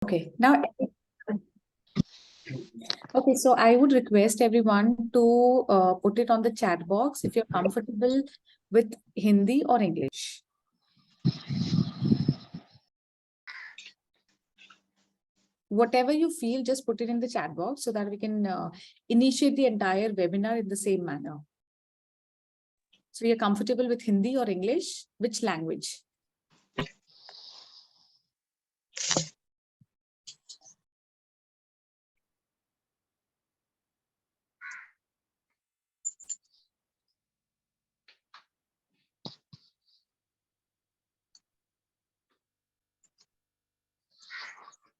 Okay, now, okay, so I would request everyone to put it on the chat box if you're comfortable with Hindi or English. Whatever you feel, just put it in the chat box so that we can initiate the entire webinar in the same manner. So you're comfortable with Hindi or English? Which language?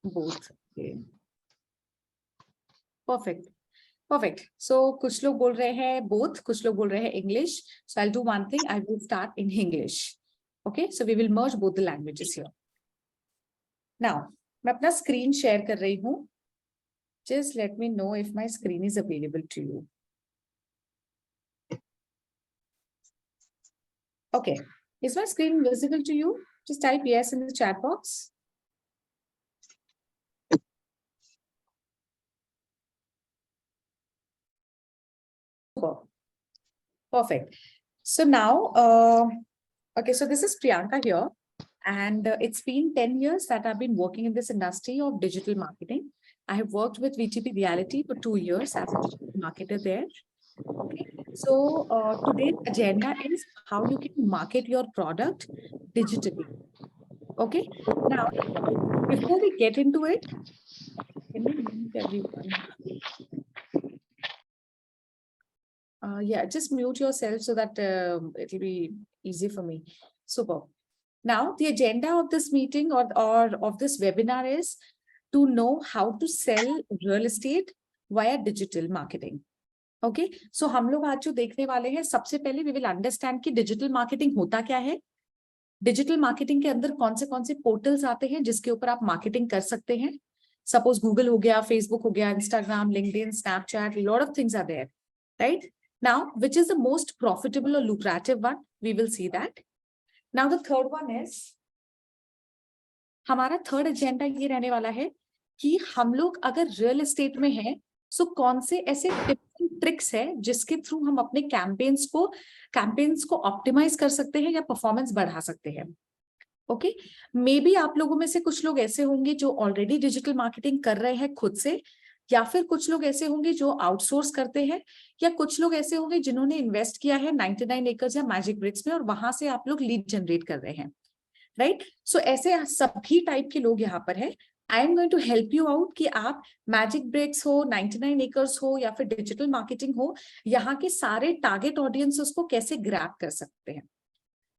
Both. Okay. Perfect. Perfect. So कुछ लोग बोल रहे हैं both, कुछ लोग बोल रहे हैं English. So I'll do one thing. I will start in English. Okay. So we will merge both the languages here. Now, मैं अपना screen share कर रही हूँ. Just let me know if my screen is available to you. Okay. Is my screen visible to you? Just type yes in the chat box. Perfect. So now, okay, so this is Priyanka here. And it's been 10 years that I've been working in this industry of digital marketing. I have worked with VTP Reality for 2 years as a digital marketer there. Okay. So today's agenda is how you can market your product digitally. Okay. Now, before we get into it, can we mute everyone? Yeah, just mute yourself so that it'll be easy for me. Super. Now, the agenda of this meeting or of this webinar is to know how to sell real estate via digital marketing. Okay, so हम लोग आज जो देखने वाले हैं, सबसे पहले we will understand कि digital marketing होता क्या है, digital marketing के अंदर कौन से portals आते हैं जिसके ऊपर आप marketing कर सकते हैं. Suppose Google हो गया, Facebook हो गया, Instagram, LinkedIn, Snapchat, a lot of things are there, right? Now, which is the most profitable or lucrative one? We will see that. Now, the third one is, हमारा third agenda ये रहने वाला है कि हम लोग अगर रियल एस्टेट में हैं, सो कौन से ऐसे टिप्स एंड ट्रिक्स है जिसके थ्रू हम अपने कैंपेन्स को ऑप्टिमाइज कर सकते हैं या परफॉर्मेंस बढ़ा सकते हैं. ओके, मे बी आप लोगों में से कुछ लोग ऐसे होंगे जो ऑलरेडी डिजिटल मार्केटिंग कर रहे हैं खुद से, या फिर कुछ लोग ऐसे होंगे जो आउटसोर्स करते हैं, या कुछ लोग ऐसे होंगे जिन्होंने इन्वेस्ट किया है 99 एकर्स या मैजिक ब्रिक्स में और वहां से आप लोग लीड जनरेट कर रहे हैं. राइट, सो ऐसे सभी टाइप के लोग यहाँ पर हैं. I am going to help you out कि आप मैजिक ब्रेक्स हो, 99 एकर्स हो या फिर डिजिटल मार्केटिंग हो, यहाँ के सारे टारगेट ऑडियंसेस को कैसे ग्रैब कर सकते हैं.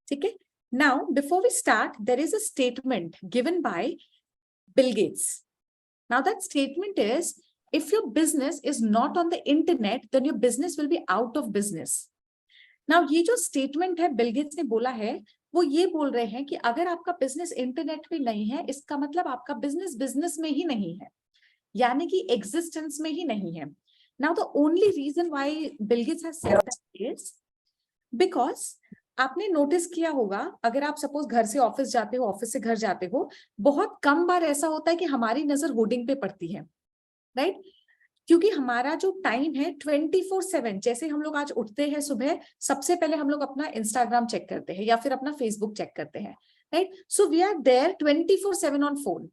ठीक है. Now before we start, there is a statement given by Bill Gates. Now that statement is, if your business is not on the internet, then your business will be out of business. Now, ये जो statement है Bill Gates ने बोला है, वो ये बोल रहे हैं कि अगर आपका बिजनेस इंटरनेट पे नहीं है, इसका मतलब आपका बिजनेस में ही नहीं है, यानी कि एग्जिस्टेंस में ही नहीं है. Now the only reason why Bill Gates has said that is because आपने नोटिस किया होगा, अगर आप सपोज घर से ऑफिस जाते हो, ऑफिस से घर जाते हो, बहुत कम बार ऐसा होता है कि हमारी नजर होर्डिंग पे पड़ती है, राइट? क्योंकि हमारा जो टाइम है 24/7, जैसे हम लोग आज उठते हैं सुबह, सबसे पहले हम लोग अपना इंस्टाग्राम चेक करते हैं या फिर अपना फेसबुक चेक करते हैं, right? So we are there 24/7 on phone.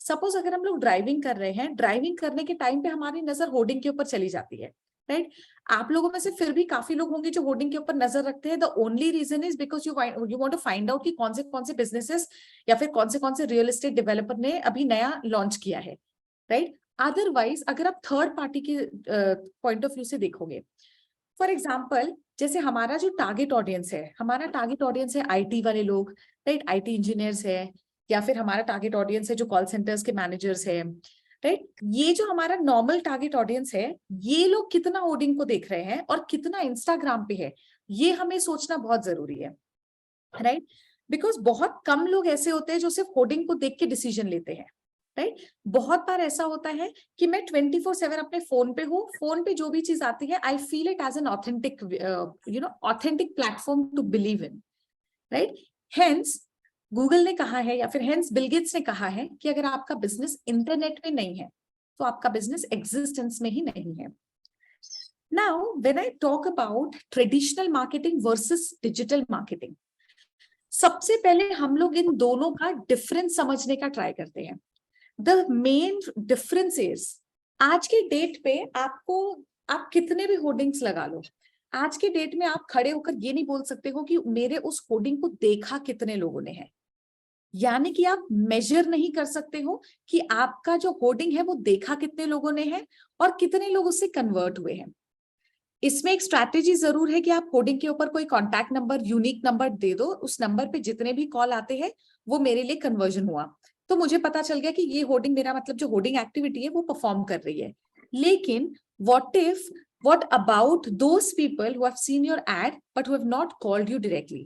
Suppose अगर हम लोग ड्राइविंग कर रहे हैं, ड्राइविंग करने के टाइम पे हमारी नजर होर्डिंग के ऊपर चली जाती है, राइट? आप लोगों में से फिर भी काफी लोग होंगे जो होर्डिंग के ऊपर नजर रखते हैं. The only reason is because you want to find out कि कौन से बिजनेसेस या फिर कौन से रियल एस्टेट डेवलपर ने अभी नया लॉन्च किया है, राइट? अदरवाइज अगर आप थर्ड पार्टी के पॉइंट ऑफ व्यू से देखोगे, फॉर एग्जाम्पल, जैसे हमारा जो टारगेट ऑडियंस है, हमारा टारगेट ऑडियंस है आईटी वाले लोग, राइट? आईटी इंजीनियर्स है, या फिर हमारा टारगेट ऑडियंस है जो कॉल सेंटर्स के मैनेजर्स है, राइट? ये जो हमारा नॉर्मल टारगेट ऑडियंस है, ये लोग कितना होर्डिंग को देख रहे हैं और कितना इंस्टाग्राम पे है, ये हमें सोचना बहुत जरूरी है, राइट? बिकॉज बहुत कम लोग ऐसे होते हैं जो सिर्फ होर्डिंग को देख के डिसीजन लेते हैं, राइट? बहुत बार ऐसा होता है कि मैं 24/7 अपने फोन पे हूँ, फोन पे जो भी चीज आती है, I feel it as an authentic authentic platform to believe in, right? Hence Google ने कहा है या फिर हेंस बिल गेट्स ने कहा है कि अगर आपका बिजनेस इंटरनेट में नहीं है तो आपका बिजनेस एग्जिस्टेंस में ही नहीं है। Now when I talk about traditional marketing versus digital marketing, सबसे पहले हम लोग इन दोनों का डिफरेंस समझने का ट्राई करते हैं। द मेन डिफरेंस इज, आज के डेट पे आप कितने भी होर्डिंग्स लगा लो, आज के डेट में आप खड़े होकर ये नहीं बोल सकते हो कि मेरे उस होर्डिंग को देखा कितने लोगों ने है। यानी कि आप मेजर नहीं कर सकते हो कि आपका जो होर्डिंग है वो देखा कितने लोगों ने है और कितने लोग उससे कन्वर्ट हुए हैं। इसमें एक स्ट्रैटेजी जरूर है कि आप होर्डिंग के ऊपर कोई कॉन्टैक्ट नंबर, यूनिक नंबर दे दो, उस नंबर पे जितने भी कॉल आते हैं वो मेरे लिए कन्वर्जन हुआ, तो मुझे पता चल गया कि ये होर्डिंग, मेरा मतलब जो होर्डिंग एक्टिविटी है वो परफॉर्म कर रही है। लेकिन what about those people who have seen your ad but who have not called you directly,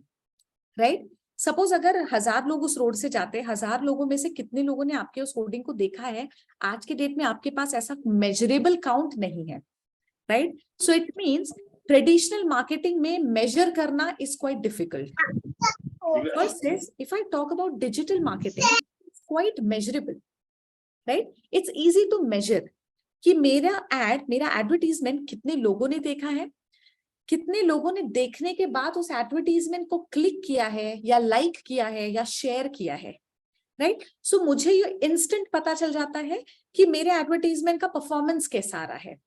right? Suppose अगर 1000 लोग उस रोड से जाते हैं, 1000 लोगों में से कितने लोगों ने आपके उस होर्डिंग को देखा है, आज के डेट में आपके पास ऐसा मेजरेबल काउंट नहीं है, right? So it means traditional marketing में मेजर करना is quite difficult versus if I talk about digital marketing, it's quite measurable, right? It's easy to measure कि मेरा एडवर्टीजमेंट कितने लोगों ने देखा है, कितने लोगों ने देखने के बाद उस एडवर्टीजमेंट को क्लिक किया है या लाइक किया है या शेयर किया है, राइट? सो मुझे ये इंस्टेंट पता चल जाता है कि मेरे एडवर्टीजमेंट का परफॉर्मेंस कैसा रहा है,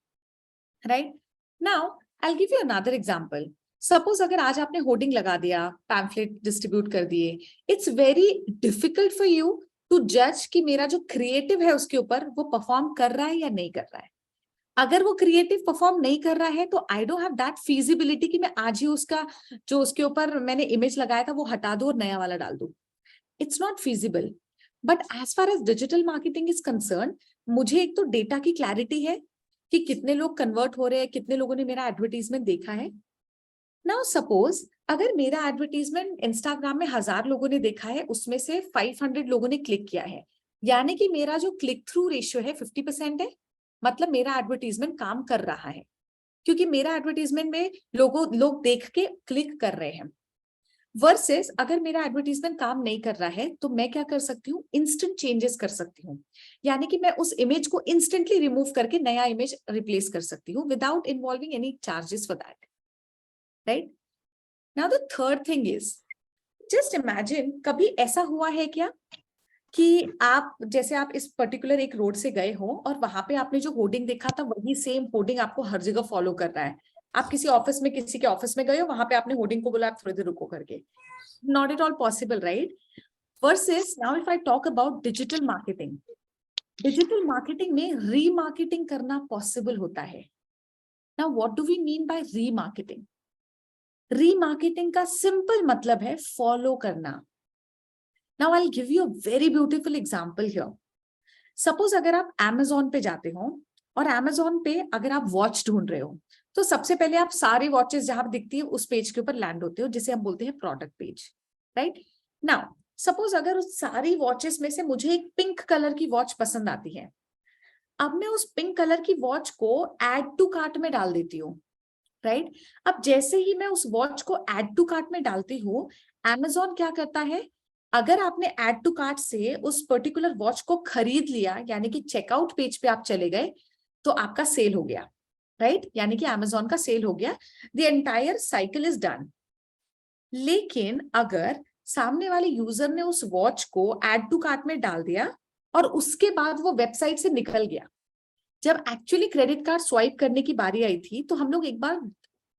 right? Now I give you another example. Suppose अगर आज आपने होर्डिंग लगा दिया, पैम्फलेट डिस्ट्रीब्यूट कर दिए, it's very difficult for you to जज कि मेरा जो क्रिएटिव है उसके ऊपर वो परफॉर्म कर रहा है या नहीं कर रहा है। अगर वो क्रिएटिव परफॉर्म नहीं कर रहा है तो I don't have that feasibility कि मैं आज ही उसका जो उसके ऊपर मैंने इमेज लगाया था वो हटा दूं और नया वाला डाल दूं। It's not feasible. But as far as digital marketing is concern, मुझे एक तो डेटा की क्लैरिटी है कि कितने लोग कन्वर्ट हो रहे हैं, कितने लोगों ने मेरा एडवर्टीजमेंट देखा है। नाउ सपोज अगर मेरा एडवर्टीजमेंट इंस्टाग्राम में 1000 लोगों ने देखा है, उसमें से 500 लोगों ने क्लिक किया है, यानी कि मेरा जो क्लिक थ्रू रेशियो है 50% है, मतलब मेरा एडवर्टीजमेंट काम कर रहा है, क्योंकि मेरा एडवर्टीजमेंट में लोग देख के क्लिक कर रहे हैं। वर्सेस अगर मेरा एडवर्टीजमेंट काम नहीं कर रहा है तो मैं क्या कर सकती हूँ, इंस्टेंट चेंजेस कर सकती हूँ, यानी कि मैं उस इमेज को इंस्टेंटली रिमूव करके नया इमेज रिप्लेस कर सकती हूँ without involving any charges for that, right? Now the third thing is, just imagine, कभी ऐसा हुआ है क्या कि आप जैसे आप इस पर्टिकुलर एक रोड से गए हो और वहां पे आपने जो होर्डिंग देखा था वही सेम होर्डिंग आपको हर जगह फॉलो कर रहा है। आप किसी ऑफिस में, किसी के ऑफिस में गए हो, वहां पे आपने होर्डिंग को बोला आप थोड़ी देर रुको करके, not at all possible, right? Versus now if I talk about digital marketing, digital marketing में रीमार्केटिंग करना पॉसिबल होता है। Now what do we mean by remarketing? Remarketing का सिंपल मतलब है फॉलो करना। Now I'll give you a very beautiful example here. Suppose अगर आप Amazon पे जाते हो और Amazon पे अगर आप वॉच ढूंढ रहे हो तो सबसे पहले आप सारी वॉचेस जहां दिखती है उस पेज के ऊपर लैंड होते हो, जिसे हम बोलते हैं product page, right? Now suppose अगर उस सारी वॉचेस में से मुझे एक पिंक कलर की वॉच पसंद आती है, अब मैं उस पिंक कलर की वॉच को एड टू कार्ट में डाल देती हूँ, राइट? अब जैसे ही मैं उस वॉच को एड टू कार्ट में डालती हूँ, Amazon क्या करता है, अगर आपने एड टू कार्ट से उस पर्टिकुलर वॉच को खरीद लिया, यानी कि चेकआउट पेज पे आप चले गए, तो आपका सेल हो गया, राइट? यानी कि Amazon का सेल हो गया, the entire cycle is done. लेकिन अगर सामने वाले यूजर ने उस वॉच को एड टू कार्ट में डाल दिया और उसके बाद वो वेबसाइट से निकल गया, जब एक्चुअली क्रेडिट कार्ड स्वाइप करने की बारी आई थी तो हम लोग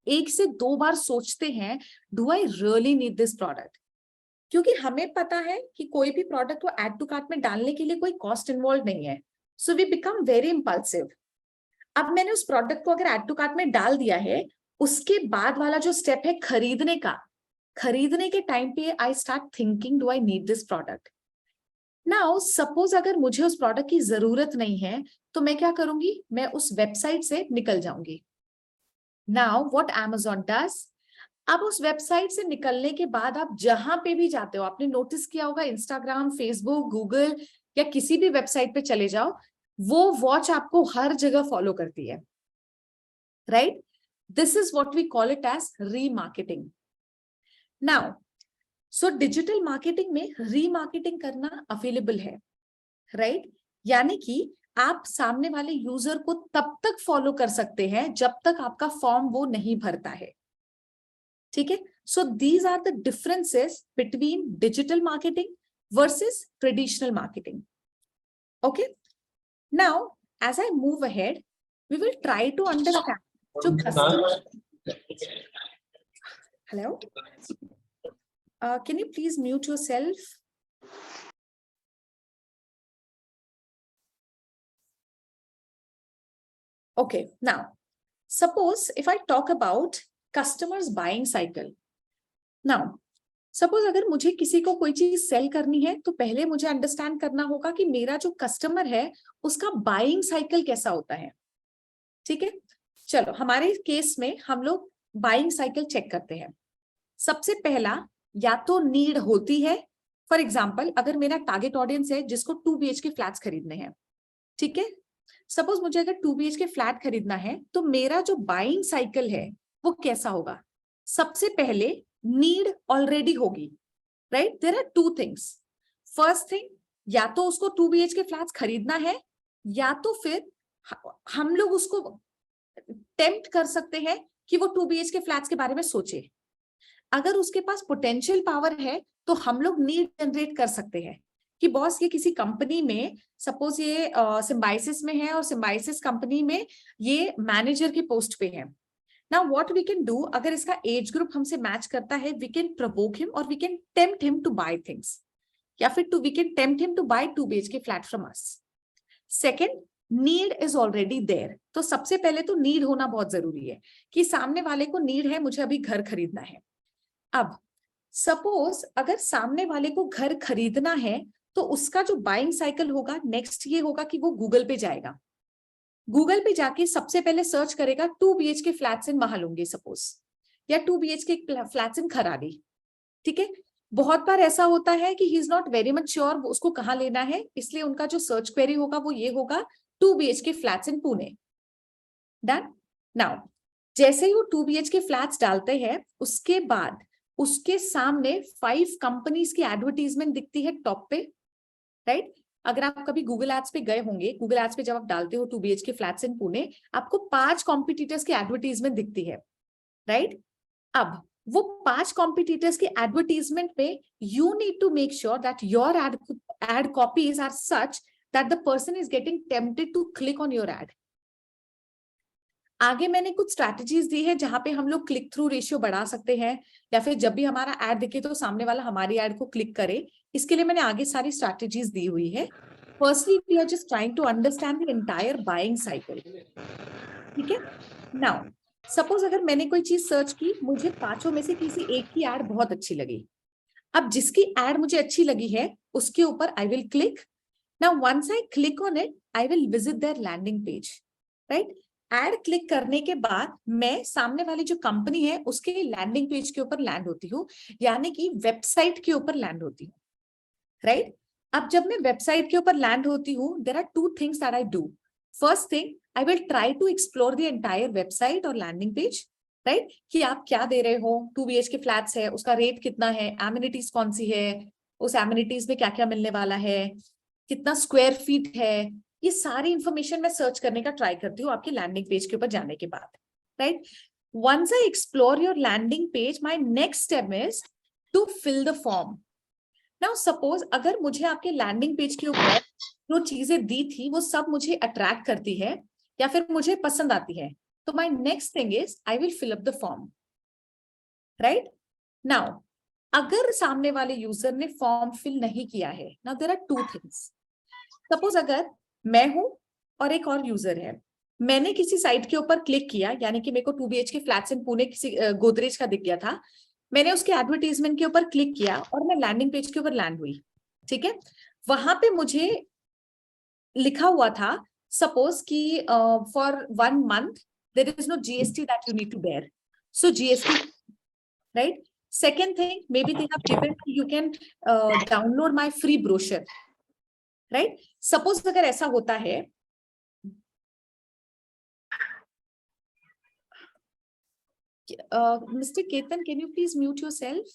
एक से दो बार सोचते हैं, do I really need this product? क्योंकि हमें पता है कि कोई भी प्रोडक्ट को एड टू कार्ट में डालने के लिए कोई कॉस्ट इन्वॉल्व नहीं है, so we become very impulsive. अब मैंने उस प्रोडक्ट को अगर एड टू कार्ट में डाल दिया है, उसके बाद वाला जो स्टेप है खरीदने का, खरीदने के टाइम पे I start thinking, do I need this product? Now suppose अगर मुझे उस प्रोडक्ट की जरूरत नहीं है तो मैं क्या करूंगी, मैं उस वेबसाइट से निकल जाऊंगी। नाउ व्हाट Amazon डज, अब उस वेबसाइट से निकलने के बाद आप जहां पे भी जाते हो, आपने नोटिस किया होगा, इंस्टाग्राम, फेसबुक, गूगल या किसी भी वेबसाइट पे चले जाओ, वो वॉच आपको हर जगह फॉलो करती है, right? This is what we call it as remarketing. Now so digital marketing में रीमार्केटिंग करना अवेलेबल है, राइट? यानी कि आप सामने वाले यूजर को तब तक फॉलो कर सकते हैं जब तक आपका फॉर्म वो नहीं भरता है, ठीक है? So these are the differences between digital marketing versus traditional marketing. Okay, now as I move ahead we will try to understand जो customer. Hello, can you please mute yourself? Okay, now suppose if I talk about customers buying cycle. Now suppose अगर मुझे किसी को कोई चीज cell करनी है तो पहले मुझे अंडरस्टैंड करना होगा कि मेरा जो कस्टमर है उसका बाइंग साइकिल कैसा होता है, ठीक है? चलो हमारे केस में हम लोग बाइंग साइकिल चेक करते हैं. सबसे पहला, या तो नीड होती है. फॉर एग्जाम्पल अगर मेरा टारगेट ऑडियंस है जिसको 2 BHK फ्लैट्स खरीदने हैं, ठीक है? सपोज मुझे अगर 2 BHK फ्लैट खरीदना है तो मेरा जो बाइंग साइकिल है वो कैसा होगा? सबसे पहले नीड ऑलरेडी होगी, right? There are two things. First thing, या तो उसको 2 BHK फ्लैट्स खरीदना है या तो फिर हम लोग उसको टेम्प्ट कर सकते हैं कि वो 2 BHK फ्लैट्स के बारे में सोचे. अगर उसके पास पोटेंशियल पावर है तो हम लोग नीड जनरेट कर सकते हैं कि बॉस ये किसी कंपनी में, सपोज ये सिम्बाइसिस में है और सिम्बाइसिस कंपनी में ये मैनेजर की पोस्ट पे है. Now what we can do, अगर इसका एज ग्रुप हमसे मैच करता है, वी कैन प्रोवोक हिम और we can tempt him to buy things, या फिर we can tempt him to buy 2 BHK flat from us. Second, need is already there. तो सबसे पहले तो नीड होना बहुत जरूरी है कि सामने वाले को नीड है, मुझे अभी घर खरीदना है. अब सपोज अगर सामने वाले को घर खरीदना है तो उसका जो बाइंग साइकिल होगा नेक्स्ट ये होगा कि वो गूगल पे जाएगा. गूगल पे जाके सबसे पहले सर्च करेगा 2 BHK फ्लैट्स इन महालुंगी सपोज, या 2 BHK फ्लैट्स इन खराड़ी, ठीक है? बहुत बार ऐसा होता है कि he is not very much sure उसको कहाँ लेना है, इसलिए उनका जो सर्च क्वेरी होगा वो ये होगा 2 BHK फ्लैट्स इन पुणे. डन. नाउ जैसे ही वो 2 BHK फ्लैट्स डालते हैं उसके बाद उसके सामने 5 कंपनीज की एडवर्टीजमेंट दिखती है टॉप पे, राइट? अगर आप कभी गूगल एड्स पे गए होंगे, गूगल एड्स पे जब आप डालते हो 2 BHK फ्लैट्स इन पुणे, आपको 5 कॉम्पिटिटर्स की एडवर्टीजमेंट दिखती है, राइट? अब वो 5 कॉम्पिटिटर्स की एडवर्टीजमेंट पे you need to make sure that your ad copies are such that the person is getting tempted to click on your ad. आगे मैंने कुछ स्ट्रैटेजीज दी है जहां पे हम लोग क्लिक थ्रू रेशियो बढ़ा सकते हैं, या फिर जब भी हमारा एड दिखे तो सामने वाला हमारी एड को क्लिक करे. इसके लिए मैंने आगे सारी स्ट्रैटेजीज दी हुई है. Firstly we are just trying to understand the entire buying cycle, ठीक है? नाउ सपोज अगर मैंने कोई चीज सर्च की, मुझे 5 में से किसी एक की एड बहुत अच्छी लगी. अब जिसकी एड मुझे अच्छी लगी है उसके ऊपर I will click. Now once I click on it I will visit their landing page, right? Ad click करने के बाद मैं सामने वाली जो कंपनी है उसके लैंडिंग पेज के ऊपर लैंड होती हूँ, यानी कि वेबसाइट के ऊपर लैंड होती हूँ, राइट? अब जब मैं वेबसाइट के ऊपर लैंड होती हूँ, there are 2 things that I do. First thing, I will try to explore the entire website और लैंडिंग पेज, राइट? कि आप क्या दे रहे हो, 2 BHK फ्लैट्स है, उसका रेट कितना है, एमिनिटीज कौन सी है, उस एमिनिटीज में क्या क्या मिलने वाला है, कितना स्क्वायर फीट है, ये सारी इंफॉर्मेशन मैं सर्च करने का ट्राई करती हूँ आपके लैंडिंग पेज के ऊपर जाने के बाद, right? Once I explore your landing page, my next step is to fill the form. Now suppose अगर मुझे आपके लैंडिंग पेज के ऊपर जो चीजें दी थी वो सब मुझे अट्रैक्ट करती है या फिर मुझे पसंद आती है, तो my next thing is I will fill up the form, right? Now अगर सामने वाले यूजर ने फॉर्म फिल नहीं किया है, now there are 2 things. Suppose अगर मैं हूं और एक और यूजर है, मैंने किसी साइट के ऊपर क्लिक किया, यानी कि मेरे को 2 BHK फ्लैट्स इन पुणे किसी गोदरेज का दिख गया था, मैंने उसके एडवर्टीजमेंट के ऊपर क्लिक किया और मैं लैंडिंग पेज के ऊपर लैंड हुई, ठीक है? वहां पे मुझे लिखा हुआ था सपोज कि for 1 month there is no GST that you need to bear, so GST, right? Second thing, maybe they have given you can download my free brochure, right? Suppose अगर ऐसा होता है, Mr. Ketan, can you please mute yourself?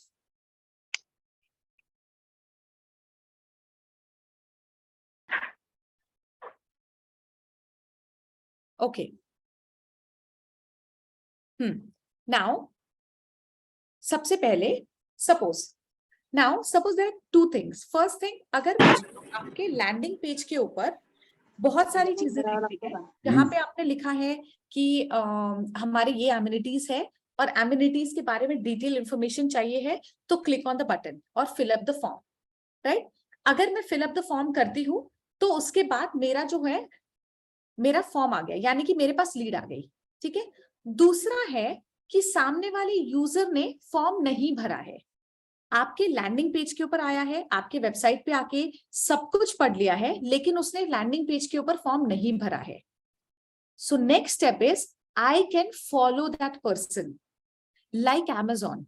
Okay, now सबसे पहले suppose there are two things. First thing, अगर मुझे आपके landing page के ऊपर बहुत सारी चीजें दिखती है जहाँ पे आपने लिखा है कि हमारे ये एमिनिटीज है और एमिनिटीज के बारे में डिटेल इंफॉर्मेशन चाहिए है, तो क्लिक ऑन द बटन और fill up the form, right. अगर मैं फिल अप द फॉर्म करती हूँ तो उसके बाद मेरा जो है मेरा फॉर्म आ गया, यानी कि मेरे पास लीड आ गई, ठीक है। दूसरा है कि सामने वाले यूजर ने फॉर्म नहीं भरा है, आपके लैंडिंग पेज के ऊपर आया है, आपके वेबसाइट पे आके सब कुछ पढ़ लिया है, लेकिन उसने लैंडिंग पेज के ऊपर फॉर्म नहीं भरा है। So next step is I can follow that person like Amazon,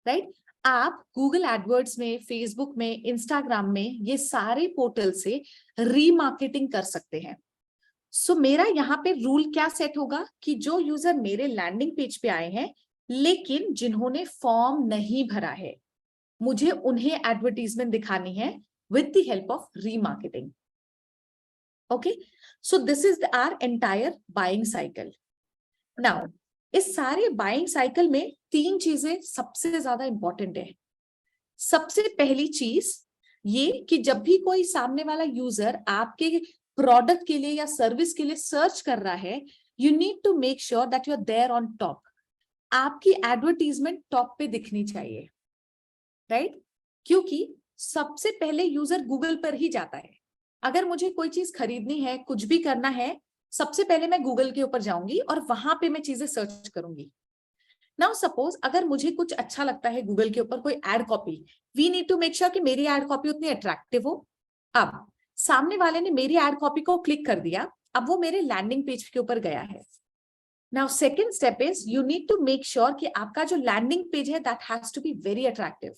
right. आप गूगल एडवर्ड्स में, फेसबुक में, इंस्टाग्राम में, ये सारे पोर्टल से रीमार्केटिंग कर सकते हैं। सो मेरा यहाँ पे रूल क्या सेट होगा कि जो यूजर मेरे लैंडिंग पेज पे आए हैं लेकिन जिन्होंने फॉर्म नहीं भरा है, मुझे उन्हें एडवर्टीजमेंट दिखानी है with the help of remarketing. Okay, so this is our entire buying cycle. Now इस सारे बाइंग साइकिल में तीन चीजें सबसे ज्यादा इंपॉर्टेंट है। सबसे पहली चीज ये कि जब भी कोई सामने वाला यूजर आपके प्रोडक्ट के लिए या सर्विस के लिए सर्च कर रहा है, you need to make sure that you are there on top. आपकी एडवर्टीजमेंट टॉप पे दिखनी चाहिए, राइट। क्योंकि सबसे पहले यूजर गूगल पर ही जाता है। अगर मुझे कोई चीज खरीदनी है, कुछ भी करना है, सबसे पहले मैं गूगल के ऊपर जाऊंगी और वहां पे मैं चीजें सर्च करूंगी। नाउ सपोज अगर मुझे कुछ अच्छा लगता है गूगल के ऊपर, कोई ad copy, we need to make sure कि मेरी एड कॉपी उतनी अट्रैक्टिव हो। अब सामने वाले ने मेरी एड कॉपी को क्लिक कर दिया, अब वो मेरे लैंडिंग पेज के ऊपर गया है। Now second step is you need to make sure कि आपका जो लैंडिंग पेज है that has to be very attractive.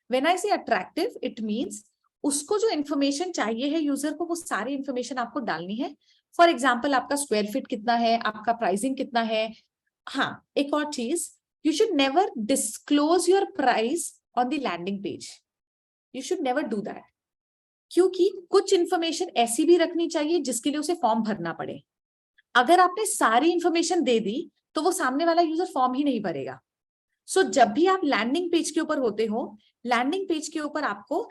When I say attractive, it means उसको जो इन्फॉर्मेशन चाहिए है यूजर को, वो सारी इन्फॉर्मेशन आपको डालनी है। फॉर एग्जाम्पल, आपका स्क्वायर फीट कितना है, आपका प्राइसिंग कितना है। हाँ, एक और चीज, you should never disclose your price on the landing page. You should never do that, क्योंकि कुछ इंफॉर्मेशन ऐसी भी रखनी चाहिए जिसके लिए उसे फॉर्म भरना पड़े। अगर आपने सारी इंफॉर्मेशन दे दी तो वो सामने वाला यूजर फॉर्म ही नहीं भरेगा। सो जब भी आप लैंडिंग पेज के ऊपर होते हो, लैंडिंग पेज के ऊपर आपको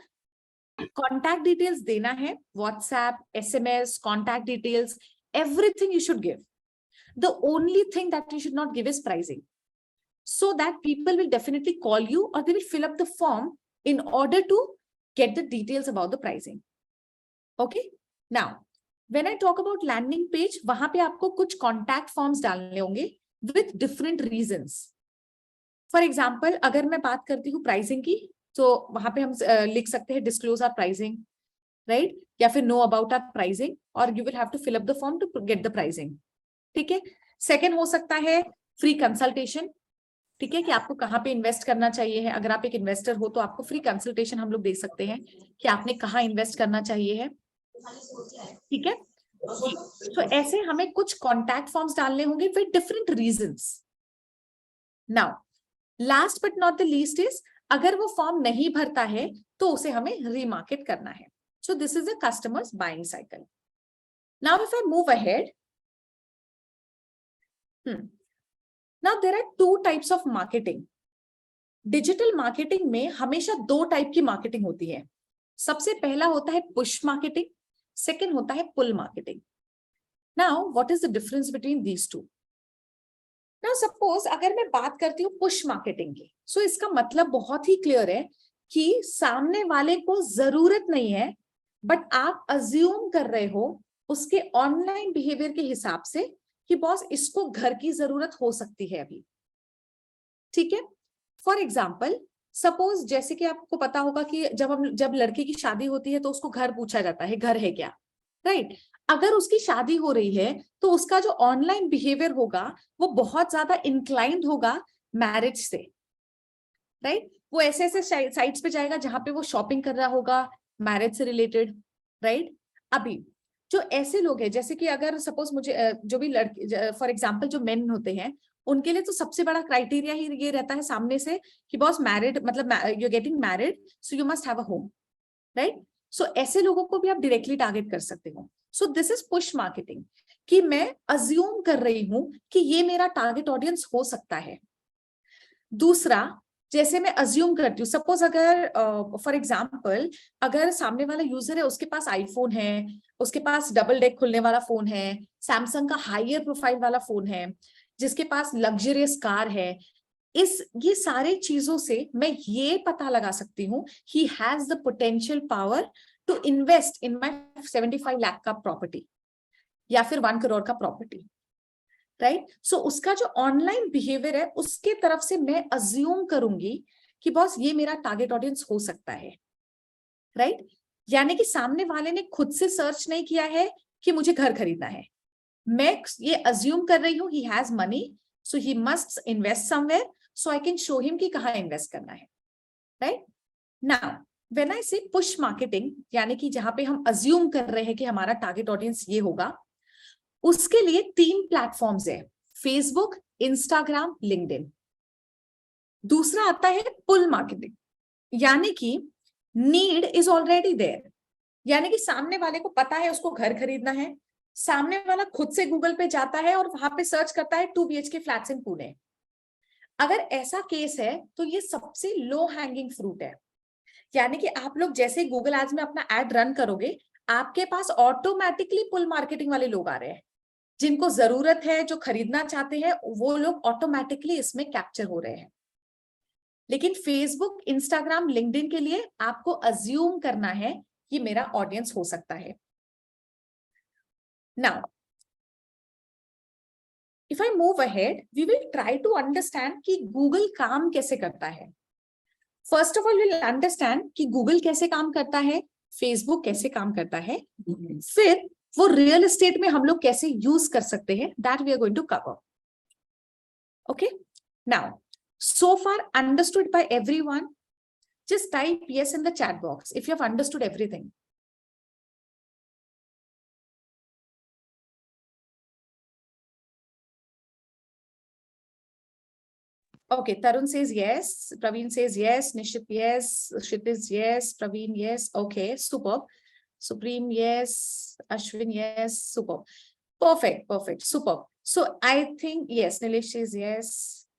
कॉन्टैक्ट डिटेल्स देना है, WhatsApp, SMS, contact details, everything you should give. The only thing that you should not give is pricing, so that people will definitely call you or they will fill up the form in order to get the details about the pricing. Okay, now when I talk about landing page, वहां पे आपको कुछ contact forms डालने होंगे with different reasons. For example, अगर मैं बात करती हूँ pricing की, तो वहां पे हम लिख सकते हैं disclose our pricing, right? या फिर know about our pricing, और you will have to fill up the form to get the pricing. ठीक है। Second हो सकता है free consultation, ठीक है, कि आपको कहाँ पे इन्वेस्ट करना चाहिए है। अगर आप एक इन्वेस्टर हो तो आपको फ्री कंसल्टेशन हम लोग दे सकते हैं कि आपने कहाँ इन्वेस्ट करना चाहिए है, ठीक है। तो ऐसे हमें कुछ कॉन्टैक्ट फॉर्म्स डालने होंगे with different reasons. Now last but not the least is, अगर वो फॉर्म नहीं भरता है तो उसे हमें रीमार्केट करना है। सो this is the customers buying cycle. Now if I move ahead, Now there are two types of marketing. Digital marketing में हमेशा दो टाइप की मार्केटिंग होती है। सबसे पहला होता है पुश मार्केटिंग, सेकंड होता है pull marketing. Now what is the difference between these two? Now suppose अगर मैं बात करती हूँ पुश मार्केटिंग की, सो इसका मतलब बहुत ही क्लियर है कि सामने वाले को जरूरत नहीं है, बट आप अज्यूम कर रहे हो उसके ऑनलाइन बिहेवियर के हिसाब से कि बॉस इसको घर की जरूरत हो सकती है अभी, ठीक है। फॉर एग्जाम्पल, सपोज जैसे कि आपको पता होगा कि जब लड़के की शादी होती है तो उसको घर पूछा जाता है, घर है क्या, राइट। अगर उसकी शादी हो रही है तो उसका जो ऑनलाइन बिहेवियर होगा वो बहुत ज्यादा इंक्लाइंड होगा मैरिज से, राइट। वो ऐसे ऐसे साइट्स पे जाएगा जहां पे वो शॉपिंग कर रहा होगा मैरिज से रिलेटेड, राइट। अभी जो ऐसे लोग हैं, जैसे कि अगर सपोज मुझे जो भी लड़के, फॉर एग्जांपल जो मेन होते हैं, उनके लिए तो सबसे बड़ा क्राइटेरिया ही ये रहता है सामने से कि बॉस मैरिड, मतलब you are getting married so you must have a home, right. So ऐसे लोगों को भी आप डायरेक्टली टारगेट कर सकते हो। सो दिस इज पुश मार्केटिंग, कि मैं अज्यूम कर रही हूं कि ये मेरा टारगेट ऑडियंस हो सकता है। दूसरा, जैसे मैं अज्यूम करती हूँ, सपोज अगर फॉर एग्जाम्पल अगर सामने वाला यूजर है, उसके पास आईफोन है, उसके पास डबल डेक खुलने वाला फोन है, सैमसंग का हायर प्रोफाइल वाला फोन है, जिसके पास लग्जरियस कार है, ये सारे चीजों से मैं ये पता लगा सकती हूँ he has the potential power to invest in my 75 lakh का प्रॉपर्टी या फिर 1 करोड़ का प्रॉपर्टी, राइट। सो उसका जो ऑनलाइन बिहेवियर है उसके तरफ से मैं अज्यूम करूंगी कि बॉस ये मेरा टारगेट ऑडियंस हो सकता है, राइट। यानी कि सामने वाले ने खुद से सर्च नहीं किया है कि मुझे घर खरीदना है, मैं ये अज्यूम कर रही हूँ he has money, so he must invest somewhere, so I can show him कि कहाँ इन्वेस्ट करना है, राइट। नाउ व्हेन आई से पुश मार्केटिंग, यानी कि जहां पे हम अज्यूम कर रहे हैं कि हमारा टारगेट ऑडियंस ये होगा, उसके लिए 3 प्लेटफॉर्म्स है, फेसबुक, इंस्टाग्राम, लिंक्डइन। दूसरा आता है पुल मार्केटिंग, यानी कि नीड इज ऑलरेडी देयर, यानी कि सामने वाले को पता है उसको घर खरीदना है, सामने वाला खुद से गूगल पे जाता है और वहां पे सर्च करता है 2 BHK फ्लैट्स इन पुणे। अगर ऐसा केस है तो ये सबसे लो हैंगिंग फ्रूट है, यानी कि आप लोग जैसे गूगल एड्स में अपना एड रन करोगे, आपके पास ऑटोमेटिकली पुल मार्केटिंग वाले लोग आ रहे हैं, जिनको जरूरत है, जो खरीदना चाहते हैं, वो लोग ऑटोमेटिकली इसमें कैप्चर हो रहे हैं। लेकिन फेसबुक, इंस्टाग्राम, लिंक्डइन के लिए आपको अज्यूम करना है कि मेरा ऑडियंस हो सकता है। Now if I move ahead, we will try to understand कि गूगल काम कैसे करता है। First of all will understand कि गूगल कैसे काम करता है, फेसबुक कैसे काम करता है, फिर वो रियल एस्टेट में हम लोग कैसे यूज कर सकते हैं, that we are going to cover. Okay, now so far understood by everyone? Just type yes in the chat box if you have understood everything. Okay, Tarun says yes, Praveen says yes, Nishit yes, Kshitiz yes, Praveen yes. Okay, superb. Supreme yes, Ashwin yes, superb. Perfect, perfect, superb. So I think yes, Nilesh says yes,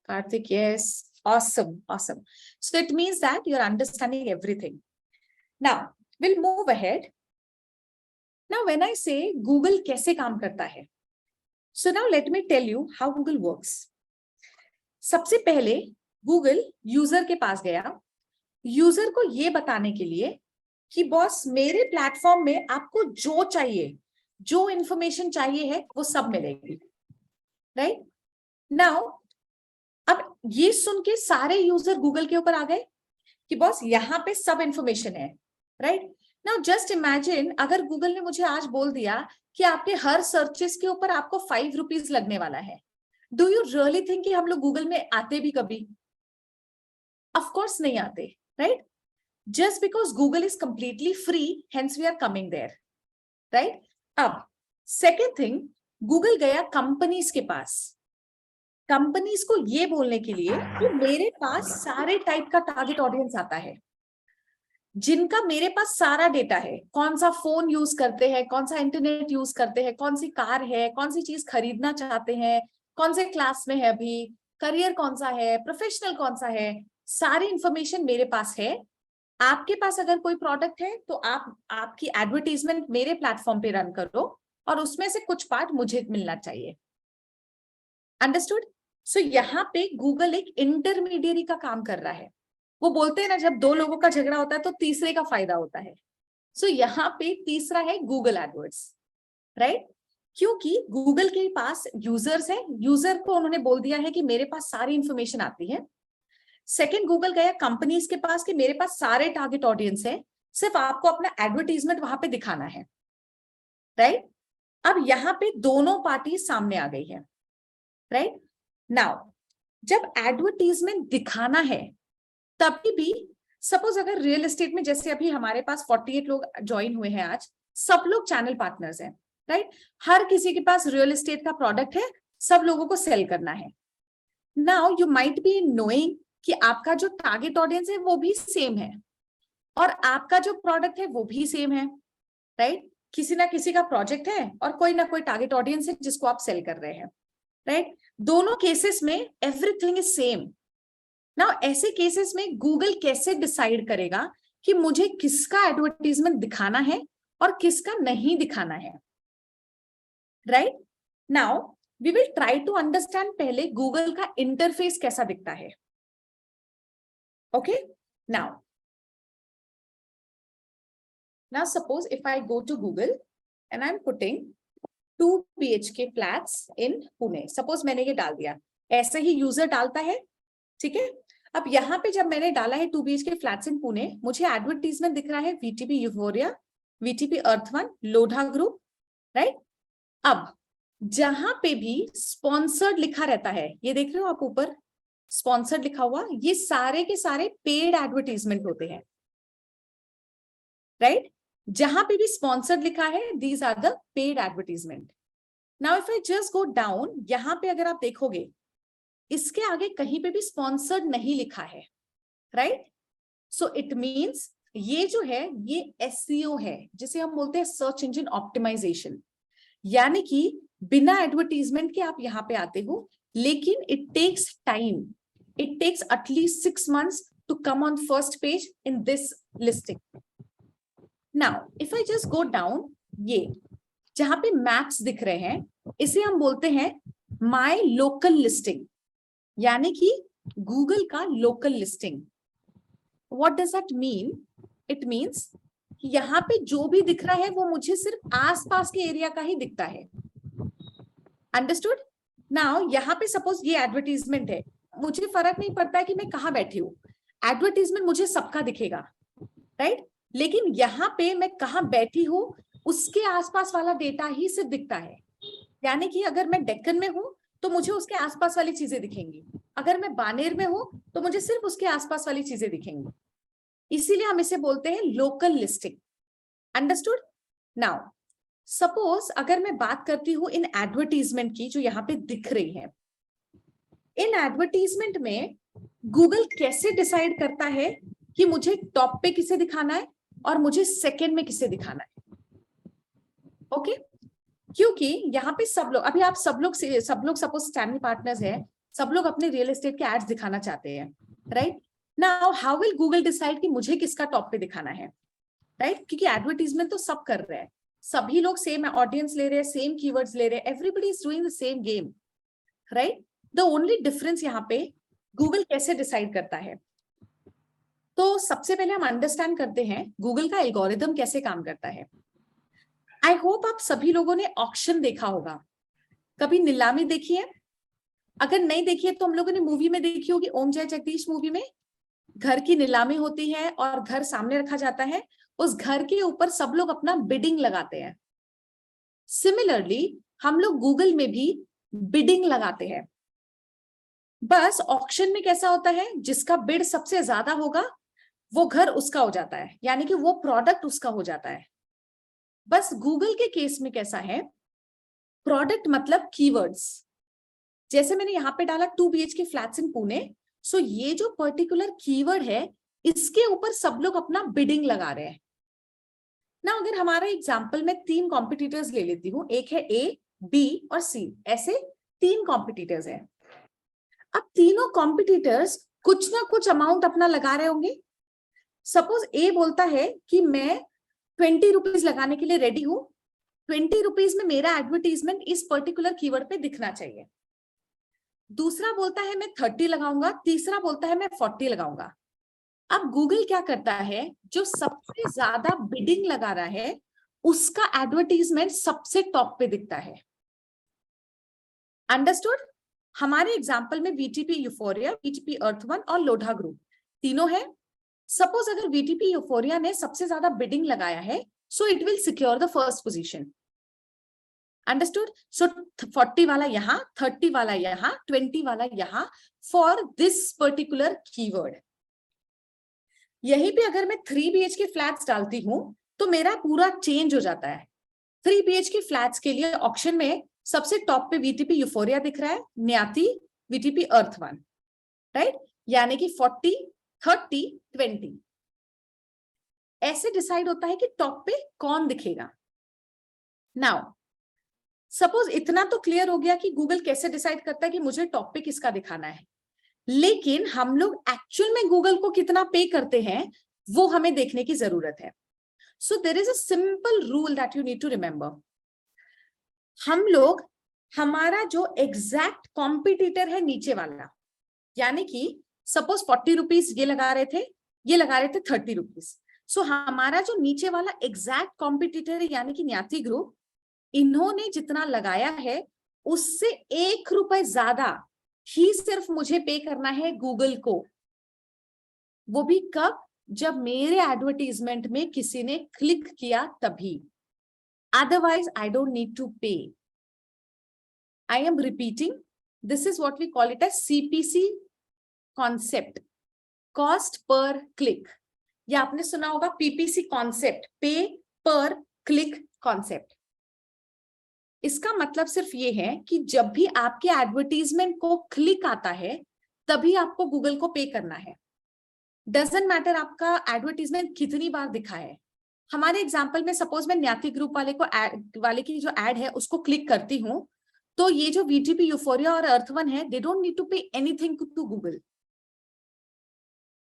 Karthik yes. Awesome, awesome. So it means that you're understanding everything. Now we'll move ahead. Now when I say Google कैसे काम करता है, so now let me tell you how Google works. सबसे पहले Google user के पास गया, user को ये बताने के लिए कि बॉस मेरे प्लेटफॉर्म में आपको जो चाहिए, जो इंफॉर्मेशन चाहिए है, वो सब मिलेगी, राइट। नाउ अब ये सुन के सारे यूजर गूगल के ऊपर आ गए कि बॉस यहाँ पे सब इंफॉर्मेशन है, राइट। नाउ जस्ट इमेजिन अगर गूगल ने मुझे आज बोल दिया कि आपके हर सर्चेस के ऊपर आपको 5 रुपीज लगने वाला है, डू यू रियली थिंक कि हम लोग गूगल में आते भी कभी? ऑफ कोर्स नहीं आते, right. Just because Google is completely free, hence we are coming there, right. अब सेकेंड थिंग, गूगल गया कंपनीज के पास, कंपनीज को ये बोलने के लिए कि मेरे पास सारे टाइप का टारगेट ऑडियंस आता है, जिनका मेरे पास सारा डेटा है, कौन सा फोन यूज करते हैं, कौन सा इंटरनेट यूज करते हैं, कौन सी कार है, कौन सी चीज खरीदना चाहते हैं, कौन से क्लास में है अभी, करियर कौन सा है, प्रोफेशनल कौन सा है, सारी इंफॉर्मेशन मेरे पास है। आपके पास अगर कोई प्रोडक्ट है तो आप आपकी एडवर्टीजमेंट मेरे प्लेटफॉर्म पे रन करो और उसमें से कुछ पार्ट मुझे मिलना चाहिए। अंडरस्टूड? सो यहाँ पे गूगल एक इंटरमीडियरी का काम कर रहा है। वो बोलते हैं ना, जब दो लोगों का झगड़ा होता है तो तीसरे का फायदा होता है। सो यहाँ पे तीसरा है गूगल एडवर्ड्स, राइट। क्योंकि गूगल के पास यूजर्स है, यूजर को उन्होंने बोल दिया है कि मेरे पास सारी इंफॉर्मेशन आती है। सेकंड, गूगल गया कंपनीज के पास कि मेरे पास सारे टारगेट ऑडियंस है, सिर्फ आपको अपना एडवर्टीजमेंट वहां पे दिखाना है, राइट। अब यहाँ पे दोनों पार्टी सामने आ गई है, राइट। नाउ जब एडवर्टीजमेंट दिखाना है तभी भी, सपोज अगर रियल एस्टेट में जैसे अभी हमारे पास 48 लोग ज्वाइन हुए हैं आज, सब लोग चैनल पार्टनर्स हैं, राइट। हर किसी के पास रियल एस्टेट का प्रोडक्ट है, सब लोगों को सेल करना है। Now you might be knowing कि आपका जो टारगेट ऑडियंस है वो भी सेम है और आपका जो प्रोडक्ट है वो भी सेम है, राइट। किसी ना किसी का प्रोजेक्ट है और कोई ना कोई टारगेट ऑडियंस है जिसको आप सेल कर रहे हैं, राइट? दोनों केसेस में एवरीथिंग इज सेम। नाउ ऐसे केसेस में गूगल कैसे डिसाइड करेगा कि मुझे किसका एडवर्टीजमेंट दिखाना है और किसका नहीं दिखाना है, right? Now we will try to understand पहले गूगल का इंटरफेस कैसा दिखता है। Okay, now suppose if I go to Google and I'm putting 2 BHK flats in Pune, suppose मैंने ये डाल दिया, ऐसे ही यूजर डालता है, ठीक है? अब यहाँ पे जब मैंने डाला है 2 BHK फ्लैट्स इन पुणे, मुझे एडवर्टीजमेंट दिख रहा है VTP Euphoria, VTP Earth One, Lodha group, right? अब जहां पे भी स्पॉन्सर्ड लिखा रहता है, ये देख रहे हो आप ऊपर स्पॉन्सर्ड लिखा हुआ, ये सारे के सारे पेड एडवर्टीजमेंट होते हैं, राइट? जहां पे भी स्पॉन्सर्ड लिखा है, these are the paid advertisement. Now if I just go down, यहां पे अगर आप देखोगे इसके आगे कहीं पे भी स्पॉन्सर्ड नहीं लिखा है, राइट? सो इट मींस ये जो है ये एसईओ है, जिसे हम बोलते हैं सर्च इंजन ऑप्टिमाइजेशन। यानी कि बिना एडवर्टीजमेंट के आप यहाँ पे आते हो, लेकिन it takes time, it takes at least 6 months to come on first page in this listing. Now if I just go down, ये जहां पे मैप्स दिख रहे हैं, इसे हम बोलते हैं माय लोकल लिस्टिंग, यानी कि गूगल का local listing. What does that mean? It means यहाँ पे जो भी दिख रहा है वो मुझे सिर्फ आसपास के एरिया का ही दिखता है। अंडरस्टूड? नाउ यहाँ पे सपोज ये एडवर्टीजमेंट है, मुझे फर्क नहीं पड़ता है कि मैं कहाँ बैठी हूँ, एडवर्टीजमेंट मुझे सबका दिखेगा, राइट? लेकिन यहाँ पे मैं कहाँ बैठी हूँ उसके आसपास वाला डेटा ही सिर्फ दिखता है। यानी कि अगर मैं डेक्कन में हूं तो मुझे उसके आसपास वाली चीजें दिखेंगी, अगर मैं बानेर में हूं तो मुझे सिर्फ उसके आसपास वाली चीजें दिखेंगी। इसीलिए हम इसे बोलते हैं local listing. Understood? Now suppose अगर मैं बात करती हूं इन एडवर्टीजमेंट की जो यहाँ पे दिख रही है, इन एडवर्टीजमेंट में गूगल कैसे डिसाइड करता है कि मुझे टॉप पे किसे दिखाना है और मुझे सेकंड में किसे दिखाना है? ओके, क्योंकि यहाँ पे सब लोग, अभी आप सब लोग सपोज स्टैनली पार्टनर्स है, सब लोग अपने रियल एस्टेट के एड्स दिखाना चाहते हैं, right? Now how will Google decide कि मुझे किसका टॉप पे दिखाना है, राइट? क्योंकि एडवर्टीजमेंट तो सब कर रहे हैं, सभी लोग सेम ऑडियंस ले रहे हैं, सेम कीवर्ड्स ले रहे हैं, everybody is doing the same game, right? The only difference यहाँ पे गूगल कैसे डिसाइड करता है। तो सबसे पहले हम अंडरस्टैंड करते हैं गूगल का एल्गोरिदम कैसे काम करता है। आई होप आप सभी लोगों ने ऑक्शन देखा होगा, कभी नीलामी देखी है? अगर नहीं देखी है तो हम लोगों ने मूवी में देखी होगी, ओम जय जगदीश मूवी में घर की नीलामी होती है और घर सामने रखा जाता है, उस घर के ऊपर सब लोग अपना बिडिंग लगाते हैं। सिमिलरली हम लोग गूगल में भी बिडिंग लगाते हैं, बस ऑक्शन में कैसा होता है, जिसका बिड सबसे ज्यादा होगा वो घर उसका हो जाता है, यानी कि वो प्रोडक्ट उसका हो जाता है। बस गूगल के केस में कैसा है, प्रोडक्ट मतलब कीवर्ड्स, जैसे मैंने यहाँ पे डाला 2 BHK फ्लैट्स इन पुणे, सो ये जो पर्टिकुलर कीवर्ड है इसके ऊपर सब लोग अपना बिडिंग लगा रहे हैं ना। अगर हमारा एग्जांपल में 3 कॉम्पिटिटर्स ले लेती हूँ, एक है A, B और C, ऐसे 3 कॉम्पिटिटर्स हैं। अब तीनों कॉम्पिटिटर्स कुछ ना कुछ अमाउंट अपना लगा रहे होंगे। सपोज A बोलता है कि मैं 20 रुपीज लगाने के लिए रेडी हूं, 20 रुपीज में मेरा एडवर्टीजमेंट इस पर्टिकुलर कीवर्ड पे दिखना चाहिए। दूसरा बोलता है मैं 30 लगाऊंगा, तीसरा बोलता है मैं 40 लगाऊंगा। अब गूगल क्या करता है, जो सबसे ज्यादा बिडिंग लगा रहा है उसका एडवर्टीजमेंट सबसे टॉप पे दिखता है। अंडरस्टूड? हमारे एग्जाम्पल में VTP यूफोरिया, VTP अर्थवन और लोढ़ा ग्रुप तीनों है। सपोज अगर VTP यूफोरिया ने सबसे ज्यादा बिडिंग लगाया है, so it will secure the first position. Understood? So 40 वाला यहां, 30 वाला यहां, 20 वाला यहां, फॉर दिस पर्टिकुलर कीवर्ड। यहीं पे अगर मैं 3 BHK फ्लैट्स डालती हूं तो मेरा पूरा चेंज हो जाता है। 3 BHK फ्लैट्स के लिए ऑप्शन में सबसे टॉप पे VTP यूफोरिया दिख रहा है, न्याती, VTP अर्थवन, राइट? यानी कि 40, 30, 20 ऐसे डिसाइड होता है कि टॉप पे कौन दिखेगा। नाउ सपोज इतना तो क्लियर हो गया कि गूगल कैसे डिसाइड करता है कि मुझे टॉपिक इसका दिखाना है, लेकिन हम लोग एक्चुअल में गूगल को कितना पे करते हैं वो हमें देखने की जरूरत है. So there is a simple rule that you need to remember. हम लोग हमारा जो एग्जैक्ट कॉम्पिटिटर है नीचे वाला, यानी कि सपोज 40 रुपीज ये लगा रहे थे, ये लगा रहे थे 30 रुपीज. सो हमारा जो नीचे वाला एग्जैक्ट कॉम्पिटिटर है यानी कि न्याती ग्रुप, इन्होंने जितना लगाया है उससे 1 रुपए ज्यादा ही सिर्फ मुझे पे करना है गूगल को. वो भी कब? जब मेरे एडवर्टीजमेंट में किसी ने क्लिक किया तभी. Otherwise, I don't need to pay. I am repeating. This is what we call it as CPC concept, cost per click. या आपने सुना होगा PPC concept, pay per click concept. इसका मतलब सिर्फ ये है कि जब भी आपके एडवर्टीजमेंट को क्लिक आता है तभी आपको गूगल को पे करना है. डजंट मैटर आपका एडवर्टीजमेंट कितनी बार दिखा है. हमारे एग्जाम्पल में सपोज मैं न्याती ग्रुप वाले की जो एड है उसको क्लिक करती हूं, तो ये जो VTP यूफोरिया और अर्थवन है, they don't need to pay anything to Google.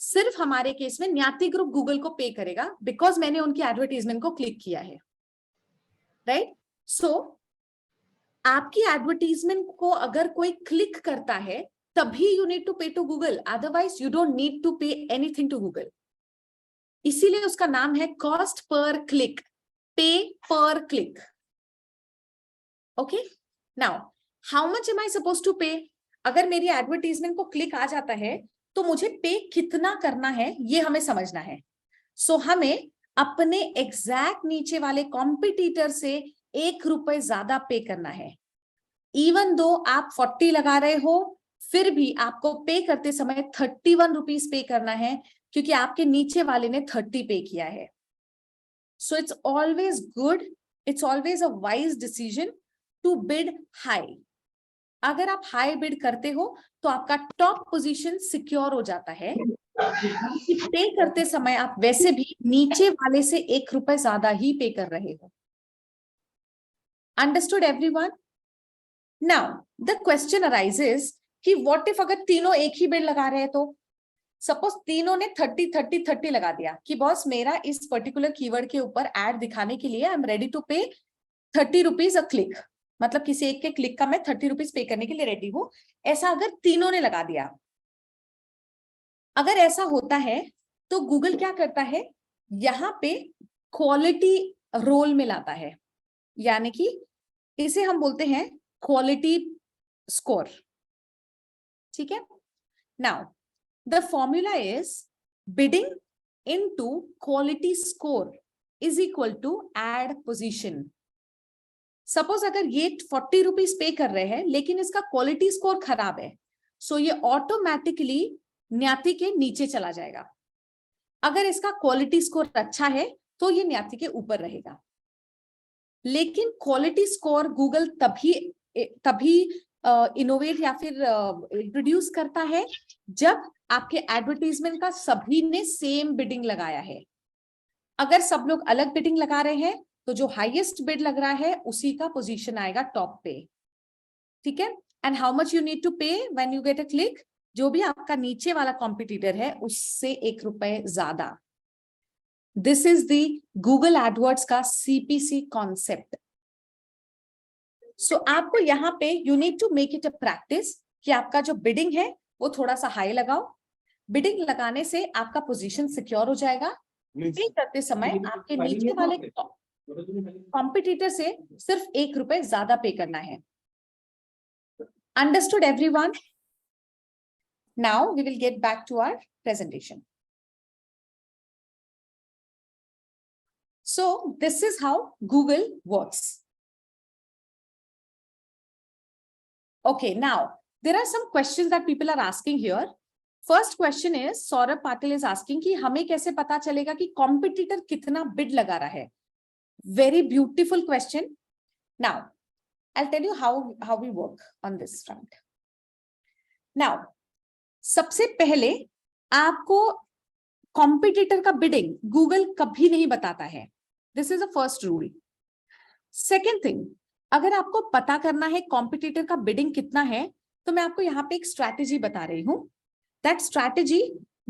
सिर्फ हमारे केस में न्याती ग्रुप गूगल को पे करेगा बिकॉज मैंने उनकी एडवर्टीजमेंट को क्लिक किया है. राइट? सो आपकी एडवर्टीजमेंट को अगर कोई क्लिक करता है तभी you need to pay to Google, otherwise you don't need to pay anything to Google. इसीलिए उसका नाम है cost per click, pay per click. Okay, now how much am I suppose to pay? अगर मेरी advertisement को click आ जाता है तो मुझे पे कितना करना है ये हमें समझना है. सो हमें अपने एग्जैक्ट नीचे वाले कॉम्पिटिटर से 1 रुपए ज्यादा पे करना है. इवन दो आप 40 लगा रहे हो, फिर भी आपको पे करते समय 31 रुपीज पे करना है क्योंकि आपके नीचे वाले ने 30 पे किया है. So it's always good, it's always a wise decision to bid high. अगर आप हाई बिड करते हो तो आपका टॉप पोजीशन सिक्योर हो जाता है. पे करते समय आप वैसे भी नीचे वाले से 1 रुपए ज्यादा ही पे कर रहे हो. Understood everyone? Now the question arises कि व्हाट इफ अगर तीनों एक ही बिड लगा रहे हैं, तो सपोज तीनों ने 30 30 30 लगा दिया कि बॉस मेरा इस पर्टिकुलर कीवर्ड के ऊपर एड दिखाने के लिए आई एम रेडी टू पे 30 रुपीज अ क्लिक, मतलब किसी एक के क्लिक का मैं 30 रुपीज पे करने के लिए रेडी हूं. ऐसा अगर तीनों ने लगा दिया, अगर ऐसा होता है तो गूगल क्या करता है, यहां पे क्वालिटी रोल में लाता है, यानी कि इसे हम बोलते हैं क्वालिटी स्कोर. ठीक है? Now the formula is bidding into quality score is equal to ad position. Suppose अगर ये 40 रुपीज पे कर रहे हैं लेकिन इसका क्वालिटी स्कोर खराब है, सो ये ऑटोमेटिकली न्याती के नीचे चला जाएगा. अगर इसका क्वालिटी स्कोर अच्छा है तो ये न्याती के ऊपर रहेगा. लेकिन क्वालिटी स्कोर गूगल तभी इनोवेट या फिर इंट्रोड्यूस करता है जब आपके एडवर्टीजमेंट का सभी ने सेम बिडिंग लगाया है. अगर सब लोग अलग बिडिंग लगा रहे हैं तो जो हाईएस्ट बिड लग रहा है उसी का पोजीशन आएगा टॉप पे. ठीक है? And how much you need to pay when you get a click? जो भी आपका नीचे वाला कॉम्पिटिटर है उससे 1 रुपए ज्यादा. This is the Google AdWords का CPC कॉन्सेप्ट. सो आपको यहाँ पे you need to make it a practice कि आपका जो बिडिंग है वो थोड़ा सा हाई लगाओ. बिडिंग लगाने से आपका पोजीशन सिक्योर हो जाएगा. पे करते समय आपके नीचे वाले कॉम्पिटिटर से सिर्फ 1 रुपए ज्यादा पे करना है. Understood everyone? Now we will get back to our presentation. So this is how Google works. Okay, now there are some questions that people are asking here. First question is Saurabh Patil is asking कि हमें कैसे पता चलेगा कि competitor कितना bid लगा रहा है. Very beautiful question. Now I'll tell you how we work on this front. Now सबसे पहले आपको कॉम्पिटिटर का बिडिंग गूगल कभी नहीं बताता है. This is the first rule. Second thing, अगर आपको पता करना है कॉम्पिटिटर का बिडिंग कितना है, तो मैं आपको यहाँ पे एक स्ट्रैटेजी बता रही हूँ. That strategy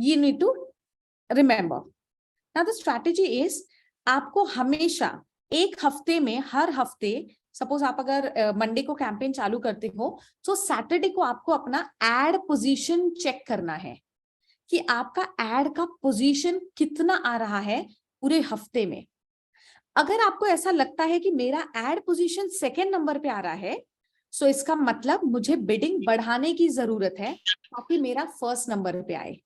you need to remember. Now the strategy is, आपको हमेशा एक हफ्ते में, हर हफ्ते, सपोज आप अगर मंडे को कैंपेन चालू करते हो, तो सैटरडे को आपको अपना एड पोजीशन चेक करना है कि आपका एड का पोजीशन कितना आ रहा है पूरे हफ्ते में. अगर आपको ऐसा लगता है कि मेरा एड पोजीशन सेकेंड नंबर पे आ रहा है, सो इसका मतलब मुझे बिडिंग बढ़ाने की जरूरत है ताकि मेरा फर्स्ट नंबर पे आए.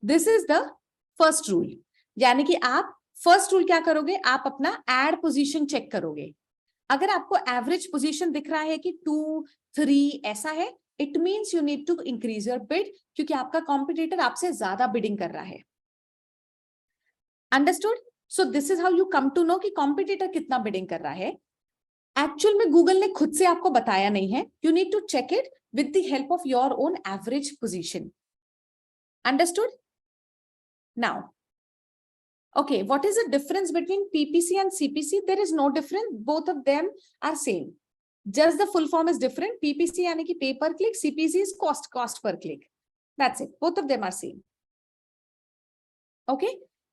This is the first rule. यानी कि आप फर्स्ट रूल क्या करोगे, आप अपना एड पोजीशन चेक करोगे. अगर आपको एवरेज पोजीशन दिख रहा है कि 2, 3 ऐसा है, it means you need to increase your bid, क्योंकि आपका कॉम्पिटिटर आपसे ज्यादा बिडिंग कर रहा है. Understood? So this is how you come to know कि कॉम्पिटिटर कितना बिडिंग कर रहा है. एक्चुअल में गूगल ने खुद से आपको बताया नहीं है. You need to check it with the help of your own average position. Understood? Now, okay, what is the difference between PPC and CPC? There is no difference. Both of them are same. Just the full form is different. PPC यानी कि pay per click, CPC is cost per click. That's it. Both of them are same. Okay.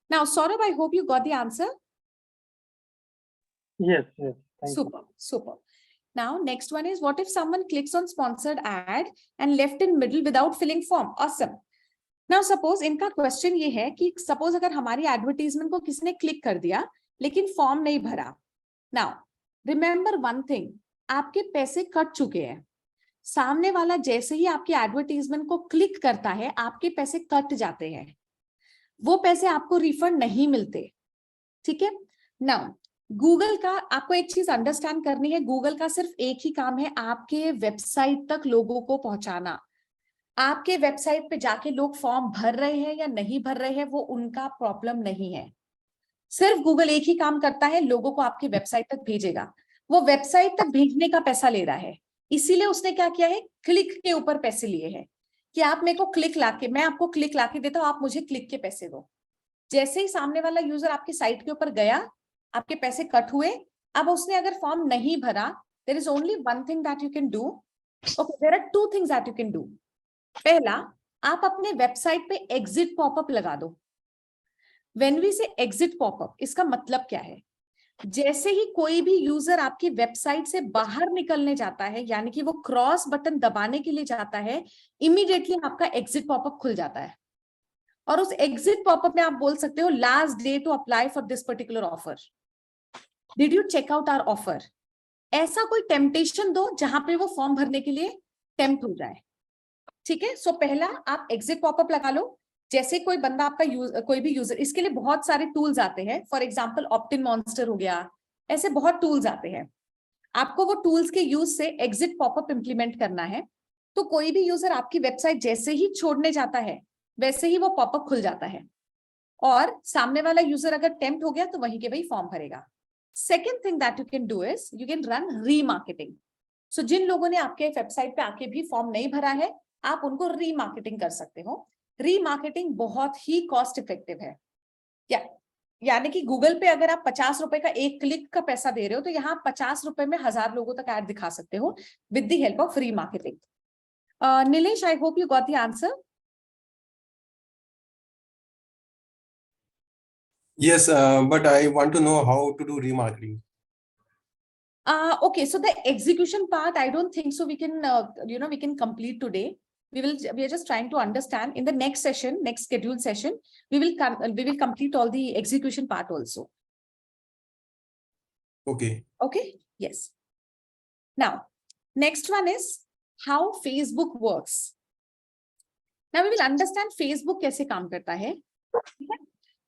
Now, Saurabh, I hope you got the answer. Yes. Thank Super, super. Now, next one is, what if someone clicks on sponsored ad and left in middle without filling form? Awesome. Now suppose इनका question ये है कि suppose अगर हमारी advertisement को किसी ने click कर दिया लेकिन फॉर्म नहीं भरा. नाउ रिमेंबर वन थिंग, आपके पैसे कट चुके हैं. सामने वाला जैसे ही आपकी एडवर्टीजमेंट को क्लिक करता है, आपके पैसे कट जाते हैं. वो पैसे आपको रिफंड नहीं मिलते. ठीक है. नाउ गूगल का आपको एक चीज अंडरस्टैंड करनी है, गूगल का सिर्फ एक ही काम है, आपके वेबसाइट तक लोगों को पहुंचाना. आपके वेबसाइट पे जाके लोग फॉर्म भर रहे हैं या नहीं भर रहे हैं, वो उनका प्रॉब्लम नहीं है. सिर्फ गूगल एक ही काम करता है, लोगों को आपकी वेबसाइट तक भेजेगा. वो वेबसाइट तक भेजने का पैसा ले रहा है. इसीलिए उसने क्या किया है, क्लिक के ऊपर पैसे लिए हैं कि आप मेरे को क्लिक लाके, मैं आपको क्लिक लाके देता हूं, आप मुझे क्लिक के पैसे दो. जैसे ही सामने वाला यूजर आपकी साइट के ऊपर गया, आपके पैसे कट हुए. अब उसने अगर फॉर्म नहीं भरा, there is only one thing that you can do. Okay, there are 2 things that you can do. पहला, आप अपने वेबसाइट पे एग्जिट पॉपअप लगा दो. When we say exit popup, इसका मतलब क्या है, जैसे ही कोई भी यूजर आपकी वेबसाइट से बाहर निकलने जाता है, यानी कि वो क्रॉस बटन दबाने के लिए जाता है, इमीडिएटली आपका एग्जिट पॉपअप खुल जाता है. और उस एग्जिट पॉपअप में आप बोल सकते हो, last day to apply for this particular offer, did you check out our offer. ऐसा कोई टेम्पटेशन दो जहां पे वो फॉर्म भरने के लिए टेम्प्ट हो जाए. ठीक है. सो पहला, आप एग्जिट पॉपअप लगा लो. जैसे कोई बंदा आपका कोई भी यूजर, इसके लिए बहुत सारे टूल्स आते हैं. फॉर एग्जांपल ऑप्टिन मॉन्स्टर हो गया, ऐसे बहुत टूल्स आते हैं. आपको वो टूल्स के यूज से एग्जिट पॉपअप इंप्लीमेंट करना है. तो कोई भी यूजर आपकी वेबसाइट जैसे ही छोड़ने जाता है, वैसे ही वो पॉपअप खुल जाता है, और सामने वाला यूजर अगर टेम्प्ट हो गया तो वहीं के वही फॉर्म भरेगा. Second thing that you can do is, you can run remarketing. So जिन लोगों ने आपके वेबसाइट पे आके भी फॉर्म नहीं भरा है, आप उनको रीमार्केटिंग कर सकते हो. रीमार्केटिंग बहुत ही कॉस्ट इफेक्टिव है. यानी कि गूगल पे अगर आप 50 रुपए का एक क्लिक का पैसा दे रहे हो, तो यहाँ 50 रुपए में 1000 लोगों तक ऐड दिखा सकते हो with the help of remarketing. Nilesh, I hope you got the answer. Yes, but I want to know how to do remarketing. Okay, so the execution part, I don't think so we can, we can complete today. We are just trying to understand. In the next session, next scheduled session, we will complete all the execution part also. Okay. Okay. Yes. Now, next one is how Facebook works. Now we will understand Facebook कैसे काम करता है.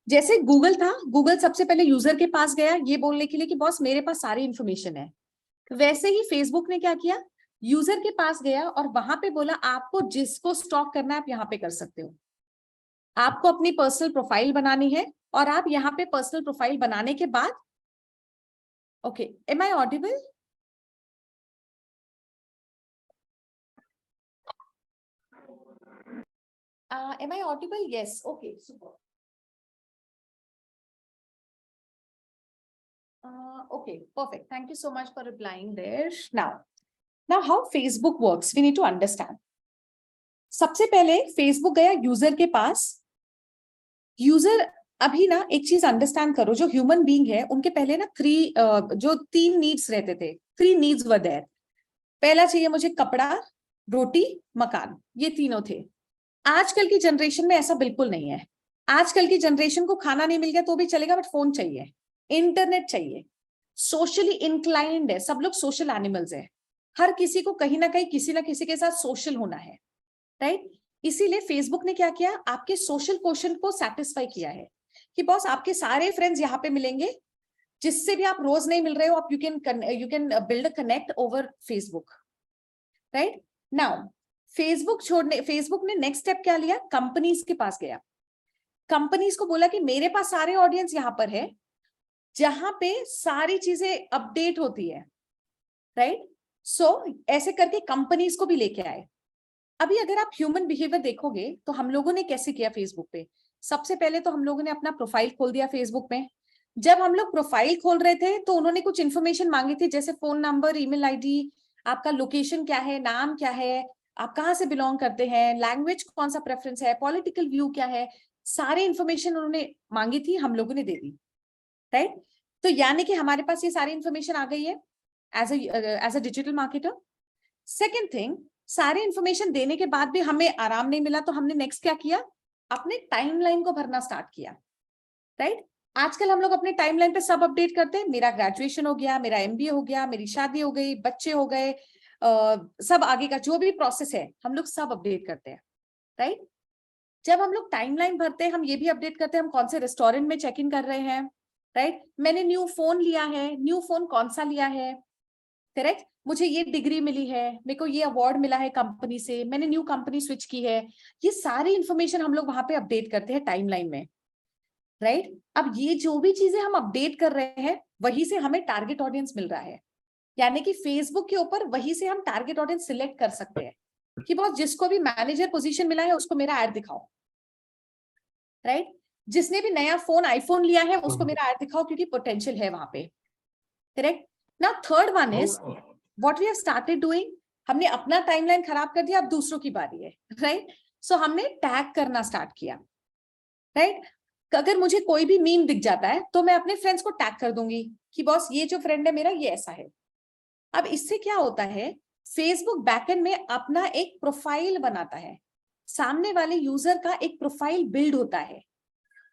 जैसे Google था, Google सबसे पहले user के पास गया ये बोलने के लिए कि बॉस मेरे पास सारी इंफॉर्मेशन है. वैसे ही फेसबुक ने क्या किया, यूजर के पास गया और वहां पे बोला, आपको जिसको स्टॉक करना है आप यहाँ पे कर सकते हो. आपको अपनी पर्सनल प्रोफाइल बनानी है, और आप यहाँ पे पर्सनल प्रोफाइल बनाने के बाद, okay, am I audible? Am I audible? Yes. Okay. Super. Okay, perfect. Thank you so much for replying there. Now how Facebook works, we need to understand. सबसे पहले Facebook गया यूजर के पास. User अभी ना एक चीज अंडरस्टैंड करो, जो ह्यूमन बीइंग है उनके पहले ना जो 3 नीड्स रहते थे, 3 नीड्स वर देयर. पहला चाहिए मुझे कपड़ा, रोटी, मकान, ये तीनों थे. आजकल की जनरेशन में ऐसा बिल्कुल नहीं है. आजकल की जनरेशन को खाना नहीं मिल गया तो भी चलेगा, बट फोन चाहिए, इंटरनेट चाहिए. सोशली इंक्लाइंड है, सब लोग सोशल एनिमल्स है. हर किसी को कहीं ना कहीं किसी ना किसी के साथ सोशल होना है, राइट? इसीलिए फेसबुक ने क्या किया, आपके सोशल क्वेश्चन को सेटिस्फाई किया है कि बॉस आपके सारे फ्रेंड्स यहाँ पे मिलेंगे, जिससे भी आप रोज नहीं मिल रहे हो, आप you can build a connect over Facebook, right? Now Facebook ने नेक्स्ट स्टेप क्या लिया, कंपनीज के पास गया. कंपनीज को बोला कि मेरे पास सारे ऑडियंस यहाँ पर है, जहां पे सारी चीजें अपडेट होती है, राइट? सो ऐसे करके कंपनीज को भी लेके आए. अभी अगर आप ह्यूमन बिहेवियर देखोगे तो हम लोगों ने कैसे किया फेसबुक पे. सबसे पहले तो हम लोगों ने अपना प्रोफाइल खोल दिया फेसबुक में. जब हम लोग प्रोफाइल खोल रहे थे तो उन्होंने कुछ इन्फॉर्मेशन मांगी थी, जैसे फोन नंबर, ईमेल आईडी, आपका लोकेशन क्या है, नाम क्या है, आप कहाँ से बिलोंग करते हैं, लैंग्वेज कौन सा प्रेफरेंस है, पॉलिटिकल व्यू क्या है, सारी इंफॉर्मेशन उन्होंने मांगी थी, हम लोगों ने दे दी, राइट? तो यानी कि हमारे पास ये सारी इंफॉर्मेशन आ गई है as a digital marketer. Second thing, सारी इंफॉर्मेशन देने के बाद भी हमें आराम नहीं मिला, तो हमने नेक्स्ट क्या किया, अपने टाइमलाइन को भरना स्टार्ट किया, राइट? आजकल हम लोग अपने टाइमलाइन पे सब अपडेट करते हैं. मेरा ग्रेजुएशन हो गया, मेरा एमबीए हो गया, मेरी शादी हो गई, बच्चे हो गए, सब आगे का जो भी प्रोसेस है हम लोग सब अपडेट करते हैं, राइट? जब हम लोग टाइमलाइन भरते हैं, हम ये भी अपडेट करते हैं हम कौन से रेस्टोरेंट में चेक इन कर रहे हैं, राइट? मैंने न्यू फोन लिया है, न्यू फोन कौन सा लिया है, करेक्ट? मुझे ये डिग्री मिली है, मेरे को ये अवार्ड मिला है कंपनी से, मैंने न्यू कंपनी स्विच की है. ये सारी इंफॉर्मेशन हम लोग वहां पे अपडेट करते हैं टाइमलाइन में, राइट? अब ये जो भी चीजें हम अपडेट कर रहे हैं वही से हमें टारगेट ऑडियंस मिल रहा है. यानी कि फेसबुक के ऊपर वही से हम टारगेट ऑडियंस सिलेक्ट कर सकते हैं कि बहुत जिसको भी मैनेजर पोजीशन मिला है उसको मेरा ऐड दिखाओ, राइट? जिसने भी नया फोन आईफोन लिया है उसको मेरा ऐड दिखाओ, क्योंकि पोटेंशियल है वहां पे, correct? Now third one is what we have started doing. हमने अपना टाइमलाइन खराब कर दिया, अब दूसरों की बारी है, राइट? सो हमने टैग करना स्टार्ट किया, राइट? अगर मुझे कोई भी मीम दिख जाता है तो मैं अपने फ्रेंड्स को टैग कर दूंगी कि बॉस ये जो फ्रेंड है मेरा ये ऐसा है. अब इससे क्या होता है, फेसबुक बैकएंड में अपना एक प्रोफाइल बनाता है, सामने वाले यूजर का एक प्रोफाइल बिल्ड होता है.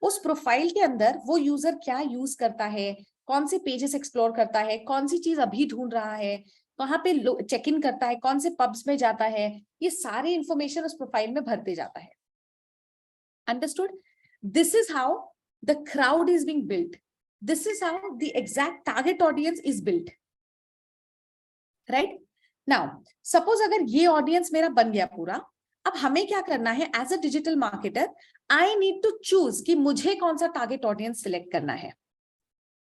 उस प्रोफाइल के अंदर वो यूजर क्या यूज करता है, कौन से पेजेस एक्सप्लोर करता है, कौन सी चीज अभी ढूंढ रहा है, कहाँ पे चेक इन करता है, कौन से पब्स में जाता है, ये सारी इंफॉर्मेशन उस प्रोफाइल में भरते जाता है. Understood? This is how the crowd is being built. This is how the exact target audience is built, right? Now suppose अगर ये ऑडियंस मेरा बन गया पूरा, अब हमें क्या करना है as a digital marketer, I need to choose कि मुझे कौन सा टारगेट ऑडियंस सिलेक्ट करना है,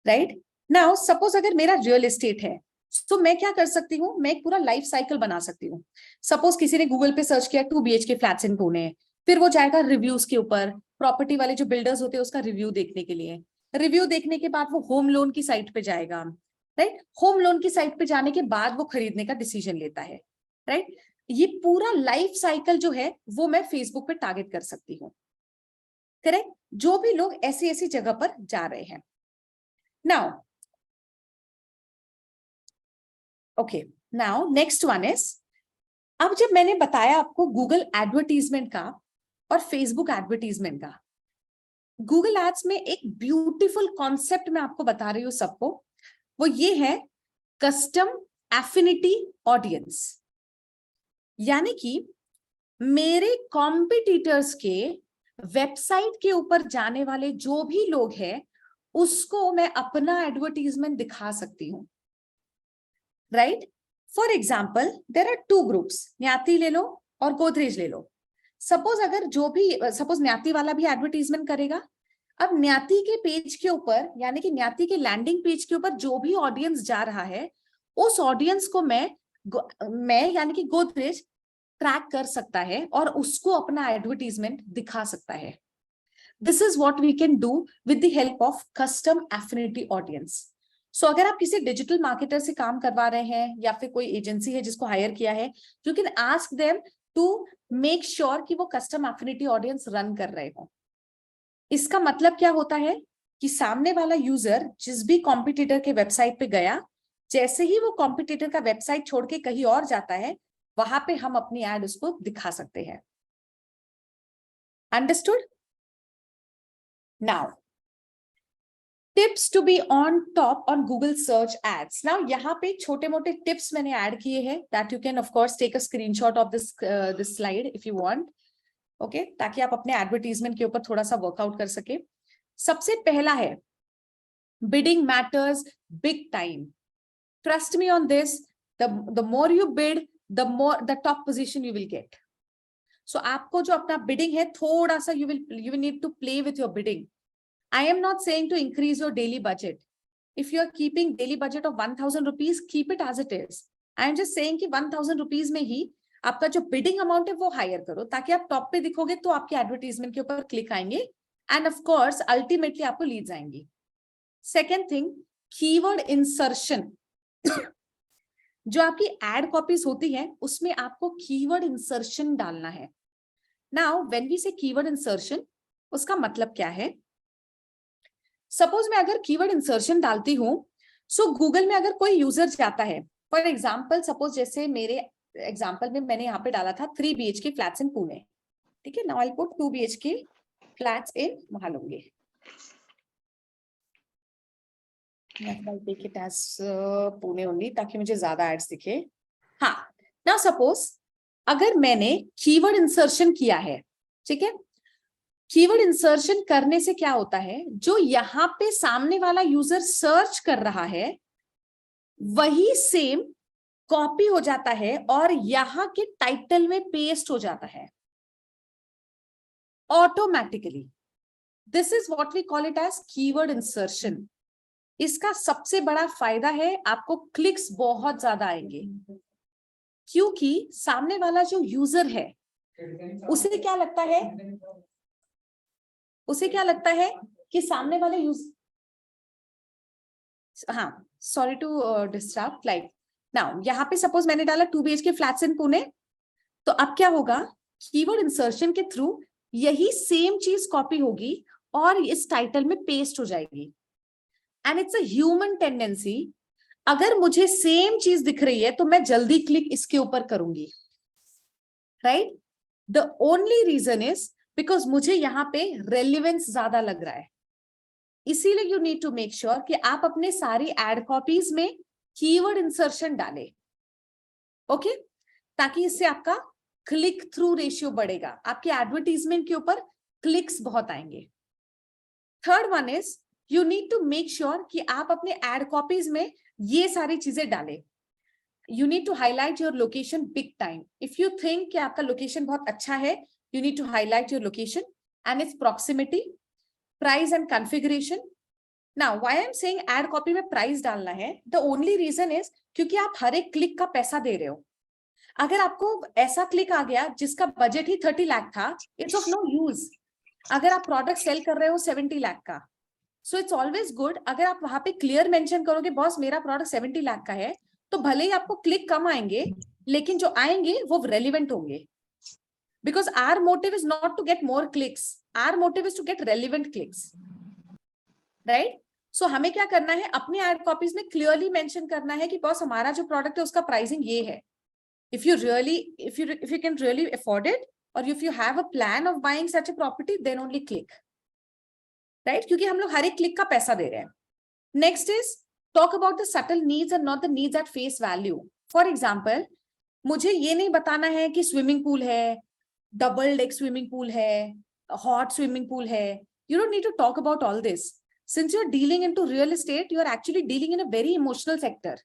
राइट? नाउ सपोज अगर मेरा रियल एस्टेट है तो मैं क्या कर सकती हूँ, मैं एक पूरा लाइफ साइकिल बना सकती हूँ. सपोज किसी ने गूगल पे सर्च किया 2 BHK फ्लैट्स इन पुणे, फिर वो जाएगा रिव्यूज के ऊपर, प्रॉपर्टी वाले जो बिल्डर्स होते हैं उसका रिव्यू देखने के लिए. रिव्यू देखने के बाद वो होम लोन की साइट पे जाएगा, राइट? होम लोन की साइट पे जाने के बाद वो खरीदने का डिसीजन लेता है, राइट? ये पूरा लाइफ साइकिल जो है वो मैं फेसबुक पे टारगेट कर सकती हूँ, करेक्ट? जो भी लोग ऐसी ऐसी जगह पर जा रहे हैं. Now okay, now next one is, अब जब मैंने बताया आपको गूगल एडवर्टीजमेंट का और फेसबुक एडवर्टीजमेंट का, गूगल एड्स में एक ब्यूटीफुल कॉन्सेप्ट मैं आपको बता रही हूँ सबको, वो ये है कस्टम एफिनिटी ऑडियंस. यानी कि मेरे कॉम्पिटिटर्स के वेबसाइट के ऊपर जाने वाले जो भी लोग हैं उसको मैं अपना एडवर्टीजमेंट दिखा सकती हूँ, right? For example there are 2 groups, Nyati ले लो और गोदरेज ले लो. सपोज अगर जो भी सपोज न्याती वाला भी एडवर्टीजमेंट करेगा, अब न्याती के पेज के ऊपर यानी कि न्याती के लैंडिंग पेज के ऊपर जो भी ऑडियंस जा रहा है उस ऑडियंस को मैं यानी कि गोदरेज ट्रैक कर सकता है और उसको अपना एडवर्टीजमेंट दिखा सकता है. This is what we can do with the help of custom affinity audience. So अगर आप किसी डिजिटल मार्केटर से काम करवा रहे हैं या फिर कोई एजेंसी है जिसको हायर किया है, you can ask them to make sure कि वो कस्टम एफिनिटी ऑडियंस रन कर रहे हो। इसका मतलब क्या होता है कि सामने वाला यूजर जिस भी कॉम्पिटिटर के वेबसाइट पे गया, जैसे ही वो कॉम्पिटिटर का वेबसाइट छोड़ के कहीं और जाता है, वहां पे हम अपनी एड उसको दिखा सकते हैं। Understood? Now tips to be on top on Google search ads. Now यहाँ पे छोटे मोटे टिप्स मैंने ऐड किए हैं, that you can of course take a screenshot of this slide if you want, okay, ताकि आप अपने एडवर्टीजमेंट के ऊपर थोड़ा सा वर्कआउट कर सके। सबसे पहला है bidding matters big time. Trust me on this, the more you bid, the more the top position you will get. So आपको जो अपना bidding है, थोड़ा सा you will need to play with your bidding. I am not saying to increase your daily budget. If you are keeping daily budget of 1000 rupees, keep it as it is. I am just saying कि 1000 rupees में ही आपका जो bidding amount है वो higher करो, ताकि आप top पे दिखोगे तो आपके एडवर्टीजमेंट के ऊपर क्लिक आएंगे एंड ऑफ कोर्स अल्टीमेटली आपको लीड्स आएंगी। Second thing, keyword insertion. जो आपकी एड कॉपीज होती है उसमें आपको कीवर्ड इंसर्शन डालना है। नाउ व्हेन वी से कीवर्ड इंसर्शन, उसका मतलब क्या है? सपोज मैं अगर कीवर्ड इंसर्शन डालती हूं, सो गूगल में अगर कोई यूजर जाता है, फॉर एग्जाम्पल सपोज जैसे मेरे एग्जाम्पल में मैंने यहाँ पे डाला था 3 BHK फ्लैट्स इन पुणे, ठीक है। Now I put 2 BHK flats in Mahalunge. I'll take it as Pune only, ताकि मुझे ज्यादा एड्स दिखे। हाँ, नाउ सपोज अगर मैंने कीवर्ड इंसर्शन किया है, ठीक है, कीवर्ड इंसर्शन करने से क्या होता है, जो यहाँ पे सामने वाला यूजर सर्च कर रहा है वही सेम कॉपी हो जाता है और यहाँ के टाइटल में पेस्ट हो जाता है automatically. This is what we call it as keyword insertion. इसका सबसे बड़ा फायदा है आपको क्लिक्स बहुत ज्यादा आएंगे, क्योंकि सामने वाला जो यूजर है उसे क्या लगता है कि सामने वाले हाँ, sorry to disturb, like now यहाँ पे सपोज मैंने डाला 2 BHK फ्लैट्स इन पुणे, तो अब क्या होगा, कीवर्ड इंसर्शन के थ्रू यही सेम चीज कॉपी होगी और इस टाइटल में पेस्ट हो जाएगी। And it's a human tendency, अगर मुझे सेम चीज दिख रही है तो मैं जल्दी क्लिक इसके ऊपर करूंगी, right? The only reason is because मुझे यहाँ पे रेलिवेंस ज्यादा लग रहा है। इसीलिए you need to make sure कि आप अपने सारी एड कॉपीज में कीवर्ड इंसर्शन डालें, ओके, ताकि इससे आपका क्लिक थ्रू रेशियो बढ़ेगा, आपके एडवर्टीजमेंट के ऊपर क्लिक्स बहुत आएंगे। Third one is you need to make sure कि आप अपने एड कॉपीज में ये सारी चीजें डालें। You need to highlight your location big time. If you think कि आपका लोकेशन बहुत अच्छा है, you need to highlight your location and its proximity, price and configuration. Now why I am saying ad copy में price डालना है, the only reason is क्योंकि आप हर एक क्लिक का पैसा दे रहे हो। अगर आपको ऐसा क्लिक आ गया जिसका बजट ही 30 लाख था, इट्स ऑफ नो यूज। अगर आप प्रोडक्ट सेल कर रहे हो 70 लाख का, सो इट्स ऑलवेज गुड अगर आप वहां पे क्लियर मेंशन करोगे बॉस मेरा प्रोडक्ट 70 लाख का है, तो भले ही आपको क्लिक कम आएंगे लेकिन जो आएंगे वो रेलिवेंट होंगे। Because our motive is not to get more clicks, our motive is to get relevant clicks, right? So हमें क्या करना है, अपनी एड कॉपीज में क्लियरली मेंशन करना है कि बॉस हमारा जो प्रोडक्ट है उसका प्राइसिंग ये है। If you can really afford it, or if you have a plan of buying such a property, then only click, right? क्योंकि हम लोग हर एक क्लिक का पैसा दे रहे हैं। Next is talk about the subtle needs and not the needs at face value. For example, मुझे ये नहीं बताना है कि स्विमिंग पूल है, डबल डेक स्विमिंग पूल है, हॉट स्विमिंग पूल है। You don't need to talk about all this. Since you're dealing into real estate, you are actually dealing in a very emotional sector.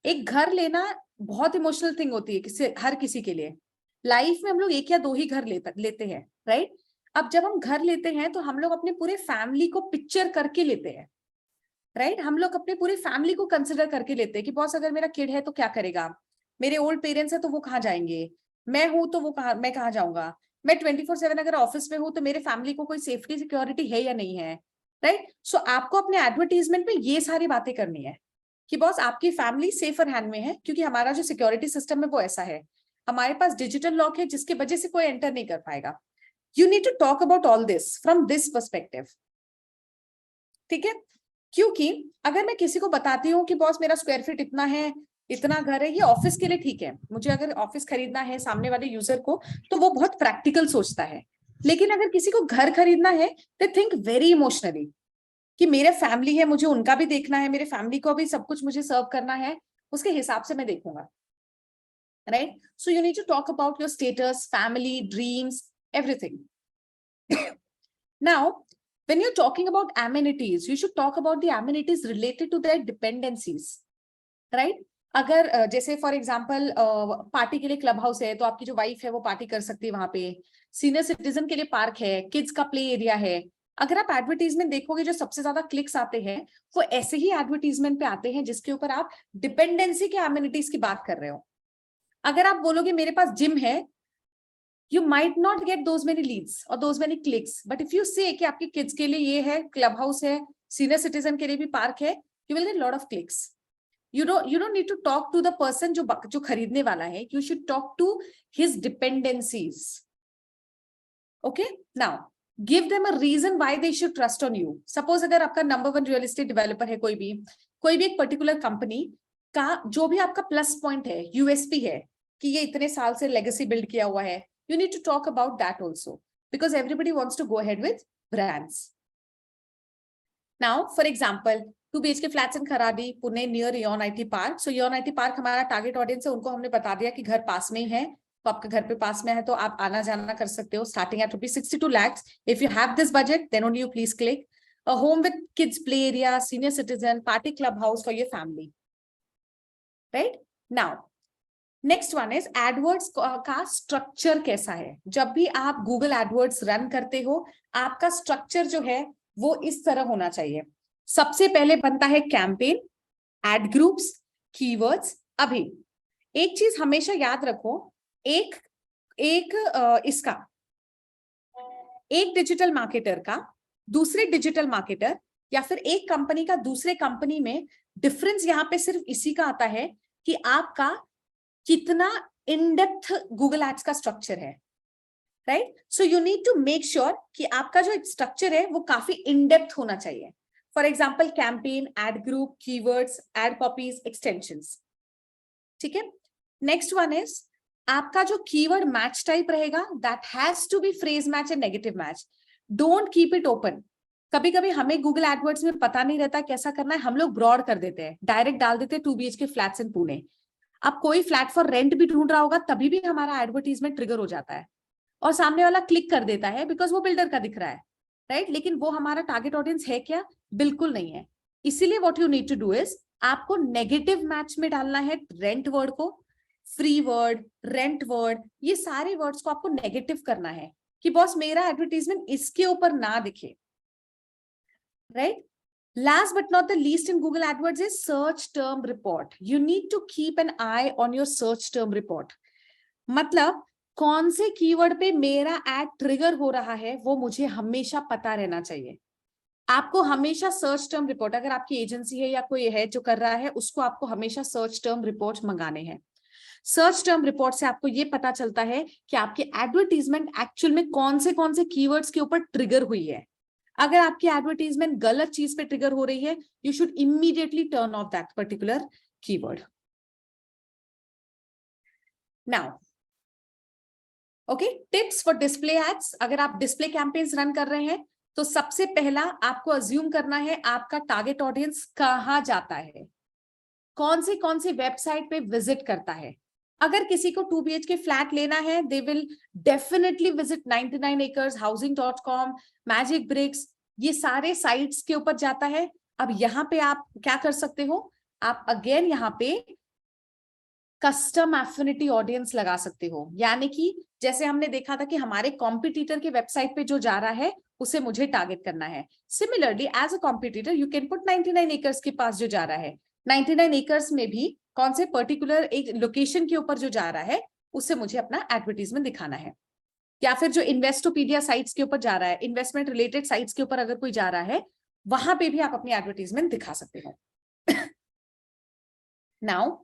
एक घर लेना बहुत emotional thing होती है हर किसी के लिए। लाइफ में हम लोग 1 या 2 ही घर लेते हैं, राइट? अब जब हम घर लेते हैं तो हम लोग अपने पूरे फैमिली को पिक्चर करके लेते हैं, राइट? हम लोग अपने पूरे फैमिली को कंसिडर करके लेते हैं कि बॉस अगर मेरा किड है तो क्या करेगा, मेरे ओल्ड पेरेंट्स है तो वो कहाँ जाएंगे, मैं हूं तो मैं कहाँ जाऊंगा, मैं 24/7 अगर ऑफिस में हूं तो मेरे फैमिली को कोई सेफ्टी सिक्योरिटी है या नहीं है, राइट? सो आपको अपने एडवर्टीजमेंट में ये सारी बातें करनी है कि बॉस आपकी फैमिली सेफर हैंड में है, क्योंकि हमारा जो सिक्योरिटी सिस्टम है वो ऐसा है, हमारे पास डिजिटल लॉक है जिसकी वजह से कोई एंटर नहीं कर पाएगा. You need to talk about all this from this perspective. ठीक है? क्योंकि अगर मैं किसी को बताती हूँ कि बॉस मेरा स्क्वायर फीट इतना है, इतना घर है, ये ऑफिस के लिए ठीक है, मुझे अगर ऑफिस खरीदना है सामने वाले यूजर को, तो वो बहुत प्रैक्टिकल सोचता है. लेकिन अगर किसी को घर खरीदना है, दे थिंक वेरी इमोशनली कि मेरे फैमिली है, मुझे उनका भी देखना है, मेरे फैमिली को भी सब कुछ मुझे सर्व करना है, उसके हिसाब से मैं देखूंगा. Right? So you need to talk about your status, family, dreams, everything. Now, when you're talking about amenities, you should talk about the amenities related to their dependencies, right? अगर जैसे फॉर एग्जांपल पार्टी के लिए club house है, तो आपकी जो wife है वो पार्टी कर सकती है वहां पे. सीनियर सिटीजन के लिए पार्क है, किड्स का प्ले एरिया है. अगर आप एडवर्टीजमेंट देखोगे, जो सबसे ज्यादा क्लिक्स आते हैं वो ऐसे ही एडवर्टीजमेंट पे आते हैं जिसके ऊपर आप डिपेंडेंसी के एमिनिटीज की बात कर रहे हो. अगर आप बोलोगे मेरे पास जिम है, you might not get those many leads or those many clicks, but if you say कि आपके kids के लिए ये है, क्लब हाउस है, सीनियर सिटीजन के लिए भी पार्क है, you will get lot of clicks. You don't need to talk to the person जो खरीदने वाला है. You should talk to his dependencies. Okay? Now, give them a reason why they should trust on you. Suppose अगर आपका number 1 real estate developer है, कोई भी एक पर्टिकुलर कंपनी का जो भी आपका प्लस पॉइंट है, यूएसपी है, कि ये इतने साल से लेगेसी बिल्ड किया हुआ है, you need to talk about that also, because everybody wants to go ahead with brands. Now, for example, 2 BHK flats in Kharadi, Pune, near Eon IT Park. So Eon IT Park हमारा target audience है, उनको हमने बता दिया कि घर पास में ही है, तो आपका घर पे पास में है तो आप आना जाना कर सकते हो. Starting at ₹62 lakhs. If you have this budget, then only you please click. A home with kids play area, senior citizen, party club house for your family. Right? Now, next one is adwords का structure कैसा है. जब भी आप Google AdWords run करते हो, आपका structure जो है वो इस तरह होना चाहिए. सबसे पहले बनता है कैंपेन, एड ग्रुप्स, कीवर्ड्स. अभी एक चीज हमेशा याद रखो, एक डिजिटल मार्केटर का दूसरे डिजिटल मार्केटर या फिर एक कंपनी का दूसरे कंपनी में डिफरेंस यहाँ पे सिर्फ इसी का आता है कि आपका कितना इन डेप्थ गूगल एड्स का स्ट्रक्चर है. Right? So you need to make sure कि आपका जो स्ट्रक्चर है वो काफी इन डेप्थ होना चाहिए. For example campaign, ad group, keywords, ad copies, extensions. ठीक है? नेक्स्ट वन इज आपका जो कीवर्ड मैच टाइप रहेगा, that has to be phrase match and negative match. Don't keep it open. कभी कभी हमें गूगल एडवर्ड्स में पता नहीं रहता कैसा करना है, हम लोग ब्रॉड कर देते हैं, डायरेक्ट डाल देते हैं 2 BHK फ्लैट्स इन पुणे. अब कोई फ्लैट फॉर रेंट भी ढूंढ रहा होगा, तभी भी हमारा एडवर्टीजमेंट ट्रिगर हो जाता है और सामने वाला क्लिक कर देता है बिकॉज वो बिल्डर का दिख रहा है. राइट? लेकिन वो हमारा टारगेट ऑडियंस है क्या? बिल्कुल नहीं है. इसीलिए what you need to do is आपको नेगेटिव मैच में डालना है रेंट वर्ड को, फ्री वर्ड, रेंट वर्ड, ये सारे वर्ड्स को आपको नेगेटिव करना है कि बॉस मेरा एडवर्टीजमेंट इसके ऊपर ना दिखे. Right? Last but not the least in Google AdWords is search term report. You need to keep an eye on your search term report. मतलब कौन से कीवर्ड पे मेरा एड ट्रिगर हो रहा है वो मुझे हमेशा पता रहना चाहिए. आपको हमेशा सर्च टर्म रिपोर्ट, अगर आपकी एजेंसी है या कोई है जो कर रहा है, उसको आपको हमेशा सर्च टर्म रिपोर्ट मंगाने हैं. सर्च टर्म रिपोर्ट से आपको ये पता चलता है कि आपकी एडवर्टीजमेंट एक्चुअल में कौन से कीवर्ड्स के ऊपर ट्रिगर हुई है. अगर आपकी एडवर्टीजमेंट गलत चीज पे ट्रिगर हो रही है, you should immediately turn off that particular keyword. Now okay, tips for display ads. अगर आप डिस्प्ले कैंपेन्स रन कर रहे हैं तो सबसे पहला आपको अज्यूम करना है आपका टारगेट ऑडियंस कहाँ जाता है, कौन से वेबसाइट पे विजिट करता है. अगर किसी को 2 BHK फ्लैट लेना है, they will definitely visit 99 acres, housing.com, magic bricks, ये सारे साइट्स के ऊपर जाता है. अब यहाँ पे आप क्या कर सकते हो, आप अगेन यहाँ पे कस्टम एफिनिटी ऑडियंस लगा सकते हो. यानी कि जैसे हमने देखा था कि हमारे कॉम्पिटिटर के वेबसाइट पे जो जा रहा है उसे मुझे टारगेट करना है. Similarly as a competitor you can put 99 acres के पास जो जा रहा है, 99 acres में भी कौन से पर्टिकुलर एक लोकेशन के ऊपर जो जा रहा है उससे मुझे अपना एडवर्टीजमेंट दिखाना है. या फिर जो इन्वेस्टोपीडिया साइट्स के ऊपर जा रहा है, इन्वेस्टमेंट रिलेटेड साइट्स के ऊपर अगर कोई जा रहा है, वहां पे भी आप अपनी एडवर्टीजमेंट दिखा सकते हो। नाउ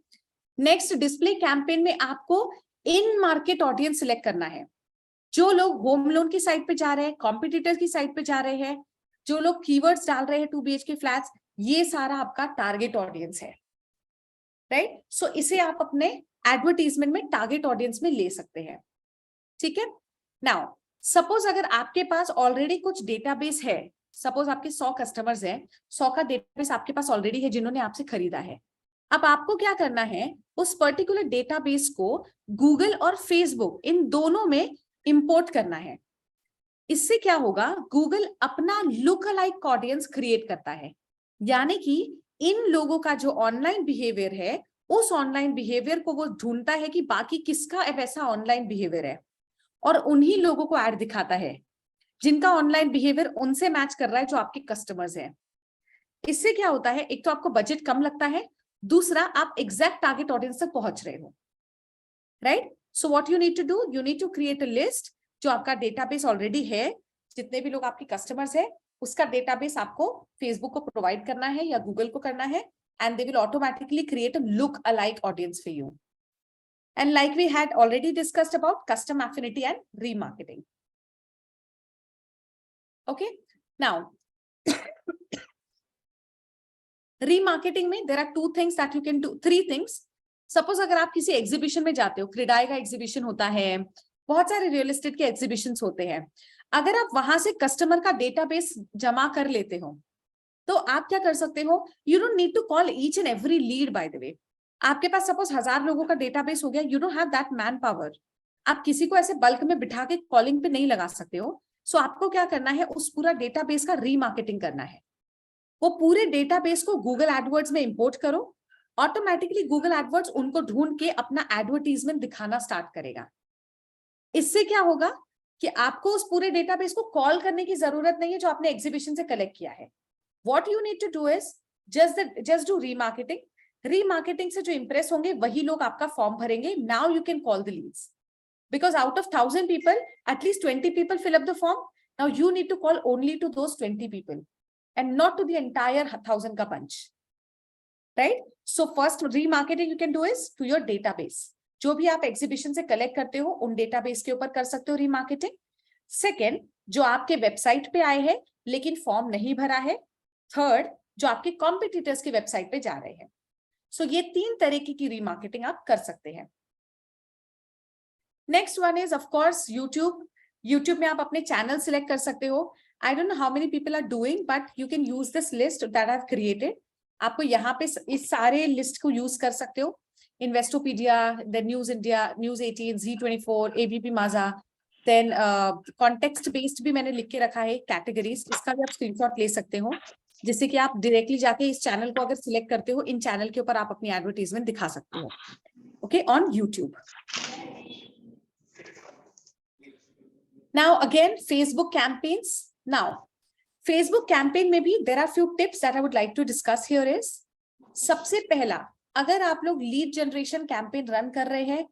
नेक्स्ट, डिस्प्ले कैंपेन में आपको इन मार्केट ऑडियंस सिलेक्ट करना है। जो लोग होम लोन की साइट पे जा रहे हैं, कॉम्पिटिटर की साइट पे जा रहे हैं, जो लोग कीवर्ड्स डाल रहे हैं 2 BHK फ्लैट्स, ये सारा आपका टारगेट ऑडियंस है, राइट। सो इसे आप अपने एडवर्टीजमेंट में टारगेट ऑडियंस में ले सकते हैं, ठीक है। नाउ सपोज अगर आपके पास ऑलरेडी कुछ डेटाबेस है, सपोज आपके 100 कस्टमर्स हैं, 100 का डेटाबेस आपके पास ऑलरेडी है जिन्होंने आपसे खरीदा है। अब आपको क्या करना है, उस पर्टिकुलर डेटाबेस को गूगल और फेसबुक इन दोनों में इंपोर्ट करना है। इससे क्या होगा, गूगल अपना लुक अलाइक ऑडियंस क्रिएट करता है, यानी कि इन लोगों का जो ऑनलाइन बिहेवियर है, उस ऑनलाइन बिहेवियर को वो ढूंढता है कि बाकी किसका वैसा ऑनलाइन बिहेवियर है, और उन्हीं लोगों को ऐड दिखाता है जिनका ऑनलाइन बिहेवियर उनसे मैच कर रहा है जो आपके कस्टमर्स हैं। इससे क्या होता है, एक तो आपको बजट कम लगता है, दूसरा आप एग्जैक्ट टारगेट ऑडियंस तक पहुंच रहे हो, right. So what you need to do, you need to create a list, जो आपका डेटाबेस ऑलरेडी है, जितने भी लोग आपके कस्टमर्स है, उसका डेटाबेस आपको फेसबुक को प्रोवाइड करना है या गूगल को करना है, and they will automatically create a look alike audience for you. And like we had already discussed about custom affinity and remarketing. Okay, now remarketing में there are 2 things that you can do, 3 things. Suppose अगर आप किसी exhibition में जाते हो, क्रेडाई का exhibition होता है, बहुत सारे रियल एस्टेट के एग्जीबिशंस होते हैं, अगर आप वहां से कस्टमर का डेटाबेस जमा कर लेते हो, तो आप क्या कर सकते हो, you don't need to call each and every lead. By the way, आपके पास सपोज 1000 लोगों का डेटाबेस हो गया, you don't have that manpower, आप किसी को ऐसे बल्क में बिठा के कॉलिंग पे नहीं लगा सकते हो। सो आपको क्या करना है, उस पूरा डेटाबेस का रीमार्केटिंग करना है। वो पूरे डेटाबेस को गूगल एडवर्ड्स में इंपोर्ट करो, ऑटोमेटिकली गूगल एडवर्ड्स उनको ढूंढ के अपना एडवर्टीजमेंट दिखाना स्टार्ट करेगा। इससे क्या होगा कि आपको उस पूरे डेटाबेस को कॉल करने की जरूरत नहीं है जो आपने एग्जीबिशन से कलेक्ट किया है। What you need to do is just do remarketing. Remarketing से जो impress होंगे वही लोग आपका फॉर्म भरेंगे. Now you can call the leads, because out of 1000 people, at least 20 people fill up the form. Now you need to call only to those 20 people and not to the entire 1000 का bunch, right? So first remarketing you can do is to your database. जो भी आप exhibition से collect करते हो उन database के ऊपर कर सकते हो remarketing. Second, जो आपके वेबसाइट पे आए हैं लेकिन फॉर्म नहीं भरा है. थर्ड, जो आपके कॉम्पिटिटर्स की वेबसाइट पे जा रहे हैं. सो ये 3 तरीके की रीमार्केटिंग आप कर सकते हैं. Next one is of course YouTube. YouTube में आप अपने चैनल सिलेक्ट कर सकते हो. I don't know how many people are doing, but you can use this list that I have created. आपको यहाँ पे इस सारे लिस्ट को यूज कर सकते हो. Investopedia, the news India, news 18, Z24, ABP माझा, देन कॉन्टेक्स्ट बेस्ड भी मैंने लिख के रखा है कैटेगरीज. इसका भी आप स्क्रीनशॉट ले सकते हो, जिससे कि आप डायरेक्टली जाके इस चैनल को अगर सिलेक्ट करते हो, इन चैनल के ऊपर आप अपनी एडवर्टीजमेंट दिखा सकते हो. Okay, on YouTube. Now again Facebook campaigns. Now Facebook campaign में भी there are few tips that I would like to discuss here is. सबसे पहला, अगर आप लोग लीड जनरेशन कैंपेन रन कर रहे हैं,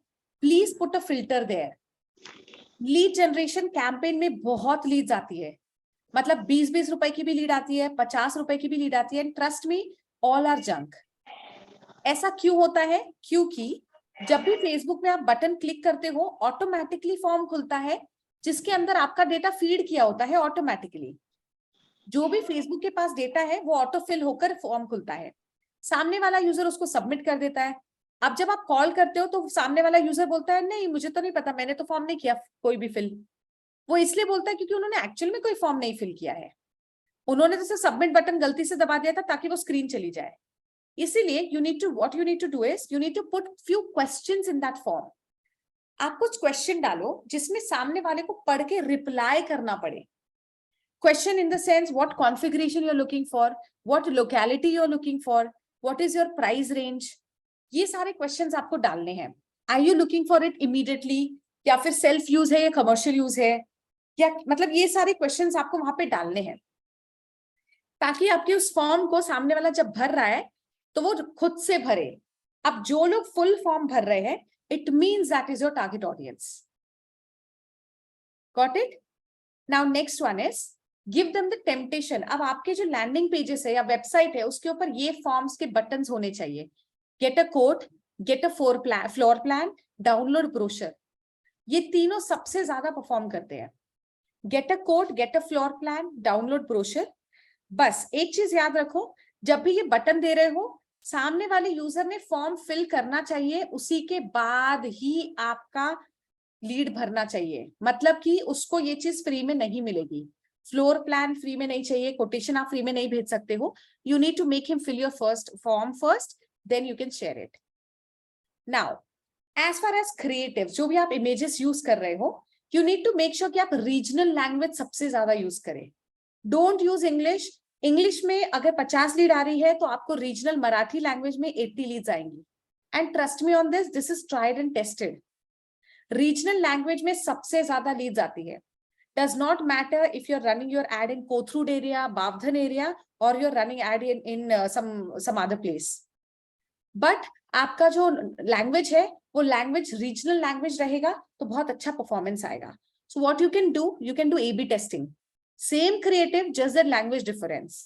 please put a filter there. Lead generation campaign में बहुत लीड्स आती है, मतलब 20-20 रुपए की भी लीड आती है, 50 रुपए की भी लीड आती है, and trust me, all are junk. ऐसा क्यों होता है? क्योंकि जब भी फेसबुक में आप बटन क्लिक करते हो, ऑटोमेटिकली फॉर्म खुलता है जिसके अंदर आपका डेटा फीड किया होता है. ऑटोमेटिकली जो भी फेसबुक के पास डेटा है वो ऑटो फिल होकर फॉर्म खुलता है. सामने वाला यूजर उसको सबमिट कर देता है. अब जब आप कॉल करते हो तो सामने वाला यूजर बोलता है, नहीं मुझे तो नहीं पता, मैंने तो फॉर्म नहीं किया कोई भी फिल. वो इसलिए बोलता है क्योंकि उन्होंने एक्चुअल में कोई फॉर्म नहीं फिल किया है, उन्होंने तो सबमिट बटन गलती से दबा दिया था ताकि वो स्क्रीन चली जाए. इसीलिए what you need to do is you need to put few questions in that form. आप कुछ क्वेश्चन डालो जिसमें सामने वाले को पढ़ के रिप्लाई करना पड़े. Question in the sense, what configuration you are looking for, what locality you are looking for, what is your price range. ये सारे क्वेश्चंस आपको डालने हैं. Are you looking for it immediately, या फिर सेल्फ यूज है या कमर्शियल यूज है, या मतलब ये सारे क्वेश्चंस आपको वहां पे डालने हैं, ताकि आपके उस फॉर्म को सामने वाला जब भर रहा है तो वो खुद से भरे. अब जो लोग फुल फॉर्म भर रहे हैं, it means that is your target audience. Got it? Now next one is give them the temptation. अब आपके जो लैंडिंग पेजेस है या वेबसाइट है उसके ऊपर ये फॉर्म्स के बटन्स होने चाहिए, get a code, get a floor plan, download brochure. ये तीनों सबसे ज्यादा परफॉर्म करते हैं, get a code, get a floor plan, download brochure. बस एक चीज याद रखो, जब भी ये बटन दे रहे हो सामने वाले यूजर ने फॉर्म फिल करना चाहिए, उसी के बाद ही आपका लीड भरना चाहिए। मतलब कि उसको ये चीज फ्री में नहीं मिलेगी, फ्लोर प्लान फ्री में नहीं चाहिए, कोटेशन आप फ्री में नहीं भेज सकते हो। You need to make him fill your first form first, then you can share it. Now as far as creative, जो भी आप इमेजेस यूज कर रहे हो, you need to make sure कि आप रीजनल लैंग्वेज सबसे ज्यादा यूज करें। Don't use English. इंग्लिश में अगर 50 लीड आ रही है तो आपको रीजनल मराठी लैंग्वेज में 80 लीड्स आएंगी। And trust me on this, this is tried and tested. Regional language में सबसे ज्यादा लीड्स आती है। Does not matter if you're running your ad in Kothurud area, Bavdhan area, or you're running ad in some other place. But आपका जो language है वो language regional language रहेगा तो बहुत अच्छा परफॉर्मेंस आएगा। सो what you can do A/B testing, same creative, just the language difference.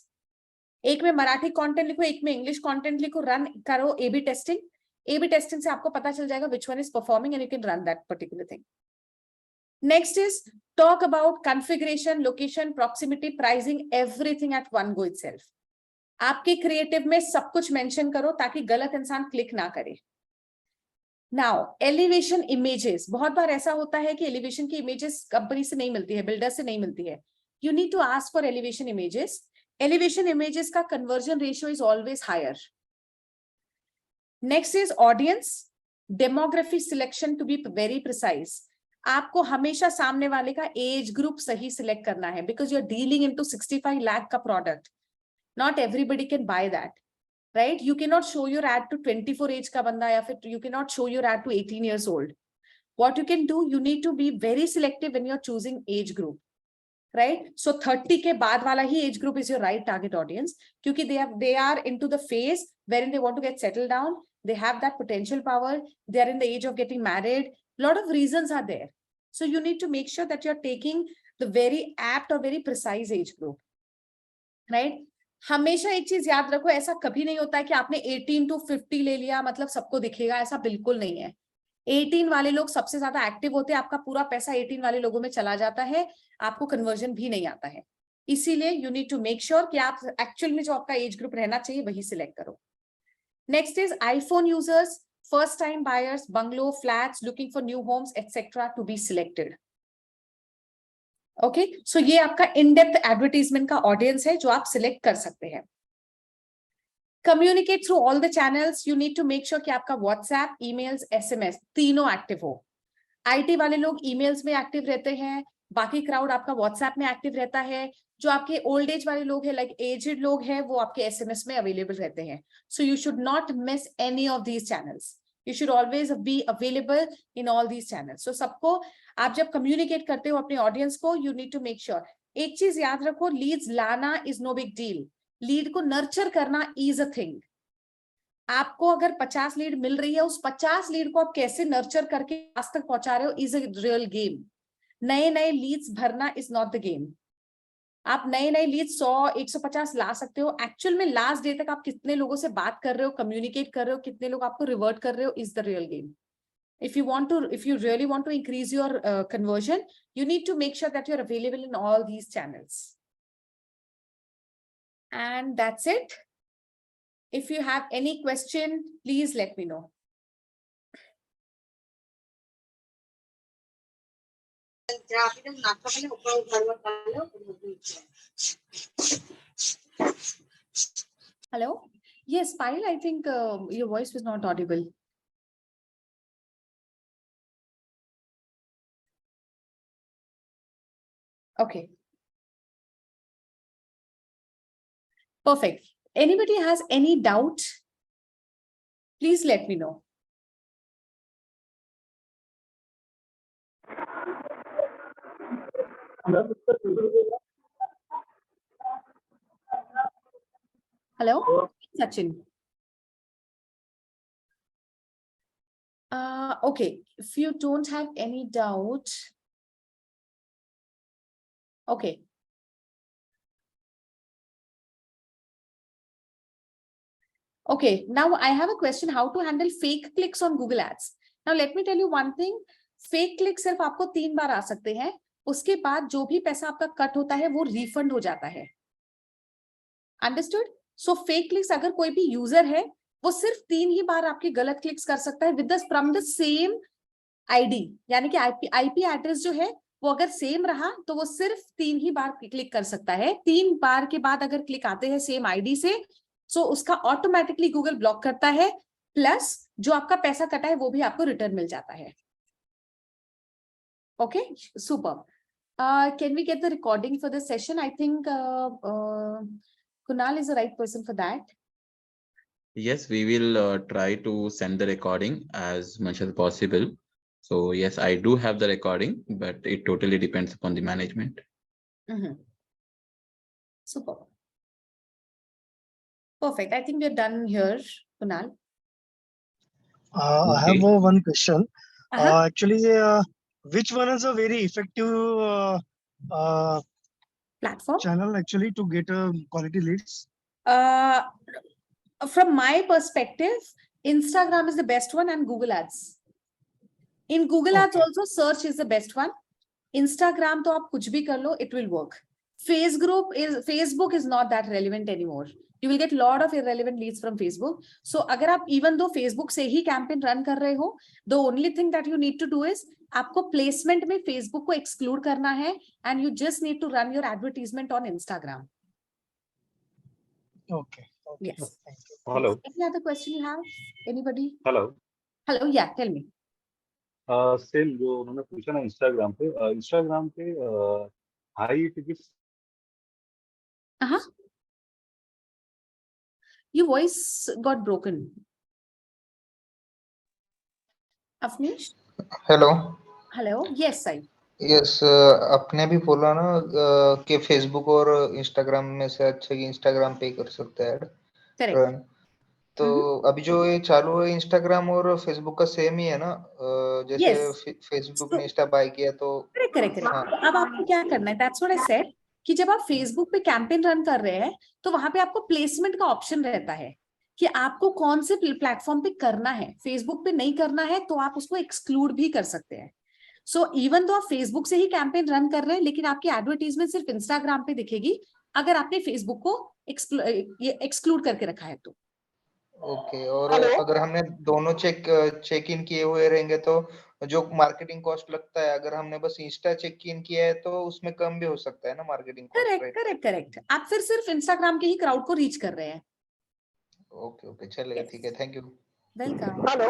एक में मराठी कंटेंट लिखो, एक में इंग्लिश कंटेंट लिखो, रन करो A/B टेस्टिंग। A/B टेस्टिंग से आपको पता चल जाएगा which one is performing and you can run that particular thing. Next is talk about configuration, location, proximity, pricing, everything at one go itself. आपके creative में सब कुछ मेंशन करो ताकि गलत इंसान क्लिक ना करे। नाउ एलिवेशन इमेजेस, बहुत बार ऐसा होता है कि एलिवेशन की इमेजेस कंपनी से नहीं मिलती है, बिल्डर से नहीं मिलती है। You need to ask for elevation images. Elevation images का conversion ratio is always higher. Next is audience demography selection to be very precise. आपको हमेशा सामने वाले का एज ग्रुप सही सिलेक्ट करना है, because you are dealing into 65 lakh का product. Not everybody can buy that, right? You can not show your ad to 24 age का बंदा, या फिर you can not show your ad to 18 years old. What you can do, you need to be very selective when you're choosing age group, right? So 30 के बाद वाला ही age group is your right target audience, क्योंकि they are into the phase wherein they want to get settled down, they have that potential power, they are in the age of getting married. Lot of reasons are there. So you need to make sure that you're taking the very apt or very precise age group, right? हमेशा एक चीज याद रखो, ऐसा कभी नहीं होता है कि आपने 18 to 50 ले लिया मतलब सबको दिखेगा, ऐसा बिल्कुल नहीं है। 18 वाले लोग सबसे ज्यादा एक्टिव होते हैं, आपका पूरा पैसा 18 वाले लोगों में चला जाता है, आपको कन्वर्जन भी नहीं आता है। इसीलिए you need to make sure कि आप एक्चुअल में जो आपका एज ग्रुप रहना चाहिए वही सिलेक्ट करो। Next is iPhone users, first time buyers, bungalow, flats, looking for new homes etcetera to be selected. Okay, so ये आपका इन डेप्थ एडवर्टीजमेंट का ऑडियंस है जो आप सिलेक्ट कर सकते हैं। Communicate through all the channels, you need to make sure कि आपका व्हाट्सएप, ईमेल्स, एसएमएस तीनों एक्टिव हो। आईटी वाले लोग ईमेल्स में एक्टिव रहते हैं, बाकी क्राउड आपका व्हाट्सएप में एक्टिव रहता है। जो आपके ओल्ड एज वाले लोग हैं, लाइक एजेड लोग हैं, वो आपके एसएमएस में अवेलेबल रहते हैं। So you should not miss any of these channels, you should always be available in all these channels. So सबको आप जब कम्युनिकेट करते हो अपने ऑडियंस को, you need to make sure. एक चीज याद रखो, लीड्स लाना is no big deal, lead को नर्चर करना इज अ थिंग। आपको अगर 50 लीड मिल रही है, उस 50 लीड को आप कैसे नर्चर करके आज तक पहुंचा रहे हो इज अ रियल गेम। नए नए लीड्स भरना इज नॉट द गेम। आप नए नए लीड 100 150 ला सकते हो, एक्चुअल में लास्ट डे तक आप कितने लोगों से बात कर रहे हो, कम्युनिकेट कर रहे हो, कितने लोग आपको रिवर्ट कर रहे हो is the real game. if you really want to increase your conversion, you need to make sure that you're available in all these channels. And that's it. If you have any question, please let me know. Hello? Yes, Payal, I think your voice was not audible. Okay. Perfect. Anybody has any doubt? Please let me know. Hello, Sachin. Okay, if you don't have any doubt, okay. Okay, now I have a question, how to handle fake clicks on Google Ads. Now let me tell you one thing, fake click सिर्फ आपको 3 बार आ सकते हैं, उसके बाद जो भी पैसा आपका कट होता है वो रिफंड हो जाता है. Understood? So fake clicks अगर कोई भी यूजर है वो सिर्फ 3 ही बार आपके गलत क्लिक्स कर सकता है with from the same ID, यानी कि आईपी एड्रेस जो है वो अगर सेम रहा तो वो सिर्फ 3 ही बार क्लिक कर सकता है. 3 बार के बाद अगर क्लिक आते हैं सेम आईडी से, सो उसका ऑटोमेटिकली गूगल ब्लॉक करता है, प्लस जो आपका पैसा कटा है वो भी आपको रिटर्न मिल जाता है. Okay, super. Can we get the recording for the session? I think Kunal is the right person for that. Yes, we will try to send the recording as much as possible. So yes, I do have the recording, but it totally depends upon the management. Super. Perfect. I think we're done here, Kunal. I have one question. Actually, which one is a very effective Platform? channel actually to get quality leads? From my perspective, Instagram is the best one and Google Ads. In Google Ads also, search is the best one. Instagram तो आप कुछ भी कर लो, it will work. Facebook is not that relevant anymore. You will get lot of irrelevant leads from Facebook. So अगर आप even though Facebook से ही campaign run कर रहे हो, the only thing that you need to do is आपको placement में Facebook को exclude करना है and you just need to run your advertisement on Instagram. Okay. Yes. Thank you. Hello. Any other question you have? Anybody? Hello. Hello. Yeah. Tell me. Same जो उन्होंने पूछा ना Instagram पे high ticket. Your voice got broken. Avnish? Hello. Hello. Yes, I. Yes, आपने भी बोला ना कि फेसबुक और इंस्टाग्राम में से अच्छा कि इंस्टाग्राम पे कर सकते हैं Correct. रन. तो अभी जो ये चालू है इंस्टाग्राम और फेसबुक का सेम ही है ना, जैसे Yes. फेसबुक ने इंस्टा बाय किया तो. Correct. हाँ. तो अब आपको क्या करना है? That's what I said. कि जब आप फेसबुक पे कैंपेन रन कर रहे हैं तो वहां पे आपको प्लेसमेंट का ऑप्शन रहता है कि आपको कौन से प्लेटफॉर्म पे करना है. फेसबुक पे नहीं करना है तो आप उसको एक्सक्लूड भी कर सकते हैं. सो इवन तो आप फेसबुक से ही कैंपेन रन कर रहे हैं लेकिन आपकी एडवर्टीजमेंट सिर्फ इंस्टाग्राम पे दिखेगी अगर आपने फेसबुक को एक्सक्लूड करके रखा है तो. ओके. और अगर हमने दोनों चेक इन किए हुए रहेंगे तो जो मार्केटिंग कॉस्ट लगता है, अगर हमने बस इंस्टा चेक इन किया है तो उसमें कम भी हो सकता है ना मार्केटिंग कॉस्ट. करेक्ट. आप फिर सिर्फ इंस्टाग्राम के ही क्राउड को रीच कर रहे हैं. ओके चलेगा. ठीक है. Thank you. Welcome. Hello.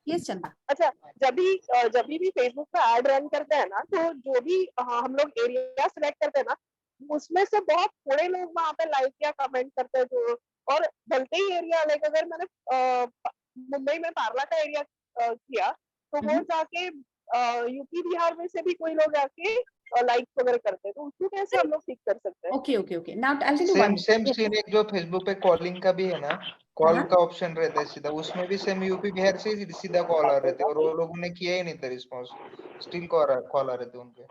Yes चंदा. अच्छा, जब भी फेसबुक पे ऐड रन करते हैं ना, तो जो भी हम लोग एरिया सिलेक्ट करते हैं ना, उसमें से बहुत थोड़े लोग वहाँ पे लाइक या कमेंट करते हैं. जो और भलते ही एरिया, लाइक अगर मैंने मुंबई में पार्ला का एरिया किया तो वो जाके यूपी बिहार में से भी कोई लोग आके लाइक वगैरह करते हैं, तो उसको कैसे हम लोग ठीक कर सकते हैं? Okay. Now I will tell you one. Same scene एक जो फेसबुक पे कॉलिंग का भी है ना, कॉल का ऑप्शन रहता है सीधा, उसमें भी सेम यूपी बिहार से सीधा कॉल आ रहे थे और वो लोगों ने किया ही नहीं था रिस्पांस, स्टिल कॉल आ रहे थे उनके.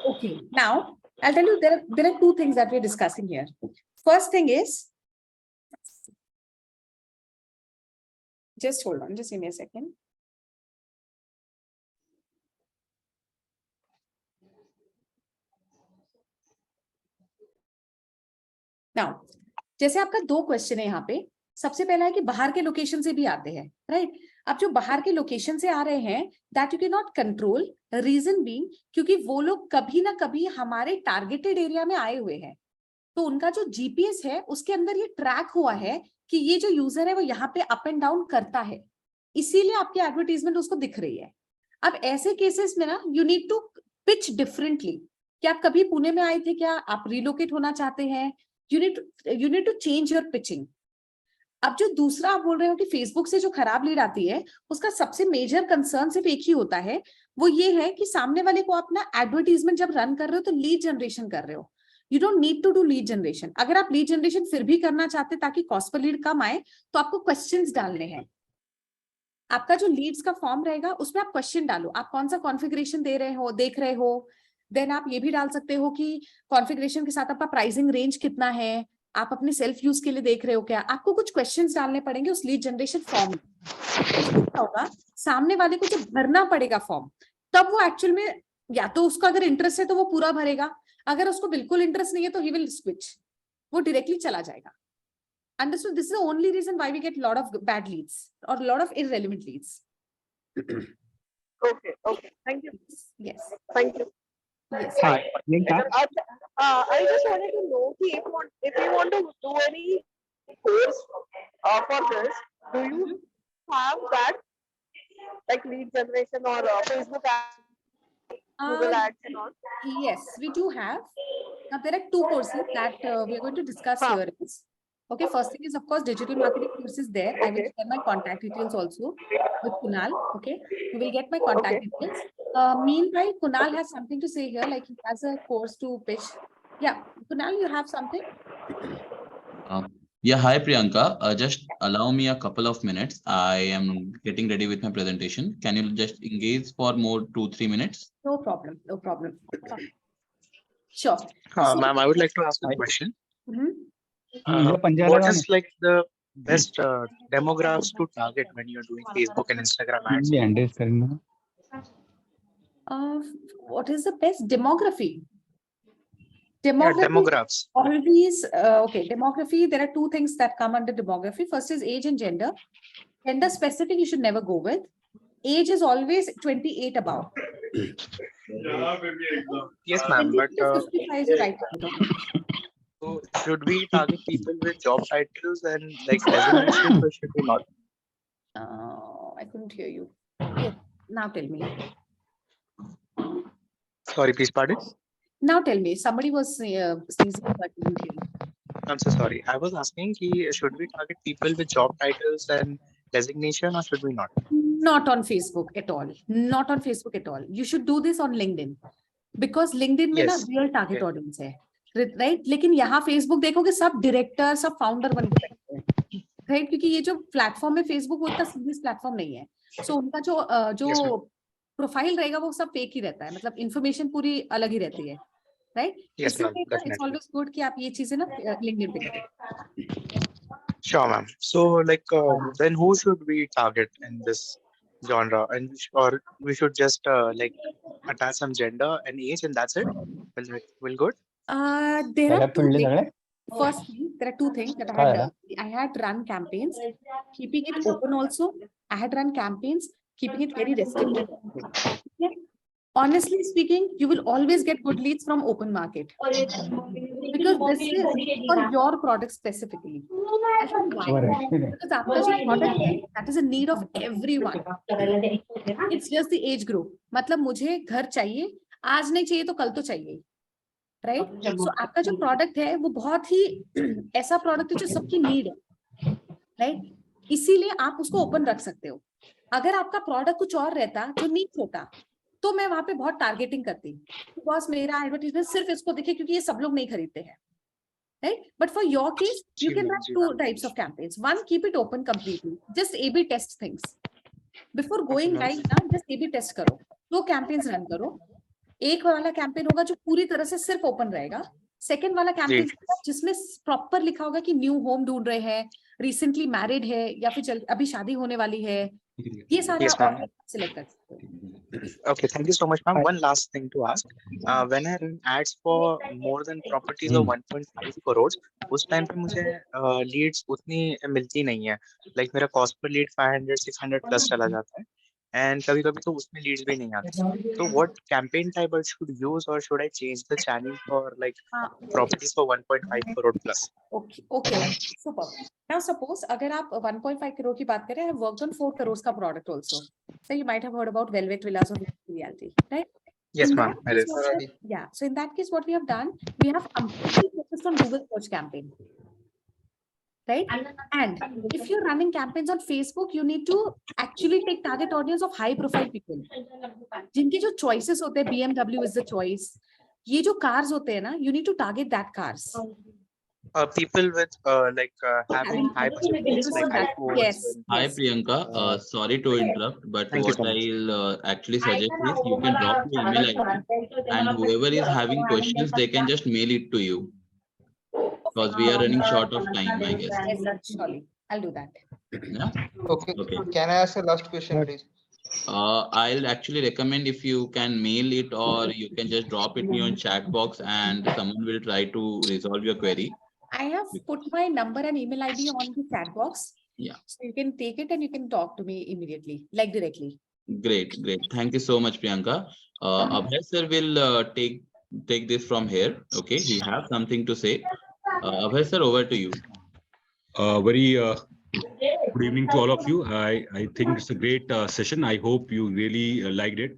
Okay, now I'll tell you there are two things that we're discussing here. First thing is, just hold on, just give me a second. Now, जैसे आपका 2 क्वेश्चन है यहाँ पे. सबसे पहला है कि बाहर के लोकेशन से भी आते हैं, राइट? अब जो बाहर के लोकेशन से आ रहे हैं, that you can not control. Reason being क्योंकि वो लोग कभी ना कभी हमारे टारगेटेड एरिया में आए हुए हैं, तो उनका जो जीपीएस है उसके अंदर ये ट्रैक हुआ है कि ये जो यूजर है वो यहाँ पे अप एंड डाउन करता है, इसीलिए आपकी एडवर्टीजमेंट उसको दिख रही है. अब ऐसे केसेस में ना you need to pitch differently. क्या आप कभी पुणे में आए थे? क्या आप रिलोकेट होना चाहते हैं? You need to change your pitching. अब जो दूसरा आप बोल रहे हो कि फेसबुक से जो खराब लीड आती है उसका सबसे मेजर कंसर्न सिर्फ एक ही होता है, वो ये है कि सामने वाले को अपना एडवर्टीजमेंट जब रन कर रहे हो तो लीड जनरेशन कर रहे हो. You don't need to do lead generation. अगर आप लीड जनरेशन फिर भी करना चाहते ताकि कॉस्ट पर लीड कम आए तो आपको क्वेश्चंस डालने हैं. आपका जो लीड्स का फॉर्म रहेगा उसमें आप क्वेश्चन डालो, आप कौन सा कॉन्फ़िगरेशन देख रहे हो. देन आप ये भी डाल सकते हो कि कॉन्फ़िगरेशन के साथ आपका प्राइसिंग रेंज कितना है, आप अपने सेल्फ यूज के लिए देख रहे हो क्या, आपको कुछ क्वेश्चंस डालने पड़ेंगे उस लीड जनरेशन फॉर्म में। क्या होगा, सामने वाले को जब भरना पड़ेगा फॉर्म, तब वो एक्चुअल में या तो उसका अगर इंटरेस्ट है तो वो पूरा भरेगा, अगर उसको बिल्कुल इंटरेस्ट नहीं है तो ही विल स्विच, वो डायरेक्टली चला जाएगा। Understood? This is the only reason why we get a lot of bad leads or a lot of irrelevant leads. Okay, okay. Thank you. Yes. Thank you. Yes. Hi, Priyanka. I just wanted to know if you want to do any course for this, do you have that, like lead generation or Facebook ads, Google ads and all? Yes, we do have. Now there are two courses that we are going to discuss here. Okay, first thing is of course digital marketing course is there. I will share my contact details also with Kunal. Okay, you will get my contact details. Meanwhile, Kunal has something to say here, like he has a course to pitch. Yeah, Kunal, you have something? Yeah, hi Priyanka. Just allow me a couple of minutes. I am getting ready with my presentation. Can you just engage for more 2-3 minutes? No problem. No problem. Sure. Ma'am, I would like to ask a question. Mm-hmm. What is like the best demographics to target when you're doing Facebook and Instagram ads? What is the best demography? Yeah, demographics. Always, okay, demography, there are two things that come under demography. First is age and gender. Gender specific, you should never go with. Age is always 28 above. Yes, ma'am, but 55 is the right number. so should we target people with job titles and like designations, or should we not? I couldn't hear you. Yes. Now tell me. Sorry, please pardon. Now tell me. Somebody was sneezing, but I couldn't hear you. I'm so sorry. I was asking, should we target people with job titles and designation, or should we not? Not on Facebook at all. Not on Facebook at all. You should do this on LinkedIn. Because LinkedIn में ना Yes. real target audience है. Right? लेकिन यहाँ Facebook देखोगे सब director, सब founder बन के बैठते हैं. Right? क्योंकि ये जो प्लेटफॉर्म है Facebook वो इतना सीरियस प्लेटफॉर्म नहीं है. So उनका जो Yes, ma'am. प्रोफाइल रहेगा वो सब फेक ही रहता है. मतलब इन्फॉर्मेशन पूरी अलग ही रहती है. Right? Yes, ma'am. It's Definitely. Always good कि आप ये चीजें ना LinkedIn पे करें. Sure, ma'am. So, like, then who should we target in this genre? And or we should just like attach some gender and age, and that's it. Will good? There are two things. Firstly, there are two things that I had done. I had run campaigns, keeping it open also. I had run campaigns, keeping it very restricted. Yeah. Honestly speaking, you will always get good leads from open market. Because this is for your product specifically. Because आपका जो product है, that is a need of everyone. It's just the age group. मतलब मुझे घर चाहिए, आज नहीं चाहिए तो कल तो चाहिए. Right? So आपका जो product है वो बहुत ही ऐसा product है जो सबकी need है. Right? इसीलिए आप उसको open रख सकते हो. अगर आपका product कुछ और रहता जो नीच होता तो मैं वहां पे बहुत टारगेटिंग करती. बस मेरा एडवर्टाइजमेंट सिर्फ इसको दिखे क्योंकि ये सब लोग नहीं खरीदते हैं. Right? But for your case, you can run two types of campaigns. One, keep it open completely. Just A/B test things. Before going live ना, just A/B test करो. दो campaigns run करो. एक वाला campaign होगा जो पूरी तरह से सिर्फ open रहेगा. Second वाला campaign जिसमें proper लिखा होगा कि new home ढूंढ रहे हैं, recently married है या फिर अभी शादी होने वाली है. ये सारा आप select कर सकते हो. Okay, thank you so much, ma'am. One last thing to ask. When I run ads for more than properties of 1.5 crores, उस टाइम पे मुझे leads उतनी मिलती नहीं है. Like मेरा cost per lead 500-600 plus चला जाता है. And कभी-कभी तो उसमें leads भी नहीं आते. So what campaign type I should use, or should I change the channel for like properties for 1.5 crore plus? Okay, super. Now suppose अगर आप 1.5 crore की बात करें, I have worked on 4 crores का product also. So you might have heard about Velvet Villas of Realty, right? Yes, ma'am. Yeah. So in that case, what we have done, we have completely focused on Google search campaign. Right? And if you're running campaigns on Facebook, you need to actually take target audience of high profile people. जिनकी जो choices होते हैं, BMW is the choice. ये जो cars होते हैं ना, you need to target that cars. People with having high budget phones, like iPhones. Yes. Hi Priyanka, sorry to interrupt, but Thank you what so much. I'll actually suggest is you can drop your email ID and whoever is having questions, they can just mail it to you. because we are running short of time, I guess. Yes, sir, surely. I'll do that. Yeah. Okay. Okay. Can I ask a last question, please? I'll actually recommend if you can mail it or you can just drop it me on chat box and someone will try to resolve your query. I have put my number and email ID on the chat box. Yeah. So you can take it and you can talk to me immediately, like directly. Great, great. Thank you so much, Priyanka. Abhay sir will take this from here. Okay, he has something to say. Abhay sir, over to you. Very good evening to all of you. I think it's a great session. I hope you really liked it.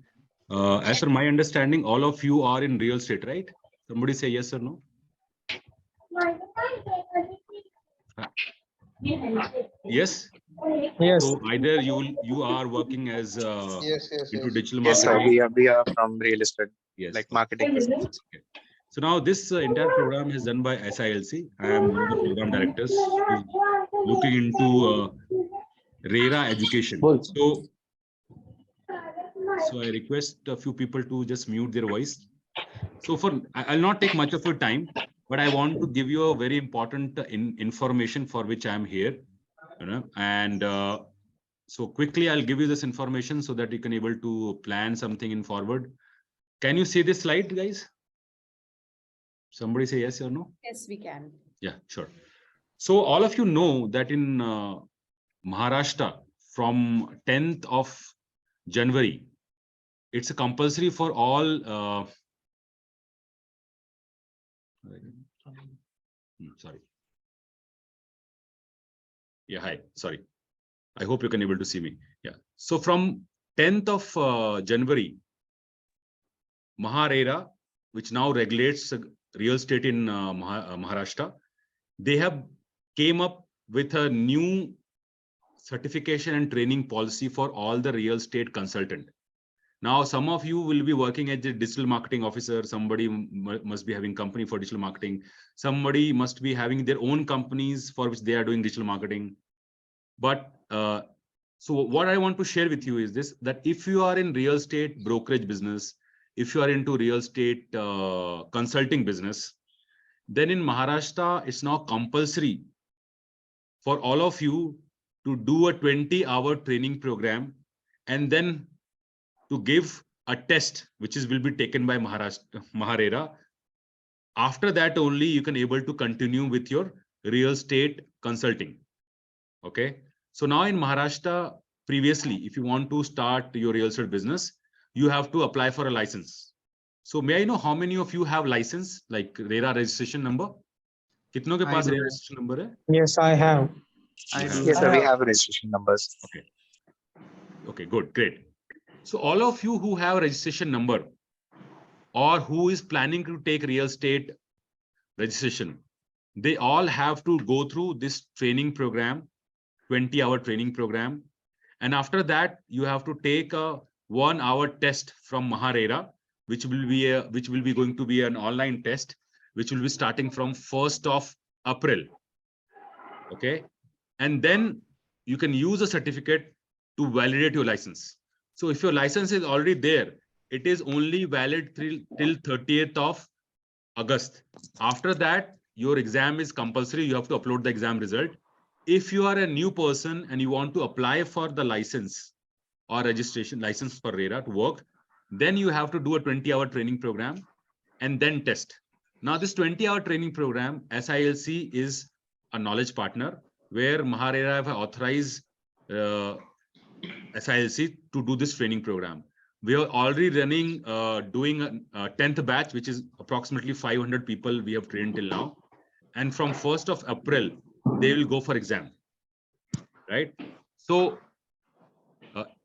As per my understanding, all of you are in real estate, right? Somebody say yes or no? Yes. Yes. So either you are working as Yes. into digital Yes, sir. marketing. We are from real estate, Yes. like marketing business. Okay. So now this entire program is done by SILC. I am one of the program directors who's looking into RERA education. So I request a few people to just mute their voice. So I'll not take much of your time, but I want to give you a very important information for which I am here. You know, and so quickly I'll give you this information so that you can able to plan something in forward. Can you see this slide, guys? Somebody say yes or no? Yes, we can. Yeah, sure. So all of you know that in Maharashtra from 10th of January, it's a compulsory for all. Sorry. Yeah, hi. Sorry. I hope you can able to see me. Yeah. So from 10th of January, MahaRERA, which now regulates real estate in Maharashtra, they have came up with a new certification and training policy for all the real estate consultant. Now, some of you will be working as a digital marketing officer. Somebody must be having company for digital marketing. Somebody must be having their own companies for which they are doing digital marketing. But so what I want to share with you is this, that if you are in real estate brokerage business, if you are into real estate consulting business, then in Maharashtra, it's now compulsory for all of you to do a 20-hour training program and then to give a test, which will be taken by MahaRERA. After that only you can able to continue with your real estate consulting. Okay. So now in Maharashtra, previously, if you want to start your real estate business, you have to apply for a license. So may I know how many of you have license, like RERA registration number? Kitno ke paas RERA registration number hai? Yes, I have. Yes, sir. We have registration numbers. Okay. Okay, good, great. So all of you who have a registration number or who is planning to take real estate registration, they all have to go through this training program, 20-hour training program. And after that, you have to take a 1-hour test from MahaRERA, which will be going to be an online test, which will be starting from 1st of April. Okay. And then you can use a certificate to validate your license. So if your license is already there, it is only valid till 30th of August. After that, your exam is compulsory. You have to upload the exam result. If you are a new person and you want to apply for the license or registration license for RERA to work, then you have to do a 20-hour training program and then test. Now this 20-hour training program, SILC is a knowledge partner where MahaRERA have authorized SILC to do this training program. We are already running, doing a 10th batch, which is approximately 500 people we have trained till now. And from 1st of April, they will go for exam, right? So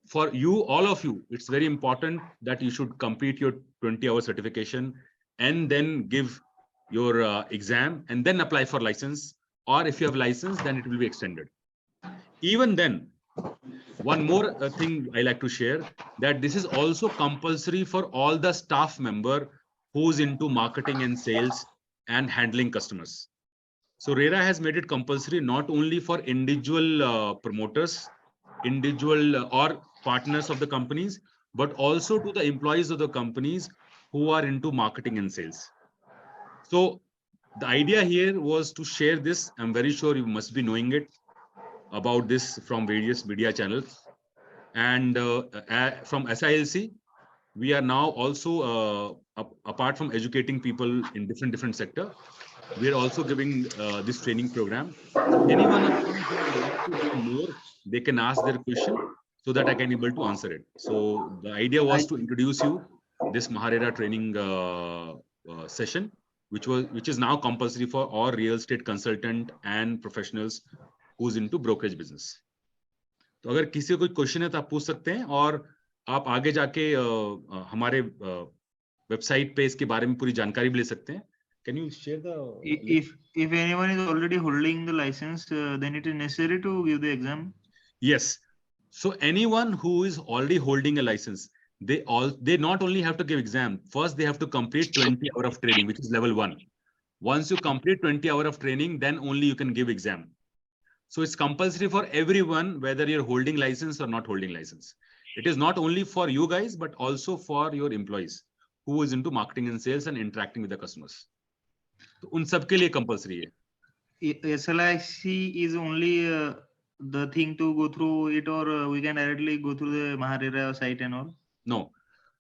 for you, all of you, it's very important that you should complete your 20-hour certification and then give your exam and then apply for license. Or if you have license, then it will be extended. Even then, one more thing I like to share, that this is also compulsory for all the staff member who's into marketing and sales and handling customers. So RERA has made it compulsory not only for individual promoters, individual or partners of the companies, but also to the employees of the companies who are into marketing and sales. So the idea here was to share this. I'm very sure you must be knowing it about this from various media channels. And from SILC, we are now also, apart from educating people in different sector, we are also giving this training program. Anyone of you who would like to know more, they can ask their question so that I can able to answer it. So the idea was to introduce you this Maharera training session, which is now compulsory for all real estate consultant and professionals who's into brokerage business. तो अगर किसी को कोई question है तो आप पूछ सकते हैं, और आप आगे जाके हमारे वेबसाइट पे इसके बारे में पूरी जानकारी भी ले सकते हैं. Can you share the if anyone is already holding the license, then it is necessary to give the exam? Yes. So anyone who is already holding a license, they not only have to give exam. First, they have to complete 20 hours of training, which is level 1. Once you complete 20 hours of training, then only you can give exam. So it's compulsory for everyone, whether you're holding license or not holding license. It is not only for you guys, but also for your employees who is into marketing and sales and interacting with the customers. तो उन सब के लिए compulsory है. SLIC is only the thing to go through it, or we can directly go through the Maharera site and all? No.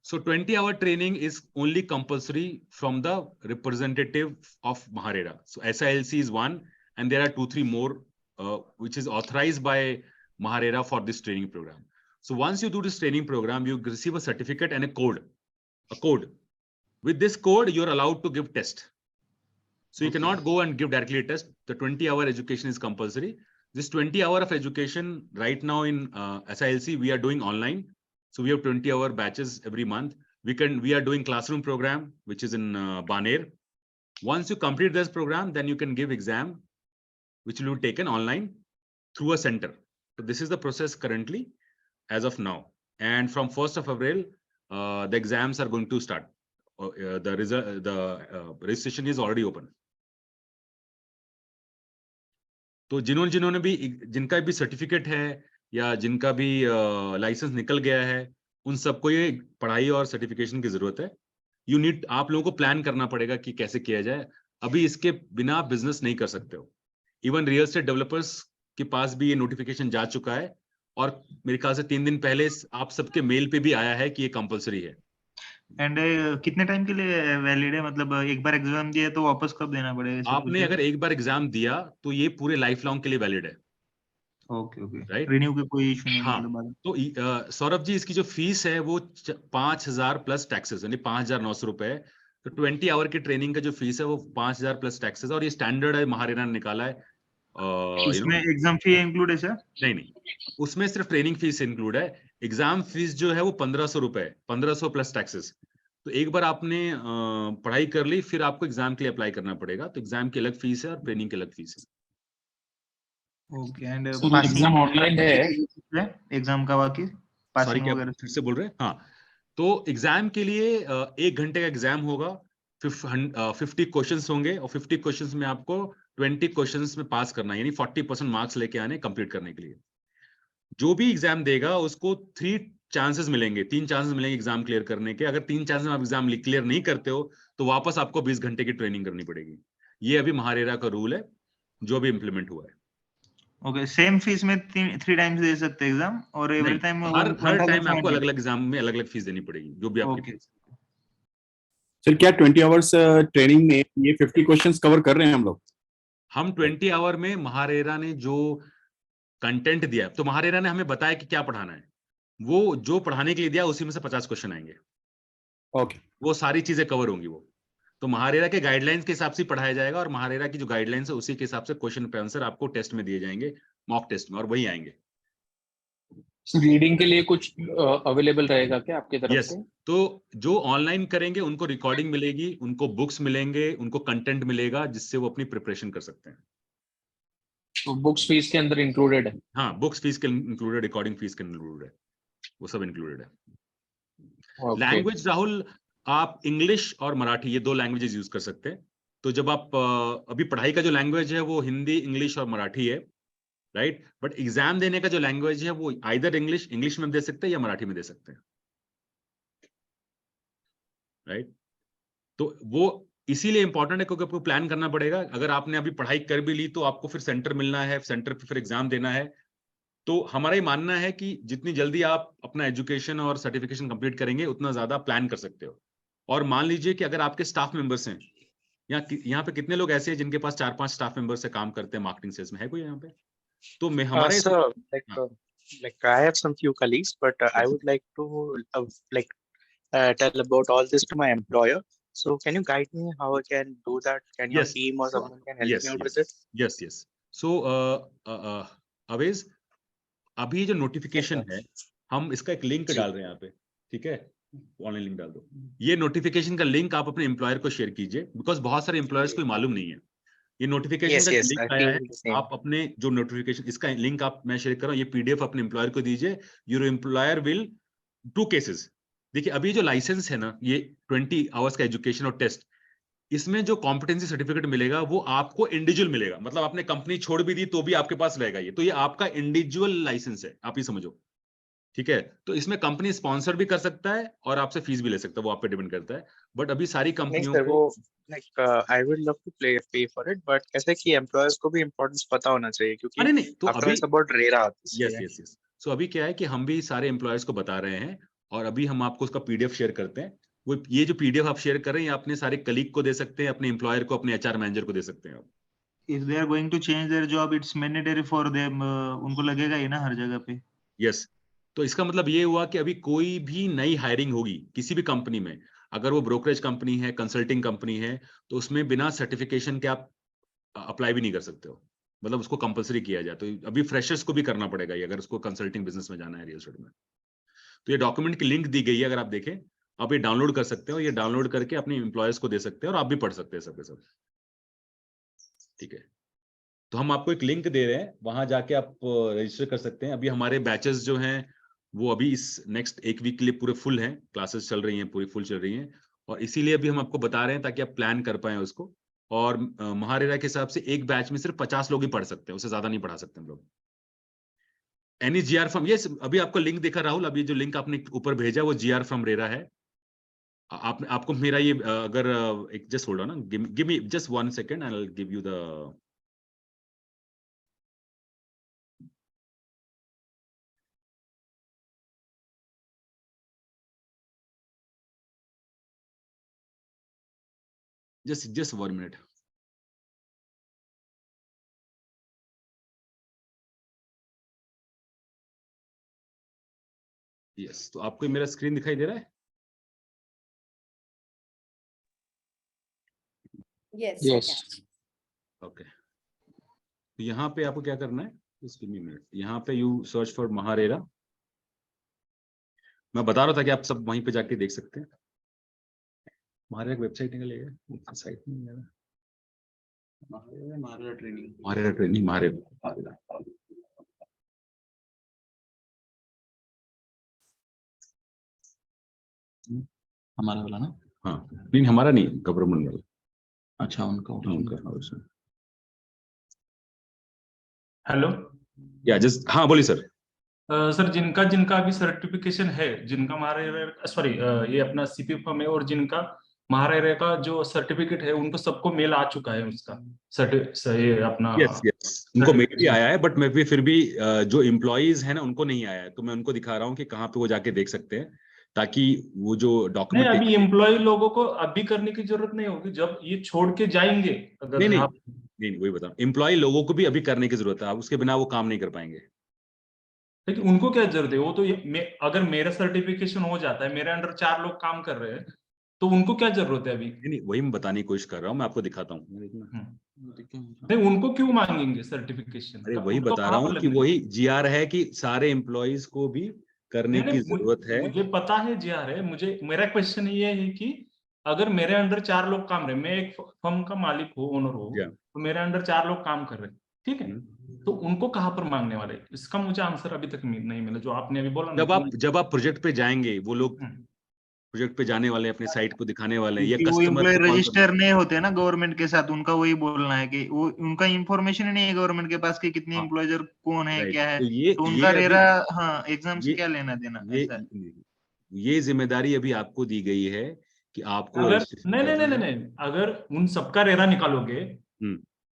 So 20-hour training is only compulsory from the representative of Maharera. So SILC is one, and there are 2-3 more, which is authorized by Maharera for this training program. So once you do this training program, you receive a certificate and a code. With this code, you're allowed to give test. So you cannot go and give directly a test. The 20-hour education is compulsory. This 20 hour of education right now in SILC, we are doing online. So we have 20-hour batches every month. We are doing classroom program, which is in Baner. Once you complete this program, then you can give exam, which will be taken online through a center. So this is the process currently as of now. And from 1st of April, the exams are going to start. The registration is already open. तो जिन्होंने भी जिनका भी certificate है या जिनका भी licence निकल गया है, उन सबको ये पढ़ाई और सर्टिफिकेशन की जरूरत है. आप लोगों को प्लान करना पड़ेगा कि कैसे किया जाए. अभी इसके बिना आप बिजनेस नहीं कर सकते हो. इवन रियल एस्टेट डेवलपर्स के पास भी ये नोटिफिकेशन जा चुका है, और मेरे ख्याल से 3 दिन पहले आप सबके मेल पे भी आया है कि ये कंपलसरी है. एंड कितने टाइम के लिए वैलिड है? मतलब एक बार एग्जाम दिया तो वापस कब देना पड़ेगा? आपने अगर एक बार एग्जाम दिया तो ये पूरे लाइफ लॉन्ग के लिए वैलिड है. Okay right. रिन्यू की कोई इशू नहीं. हाँ. तो सौरभ जी, इसकी जो फीस है वो 5,000 प्लस टैक्सेस, यानी 5,900 रुपए. तो 20 आवर की ट्रेनिंग का जो फीस है वो 5,000 प्लस टैक्सेस, और ये स्टैंडर्ड है, महारेरा ने निकाला है. इसमें एग्जाम फी इंक्लूड है सर? नहीं, उसमें सिर्फ ट्रेनिंग फीस इंक्लूड है. एग्जाम फीस जो है वो 1,500 रुपए, 1,500 प्लस टैक्सेस. तो एक बार आपने पढ़ाई कर ली, फिर आपको एग्जाम के लिए अप्लाई करना पड़ेगा. तो एग्जाम की अलग फीस है और ट्रेनिंग की अलग फीस है. ओके. एंड एग्जाम ऑनलाइन है? एग्जाम का बाकी सॉरी, क्या फिर से बोल रहे हैं? हाँ. तो एग्जाम के लिए 1 घंटे का एग्जाम होगा. 50 क्वेश्चंस होंगे, और 50 क्वेश्चंस में आपको 20 क्वेश्चंस में पास करना है, यानी 40% मार्क्स लेके आने कंप्लीट करने के लिए. जो भी एग्जाम देगा उसको 3 चांसेस मिलेंगे, 3 चांसेस मिलेंगे एग्जाम क्लियर करने के. अगर 3 चांसेस में आप एग्जाम क्लियर नहीं करते हो तो वापस आपको 20 घंटे की ट्रेनिंग करनी पड़ेगी. ये अभी महारेरा का रूल है जो भी इम्प्लीमेंट हुआ है. ओके. सेम फीस में 3 टाइम्स दे सकते हैं एग्जाम, और एवरी टाइम हर टाइम आपको अलग अलग एग्जाम में अलग अलग फीस देनी पड़ेगी, जो भी आपकी. सर, क्या 20 आवर्स ट्रेनिंग में ये 50 क्वेश्चंस कवर कर रहे हैं हम लोग? हम 20 आवर में महारेरा ने जो कंटेंट दिया, तो महारेरा ने हमें बताया कि क्या पढ़ाना है. वो जो पढ़ाने के लिए दिया उसी में से 50 क्वेश्चन आएंगे. ओके. वो सारी चीजें कवर होंगी. वो तो महारेरा के गाइडलाइंस के हिसाब से पढ़ाया जाएगा, और महारेरा की जो गाइडलाइंस है उसी के हिसाब से क्वेश्चन पे आंसर आपको टेस्ट में दिए जाएंगे, मॉक टेस्ट में, और वही आएंगे. रीडिंग के लिए कुछ अवेलेबल रहेगा क्या आपकी तरफ से? तो जो ऑनलाइन करेंगे उनको रिकॉर्डिंग मिलेगी, उनको बुक्स मिलेंगे, उनको कंटेंट मिलेगा, जिससे वो अपनी प्रिपरेशन कर सकते हैं. तो बुक्स फीस के अंदर इंक्लूडेड है? हाँ, बुक्स फीस के इंक्लूडेड, रिकॉर्डिंग फीस के इंक्लूडेड है, वो सब इंक्लूडेड है. लैंग्वेज राहुल, आप इंग्लिश और मराठी ये 2 लैंग्वेजेस यूज कर सकते हैं. तो जब आप अभी पढ़ाई का जो लैंग्वेज है वो हिंदी, इंग्लिश और मराठी है, राइट. बट एग्जाम देने का जो लैंग्वेज है वो आइदर इंग्लिश में दे सकते हैं या मराठी में दे सकते हैं, राइट. तो वो इसीलिए इंपॉर्टेंट है क्योंकि आपको प्लान करना पड़ेगा। अगर आपने अभी पढ़ाई कर भी ली तो आपको फिर सेंटर मिलना है, सेंटर पे फिर एग्जाम देना है। तो हमारा ये मानना है कि जितनी जल्दी आप अपना एजुकेशन और सर्टिफिकेशन कंप्लीट करेंगे उतना ज्यादा प्लान कर सकते हो। और मान लीजिए कि अगर आपके स्टाफ मेंबर्स हैं, यहाँ पे कितने लोग ऐसे हैं जिनके पास 4-5 स्टाफ मेंबर से काम करते हैं मार्केटिंग सेल्स में, है कोई यहाँ पे? तो मैं हमारे So, like I have some few colleagues, but I would like to tell about all this to my employer. So, can you guide me how I can do that? Can your Yes. team or someone can help Yes, me out yes. with it? Yes. So, Awez, अभी जो notification है, हम इसका एक link डाल रहे हैं यहाँ पे, ठीक है? ऑनलाइन लिंक डाल दो। ये नोटिफिकेशन का लिंक आप अपने एम्प्लॉयर को शेयर कीजिए, बिकॉज बहुत सारे एम्प्लॉयर्स को मालूम नहीं है। ये नोटिफिकेशन का लिंक आया है, आप अपने जो नोटिफिकेशन, इसका लिंक आप मैं शेयर कर रहा हूँ, ये पीडीएफ अपने एम्प्लॉयर को दीजिए। Your employer will 2 cases. देखिए अभी जो लाइसेंस है ना, ये 20 आवर्स का एजुकेशन और टेस्ट, इसमें जो कॉम्पिटेंसी सर्टिफिकेट मिलेगा वो आपको इंडिविजुअल मिलेगा, मतलब आपने कंपनी छोड़ भी दी तो भी आपके पास रहेगा ये। तो ये आपका इंडिविजुअल लाइसेंस है, आप ये समझो, ठीक है? तो इसमें कंपनी स्पॉन्सर भी कर सकता है और आपसे फीस भी ले सकता है, वो आप पे डिपेंड करता है। बट अभी सारी कंपनियों को I would love to pay for it, but कैसे कि एम्प्लॉयर्स को भी इम्पोर्टेंस पता होना चाहिए, क्योंकि अरे नहीं, तो after अभी it's about RERA. यस। सो अभी क्या है कि हम भी सारे एम्प्लॉयर्स को बता रहे हैं और अभी हम आपको उसका पीडीएफ शेयर करते हैं। वो ये जो पीडीएफ आप शेयर कर रहे हैं, अपने सारे कलीग को दे सकते हैं, अपने एम्प्लॉयर को, अपने एचआर मैनेजर को दे सकते हैं। If they are going to change their job, it's mandatory for them. उनको लगेगा ही ना हर जगह पे। यस, तो इसका मतलब ये हुआ कि अभी कोई भी नई हायरिंग होगी किसी भी कंपनी में, अगर वो ब्रोकरेज कंपनी है, कंसल्टिंग कंपनी है, तो उसमें बिना सर्टिफिकेशन के आप अप्लाई भी नहीं कर सकते हो, मतलब उसको कंपलसरी किया जाए। तो अभी फ्रेशर्स को भी करना पड़ेगा ये, अगर उसको कंसल्टिंग बिजनेस में जाना है, रियल एस्टेट में। तो ये डॉक्यूमेंट की लिंक दी गई है, अगर आप देखें, आप ये डाउनलोड कर सकते हो, ये डाउनलोड करके अपने एम्प्लॉयर्स को दे सकते हैं और आप भी पढ़ सकते हैं सब के सब, ठीक है? तो हम आपको एक लिंक दे रहे हैं, वहां जाके आप रजिस्टर कर सकते हैं। अभी हमारे बैचेस जो हैं वो अभी इस नेक्स्ट 1 वीक के लिए पूरे फुल हैं, क्लासेस चल रही हैं, पूरी फुल चल रही हैं, और इसीलिए अभी हम आपको बता रहे हैं ताकि आप प्लान कर पाएं उसको। और महारेरा के हिसाब से एक बैच में सिर्फ 50 लोग ही पढ़ सकते हैं, उससे ज्यादा नहीं पढ़ा सकते हम लोग। एनी जीआर फ्रॉम, यस, अभी आपको लिंक देखा राहुल, अभी जो लिंक आपने ऊपर भेजा वो जीआर फ्रॉम रेरा है। आपको मेरा ये अगर एक जस्ट होल्ड ऑन ना, give me just 1 second, I will give you the just 1 minute. Yes, तो आपको मेरा स्क्रीन दिखाई दे रहा है? यस। ओके, तो यहाँ पे आपको क्या करना है, just give me a minute. यहाँ पे यू सर्च फॉर महारेरा, मैं बता रहा था कि आप सब वहीं पे जाके देख सकते हैं। महारेरा वेबसाइट निकलेगा, साइट नहीं है, महारेरा ट्रेनिंग, महारेरा हमारा वाला ना? हाँ, नहीं हमारा नहीं, गवर्नमेंट वाला। अच्छा, उनका हेलो, या जस्ट, हाँ बोलिए सर। सर जिनका अभी सर्टिफिकेशन है, जिनका महारेरा, सॉरी, ये अपना सीपी फॉर्म है, और जिनका महारेरा का जो सर्टिफिकेट है, उनको सबको मेल आ चुका है उसका ये अपना। यस, उनको मेल भी आया है, बट मैं भी फिर भी जो एम्प्लॉइज है ना उनको नहीं आया है, तो मैं उनको दिखा रहा हूँ कि कहाँ पे वो जाके देख सकते हैं, ताकि वो जो डॉक्यूमेंट नहीं, अभी एम्प्लॉय लोगों को अभी करने की जरूरत नहीं होगी, जब ये छोड़ के जाएंगे अगर नहीं वही बताऊं, एम्प्लॉय लोगों को भी अभी करने की जरूरत है, आप उसके बिना वो काम नहीं कर पाएंगे। लेकिन उनको क्या जरूरत है, वो तो अगर मेरा सर्टिफिकेशन हो जाता है, मेरे अंडर 4 लोग काम कर रहे हैं, तो उनको क्या जरूरत है अभी? नहीं, वही मैं बताने की कोशिश कर रहा हूँ, मैं आपको दिखाता हूँ। नहीं, उनको क्यों मांगेंगे सर्टिफिकेशन? अरे वही बता रहा हूँ कि वही जीआर है कि सारे एम्प्लॉइज को भी करने की जरूरत है। मुझे पता है जीआर है, मेरा क्वेश्चन ये है कि अगर मेरे अंडर 4 लोग काम रहे, मैं एक फर्म का मालिक हूँ, ओनर हूँ, तो मेरे अंडर 4 लोग काम कर रहे हैं, ठीक है, तो उनको कहाँ पर मांगने वाले? इसका मुझे आंसर अभी तक नहीं मिला, जो आपने अभी बोला। जब आप प्रोजेक्ट पे जाएंगे, वो लोग प्रोजेक्ट पे जाने वाले, अपने साइट को दिखाने वाले हैं, या वो एम्प्लॉय रजिस्टर नहीं होते ना गवर्नमेंट के साथ, उनका वही बोलना है कि वो उनका इंफॉर्मेशन ही नहीं है गवर्नमेंट के पास कि कितने एम्प्लॉयजर कौन है, क्या है, तो उनका रेरा हाँ एग्जाम से क्या लेना देना। ये जिम्मेदारी अभी आपको दी गई है कि आपको अगर नहीं, अगर उन सबका रेरा निकालोगे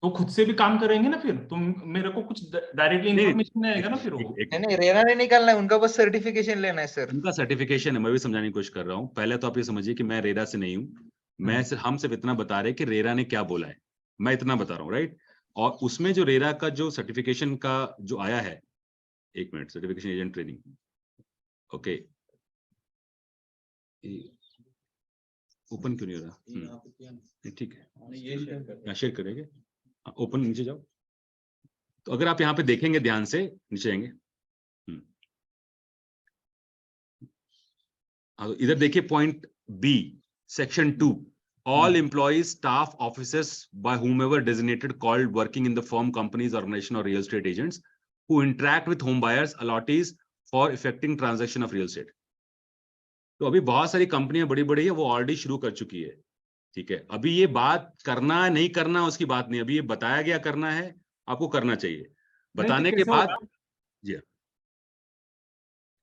तो खुद से भी काम करेंगे ना, फिर तुम मेरे को कुछ डायरेक्टली इन्फॉर्मेशन नहीं आएगा ना फिर वो। नहीं, रेरा नहीं निकालना है, उनका बस सर्टिफिकेशन लेना है सर। उनका सर्टिफिकेशन है, मैं भी समझाने की कोशिश कर रहा हूँ। पहले तो आप ये समझिए कि मैं रेरा से नहीं हूँ, हम सिर्फ इतना बता रहे कि रेरा ने क्या बोला है, मैं इतना बता रहा हूँ, राइट। और उसमें जो रेरा का जो सर्टिफिकेशन का जो आया है, 1 minute, certification agent training, okay, open क्यों नहीं हो रहा? ठीक है, शेयर करेंगे, ओपन नीचे जाओ। तो अगर आप यहाँ पे देखेंगे ध्यान से, नीचे आएंगे, इधर देखिए point B, section 2, all employees, staff, officers by whomever designated called working in the firm, companies, organization or real estate agents who interact with home buyers, allottees for effecting transaction of real estate. तो अभी बहुत सारी कंपनियां बड़ी बड़ी है, वो already शुरू कर चुकी है, ठीक है। अभी ये बात करना नहीं करना उसकी बात नहीं, अभी ये बताया गया करना है, आपको करना चाहिए। बताने के बाद जी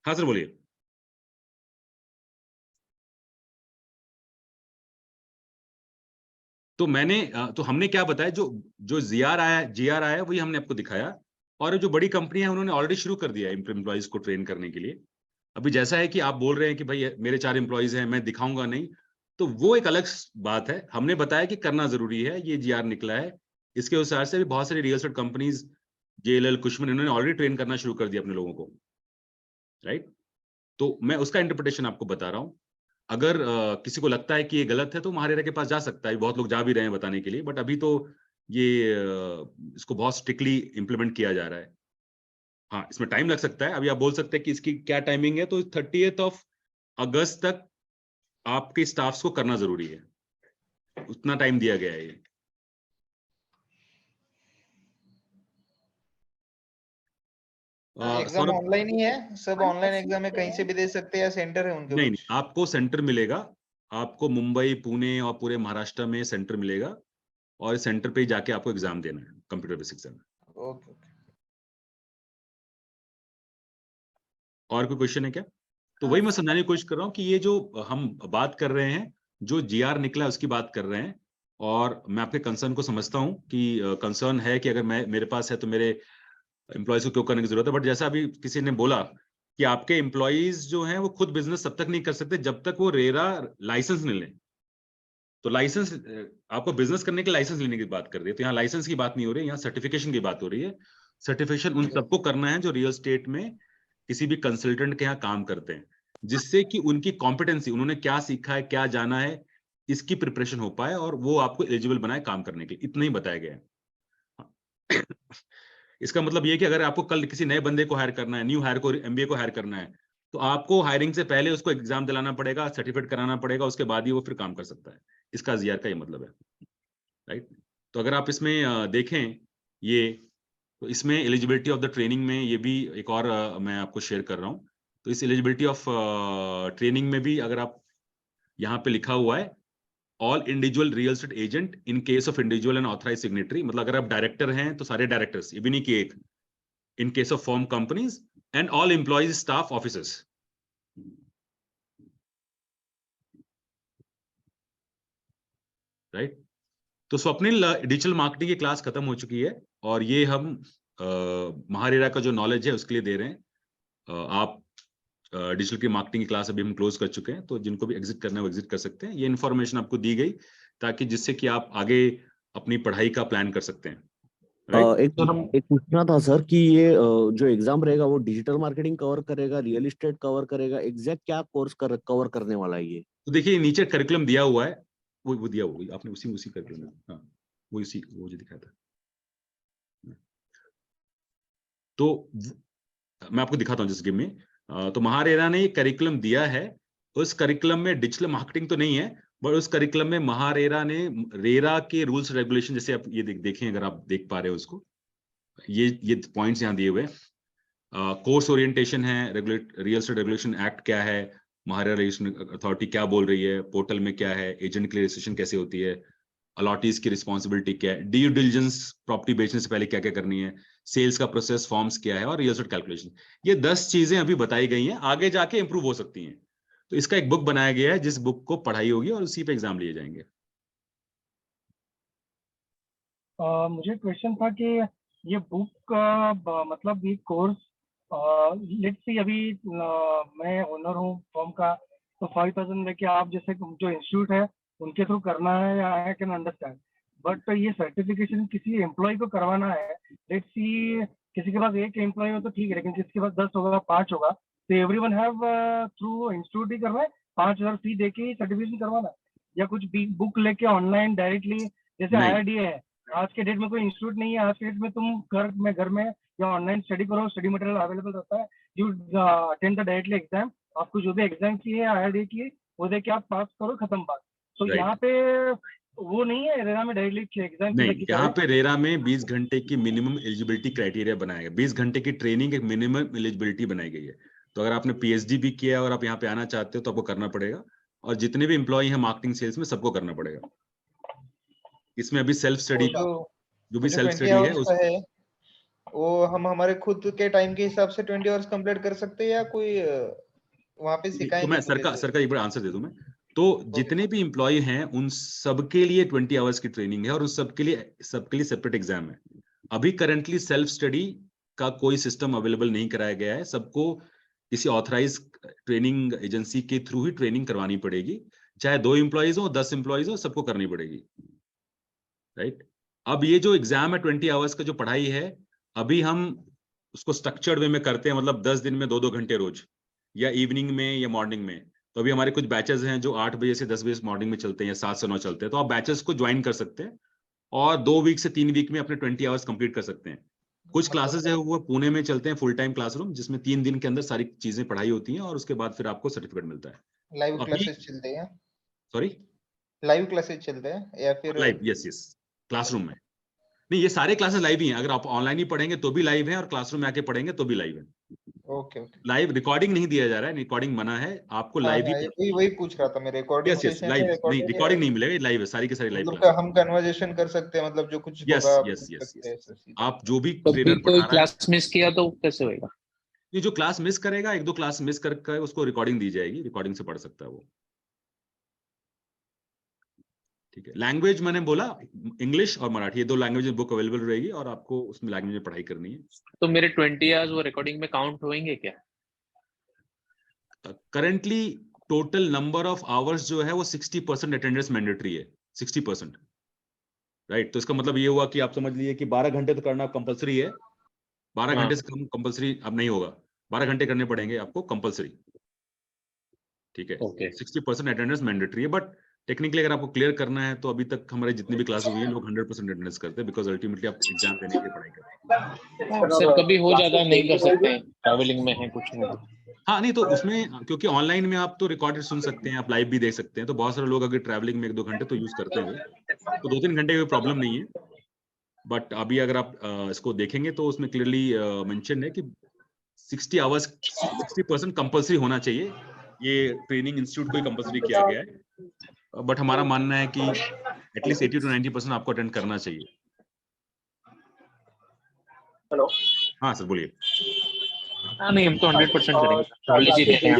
हाँ सर बोलिए। तो हमने क्या बताया, जो जीआर आया वही हमने आपको दिखाया। और जो बड़ी कंपनी है उन्होंने ऑलरेडी शुरू कर दिया है एम्प्लॉइज को ट्रेन करने के लिए। अभी जैसा है कि आप बोल रहे हैं कि भाई मेरे 4 एम्प्लॉइज हैं, मैं दिखाऊंगा नहीं, तो वो एक अलग बात है। हमने बताया कि करना जरूरी है, ये जीआर निकला है, इसके अनुसार से भी बहुत सारी रियल एस्टेट कंपनीज, JLL, कुशमन, इन्होंने ऑलरेडी ट्रेन करना शुरू कर दिया अपने लोगों को, राइट। तो मैं उसका इंटरप्रिटेशन आपको बता रहा हूँ। अगर किसी को लगता है कि ये गलत है तो महारेरा के पास जा सकता है, बहुत लोग जा भी रहे हैं बताने के लिए, बट अभी तो ये इसको बहुत स्ट्रिक्टली इंप्लीमेंट किया जा रहा है। हाँ, इसमें टाइम लग सकता है। अभी आप बोल सकते हैं कि इसकी क्या टाइमिंग है, तो 30 अगस्त तक आपके स्टाफ्स को करना जरूरी है, उतना टाइम दिया गया है। ये एग्जाम ऑनलाइन ही है, सब ऑनलाइन एग्जाम है, कहीं से भी दे सकते हैं या सेंटर है उनके? नहीं, आपको सेंटर मिलेगा, आपको मुंबई, पुणे और पूरे महाराष्ट्र में सेंटर मिलेगा, और सेंटर पे ही जाके आपको एग्जाम देना है, कंप्यूटर बेस्ड एग्जाम। ओके। और कोई क्वेश्चन है क्या? तो वही मैं समझाने की कोशिश कर रहा हूँ कि ये जो हम बात कर रहे हैं, जो जीआर निकला उसकी बात कर रहे हैं, और मैं आपके कंसर्न को समझता हूँ कि कंसर्न है कि अगर मेरे पास है तो मेरे एम्प्लॉइज को क्यों करने की जरूरत है। बट जैसा अभी किसी ने बोला कि आपके एम्प्लॉइज जो हैं वो खुद बिजनेस तब तक नहीं कर सकते जब तक वो रेरा लाइसेंस नहीं लें। तो लाइसेंस, आपको बिजनेस करने के लाइसेंस लेने की बात कर रही है, तो यहाँ लाइसेंस की बात नहीं हो रही है, यहाँ सर्टिफिकेशन की बात हो रही है। सर्टिफिकेशन उन सबको करना है जो रियल एस्टेट में किसी भी कंसल्टेंट के यहाँ काम करते हैं, जिससे कि उनकी कॉम्पिटेंसी, उन्होंने क्या सीखा है, क्या जाना है, इसकी प्रिपरेशन हो पाए और वो आपको एलिजिबल बनाए काम करने के लिए। इतना ही बताया गया है। इसका मतलब ये कि अगर आपको कल किसी नए बंदे को हायर करना है, न्यू हायर को, MBA को हायर करना है, तो आपको हायरिंग से पहले उसको एग्जाम दिलाना पड़ेगा, सर्टिफिकेट कराना पड़ेगा, उसके बाद ही वो फिर काम कर सकता है। इसका जीआर का ये मतलब है, राइट। तो अगर आप इसमें देखें ये, तो इसमें एलिजिबिलिटी ऑफ द ट्रेनिंग में ये भी एक और मैं आपको शेयर कर रहा हूँ। तो इस एलिजिबिलिटी ऑफ ट्रेनिंग में भी अगर आप यहाँ पे लिखा हुआ है all individual real estate agent in case of individual and authorize signatory, मतलब अगर आप डायरेक्टर हैं तो सारे डायरेक्टर्स, ये भी नहीं कि एक, इन case of firm companies and all employees, staff, officers, right. तो स्वप्निल, डिजिटल मार्केटिंग की क्लास खत्म हो चुकी है, और ये हम महारेरा का जो नॉलेज है उसके लिए दे रहे हैं। आप डिजिटल की मार्केटिंग की क्लास अभी हम क्लोज कर चुके हैं, तो जिनको भी एग्जिट करना है वो एग्जिट कर सकते हैं। ये इन्फॉर्मेशन आपको दी गई ताकि जिससे कि आप आगे अपनी पढ़ाई का प्लान कर सकते हैं। एक पूछना था सर कि ये जो एग्जाम रहेगा वो डिजिटल मार्केटिंग कवर करेगा, रियल एस्टेट कवर करेगा, एग्जैक्ट क्या कोर्स कवर करने वाला है ये? तो देखिए नीचे करिकुलम दिया हुआ है, वो दिया हुआ आपने उसी करिकुलम में, हाँ वो जो दिखाया था। तो मैं आपको दिखाता हूँ जिस गेम में, तो महारेरा ने करिकुलम दिया है। उस करिकुलम में डिजिटल मार्केटिंग तो नहीं है, बट उस करिकुलम में महारेरा ने रेरा के रूल्स रेगुलेशन, जैसे आप ये देखें, अगर आप देख पा रहे हो उसको, ये पॉइंट्स यहाँ दिए हुए। कोर्स ओरिएंटेशन है, रियल एस्टेट रेगुलेशन एक्ट क्या है, महारेरा रेगुलेशन अथॉरिटी क्या बोल रही है, पोर्टल में क्या है, एजेंट की रजिस्ट्रेशन कैसे होती है, अलॉटीज की रिस्पॉन्सिबिलिटी क्या है, ड्यू डिलिजेंस प्रॉपर्टी बेचने से पहले क्या क्या करनी है, सेल्स का प्रोसेस, फॉर्म्स क्या है, और रियल एस्टेट कैलकुलेशन। ये 10 चीजें अभी बताई गई हैं, आगे जाके इंप्रूव हो सकती हैं। तो इसका एक बुक बनाया गया है जिस बुक को पढ़ाई होगी और उसी पे एग्जाम लिए जाएंगे। मुझे क्वेश्चन था कि ये बुक का मतलब ये कोर्स लेट्स सी अभी मैं ओनर हूँ फॉर्म का, तो 5000 लेके आप जैसे जो इंस्टीट्यूट है उनके थ्रू करना है, आई कैन अंडरस्टैंड, बट ये सर्टिफिकेशन किसी एम्प्लॉय को करवाना है, लेट्स सी किसी के पास एक एम्प्लॉय हो तो ठीक है, लेकिन किसी के पास 10 होगा 5 होगा, तो एवरीवन हैव थ्रू इंस्टीट्यूट ही करना है, 5000 फी देके ही सर्टिफिकेशन करवाना है, या कुछ बुक लेके ऑनलाइन डायरेक्टली जैसे IRDA है, आज के डेट में कोई इंस्टीट्यूट नहीं है, आज के डेट में तुम घर में या ऑनलाइन स्टडी करो, स्टडी मटेरियल अवेलेबल रहता है, you attend the directly exam, आपको जो भी एग्जाम की है IRDA की वो दे के आप पास करो, खत्म बात। तो यहाँ पे वो नहीं है रेरा में डायरेक्टली एग्जाम नहीं, यहाँ पे रेरा में 20 घंटे की मिनिमम एलिजिबिलिटी क्राइटेरिया बनाया गया, 20 घंटे की ट्रेनिंग एक मिनिमम एलिजिबिलिटी बनाई गई है। तो अगर आपने PhD भी किया है और आप यहाँ पे आना चाहते हो तो आपको करना पड़ेगा, और जितने भी एम्प्लॉय हैं मार्केटिंग सेल्स में सबको करना पड़ेगा। इसमें अभी सेल्फ स्टडी जो भी सेल्फ स्टडी है वो हम हमारे खुद के टाइम के हिसाब से 20 आवर्स कंप्लीट कर सकते हैं या कोई वहाँ पे सिखाएंगे? तो मैं सर का एक बार आंसर दे दूं मैं, तो जितने भी एम्प्लॉय हैं उन सबके लिए 20 आवर्स की ट्रेनिंग है और उस सबके लिए सेपरेट एग्जाम है। अभी करंटली सेल्फ स्टडी का कोई सिस्टम अवेलेबल नहीं कराया गया है, सबको किसी ऑथराइज ट्रेनिंग एजेंसी के थ्रू ही ट्रेनिंग करवानी पड़ेगी, चाहे 2 एम्प्लॉइज हो 10 एम्प्लॉइज हो, सबको करनी पड़ेगी, राइट। अब ये जो एग्जाम है 20 आवर्स का जो पढ़ाई है, अभी हम उसको स्ट्रक्चर्ड वे में करते हैं, मतलब 10 दिन में 2-2 घंटे रोज, या इवनिंग में या मॉर्निंग में। तो अभी हमारे कुछ बैचेस हैं जो 8 बजे से 10 बजे मॉर्निंग में चलते हैं या 7 से 9 चलते हैं, तो आप बैचेस को ज्वाइन कर सकते हैं और 2 वीक से 3 वीक में अपने 20 आवर्स कंप्लीट कर सकते हैं। कुछ क्लासेस है वो पुणे में चलते हैं, फुल टाइम क्लासरूम, जिसमें 3 दिन के अंदर सारी चीजें पढ़ाई होती हैं और उसके बाद फिर आपको सर्टिफिकेट मिलता है। लाइव क्लासेस चलते हैं? सॉरी, लाइव क्लासेस चलते हैं या फिर लाइव? यस, क्लासरूम में नहीं, ये सारे क्लासेस लाइव ही हैं। अगर आप ऑनलाइन ही पढ़ेंगे तो भी लाइव है और क्लासरूम में आके पढ़ेंगे तो भी लाइव है। ओके। लाइव रिकॉर्डिंग नहीं दिया जा रहा है, रिकॉर्डिंग मना है, आपको लाइव ही वही पूछ रहा था मैं, रिकॉर्डिंग सेशन लाइव है, नहीं, रिकॉर्डिंग नहीं मिलेगा, लाइव है, सारी की सारी लाइव मतलब हम कन्वर्सेशन कर सकते हैं, मतलब जो कुछ यस, आप जो भी ट्रेनर कोई क्लास मिस किया तो कैसे होगा? ये जो क्लास मिस करेगा, 1-2 क्लास मिस करके उसको रिकॉर्डिंग दी जाएगी, रिकॉर्डिंग से पढ़ सकता है वो, ठीक है। लैंग्वेज मैंने बोला इंग्लिश और मराठी, ये 2 लैंग्वेज बुक अवेलेबल रहेगी और आपको उसमें लैंग्वेज में पढ़ाई करनी है। तो मेरे 20 आवर्स वो रिकॉर्डिंग में काउंट होंगे क्या? Currently total number of hours जो है वो 60% अटेंडेंस मैंडेटरी है, 60%, राइट। तो इसका मतलब ये हुआ कि आप समझ लीजिए कि 12 घंटे तो करना कंपलसरी है, 12 घंटे से कम कंपलसरी अब नहीं होगा, 12 घंटे करने पड़ेंगे आपको कंपलसरी, ठीक है। 60% अटेंडेंस मैंडेटरी है, बट टेक्निकली अगर आपको क्लियर करना है तो अभी तक हमारे जितने भी क्लास हुई हैं लोग 100% अटेंडेंस करते हैं, बिकॉज अल्टीमेटली आप एग्जाम देने के लिए पढ़ाई करते हैं। सर कभी हो जाता नहीं कर सकते, ट्रैवलिंग में है कुछ नहीं। हाँ नहीं, तो उसमें क्योंकि ऑनलाइन में आप तो रिकॉर्डेड सुन सकते हैं, आप लाइव भी देख सकते हैं, तो बहुत सारे लोग अगर ट्रैवलिंग में 1-2 घंटे तो यूज करते हैं, तो 2-3 घंटे की प्रॉब्लम नहीं है। बट अभी अगर आप इसको देखेंगे तो उसमें क्लियरली मेंशन है कि 60% कंपलसरी होना चाहिए, ये ट्रेनिंग इंस्टीट्यूट को ही कंपलसरी किया गया है, बट हमारा मानना है कि एटलीस्ट 80 to 90% आपको अटेंड करना चाहिए। हेलो, हाँ सर बोलिए। नहीं, हम तो 100% करेंगे, पॉलिसी देते हैं।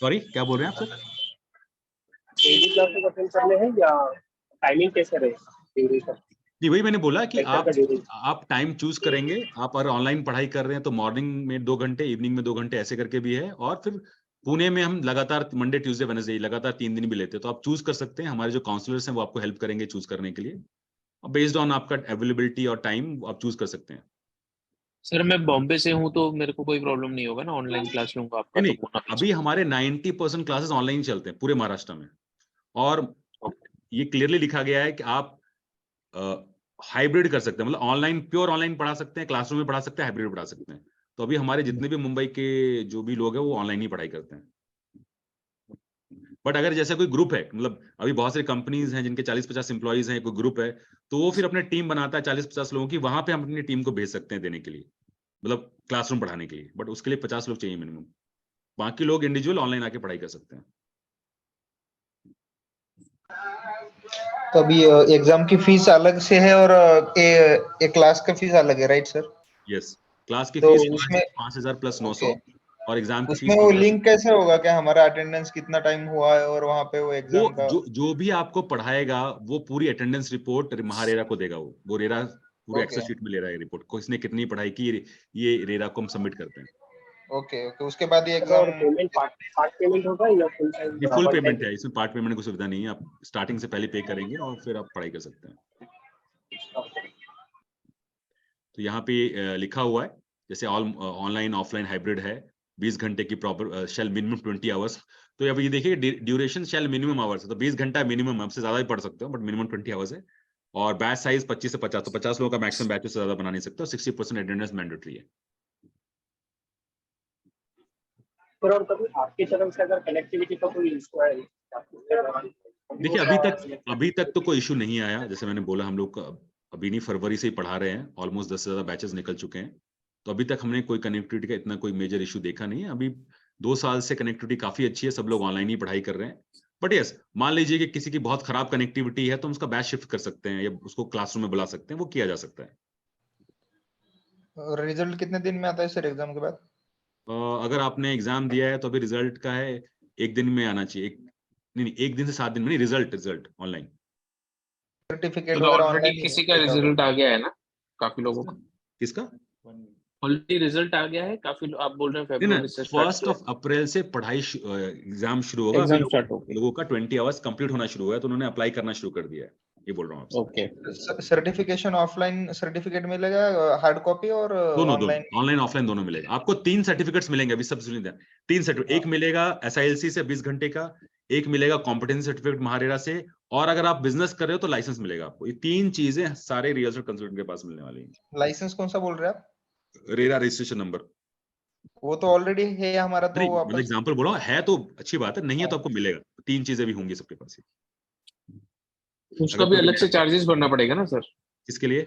सॉरी, क्या बोल रहे हैं आप सर? डेली क्लासेस अटेंड करने हैं या टाइमिंग कैसे रहेगा? जी वही मैंने बोला कि आप टाइम चूज करेंगे, आप अगर ऑनलाइन पढ़ाई कर रहे हैं तो मॉर्निंग में 2 घंटे, इवनिंग में 2 घंटे, ऐसे करके भी है, और फिर पुणे में हम लगातार मंडे ट्यूसडे वेडनेसडे लगातार 3 दिन भी लेते हैं, तो आप चूज कर सकते हैं, हमारे जो काउंसलर्स हैं वो आपको हेल्प करेंगे चूज करने के लिए, बेस्ड ऑन आपका अवेलेबिलिटी और टाइम आप चूज कर सकते हैं। सर मैं बॉम्बे से हूँ तो मेरे को कोई प्रॉब्लम नहीं होगा ना ऑनलाइन क्लास लूंगा आपका? नहीं, अभी हमारे 90% क्लासेस ऑनलाइन चलते हैं पूरे महाराष्ट्र में, और ये क्लियरली लिखा गया है कि आप हाइब्रिड कर सकते हैं, मतलब ऑनलाइन प्योर ऑनलाइन पढ़ा सकते हैं, क्लासरूम में पढ़ा सकते हैं, हाइब्रिड पढ़ा सकते हैं। तो अभी हमारे जितने भी मुंबई के जो भी लोग हैं वो ऑनलाइन ही पढ़ाई करते हैं। बट अगर जैसे कोई ग्रुप है, मतलब अभी बहुत सारी कंपनीज हैं जिनके 40-50 एम्प्लॉइज हैं, कोई ग्रुप है, तो वो फिर अपने टीम बनाता है 40-50 लोगों की, वहां पे हम अपनी टीम को भेज सकते हैं देने के लिए, मतलब क्लासरूम पढ़ाने के लिए, बट उसके लिए 50 लोग चाहिए मिनिमम, बाकी लोग इंडिविजुअल ऑनलाइन आके पढ़ाई कर सकते हैं। तो अभी एग्जाम की फीस अलग से है और एक क्लास का फीस अलग है, राइट सर? यस, क्लास की तो फीस उसमें 5000 प्लस 900 और एग्जाम की उसमें फीस वो लिंक कैसे होगा, क्या हमारा अटेंडेंस कितना टाइम हुआ है और वहाँ पे वो एग्जाम का जो भी आपको पढ़ाएगा वो पूरी अटेंडेंस रिपोर्ट महारेरा को देगा। वो रेरा पूरे एक्सेल शीट में ले रहा है रिपोर्ट को, इसने कितनी पढ़ाई की, ये रेरा को हम सबमिट करते हैं। ओके उसके बाद ये और एग्जाम पेमेंट पार्ट पेमेंट होगा या फुल टाइम? ये फुल पेमेंट है, इसमें पार्ट पेमेंट की सुविधा नहीं है। आप स्टार्टिंग से पहले पे करेंगे और फिर आप पढ़ाई कर सकते हैं। तो यहाँ पे लिखा हुआ है जैसे ऑनलाइन ऑफलाइन हाइब्रिड है, 20 घंटे की प्रॉपर शेल मिनिमम 20 आवर्स। तो अब ये देखिए ड्यूरेशन शेल मिनिमम आवर्स है, तो 20 घंटा मिनिमम, आपसे ज्यादा भी पढ़ सकते हो बट मिनिमम 20 आवर्स है। और बैच साइज 25 से 50, तो 50 लोगों का मैक्सिमम बैच से ज्यादा बना नहीं सकते। 60% अटेंडेंस मैंडेटरी है। और कभी आपकी तरफ से अगर कनेक्टिविटी का कोई इशू है? देखिए अभी तक तो कोई इशू नहीं आया। जैसे मैंने बोला, हम लोग अभी नहीं, फरवरी से ही पढ़ा रहे हैं, ऑलमोस्ट 10 से ज्यादा बैचेस निकल चुके हैं। तो अभी तक हमने कोई कनेक्टिविटी का इतना कोई मेजर इशू देखा नहीं है। अभी 2 साल से कनेक्टिविटी काफी अच्छी है, सब लोग ऑनलाइन ही पढ़ाई कर रहे हैं। बट यस, मान लीजिए कि किसी की बहुत खराब कनेक्टिविटी है तो हम उसका बैच शिफ्ट कर सकते हैं या उसको क्लासरूम में बुला सकते हैं, वो किया जा सकता है। रिजल्ट कितने दिन में आता है सर एग्जाम के बाद? अगर आपने एग्जाम दिया है तो अभी रिजल्ट का है 1 दिन में आना चाहिए। नहीं 1 दिन से 7 दिन में नहीं, रिजल्ट ऑनलाइन। सर्टिफिकेट तो ऑलरेडी किसी का रिजल्ट आ गया है ना, काफी लोगों का। किसका ऑलरेडी रिजल्ट आ गया है काफी आप बोल रहे हैं फरवरी से 1 अप्रैल से पढ़ाई एग्जाम शुरू होगा। लोगों का 20 आवर्स कंप्लीट होना शुरू हुआ है, तो उन्होंने अप्लाई करना शुरू कर दिया है, ये बोल रहा हूँ आपसे। ओके। सर्टिफिकेशन ऑफलाइन सर्टिफिकेट मिलेगा, हार्ड कॉपी और ऑनलाइन ऑफलाइन दोनों मिलेगा। आपको 3 सर्टिफिकेट्स मिलेंगे अभी, सब सुनिए 3 सर्टिफिकेट। एक मिलेगा SILC से 20 घंटे का, एक मिलेगा कॉम्पिटेंसी सर्टिफिकेट महारेरा से, और अगर आप बिजनेस कर रहे हो तो लाइसेंस मिलेगा आपको। ये 3 चीजें सारे रियल एस्टेट कंसल्टेंट के पास मिलने वाली हैं। लाइसेंस कौन सा बोल रहे हैं आप? RERA registration number. वो तो ऑलरेडी है हमारा, तो मतलब एग्जांपल बोल रहा हूँ, है तो अच्छी बात है, नहीं है तो आपको मिलेगा। 3 चीजें भी होंगी सबके पास। उसका भी अलग से चार्जेस भरना पड़ेगा ना सर? किसके लिए?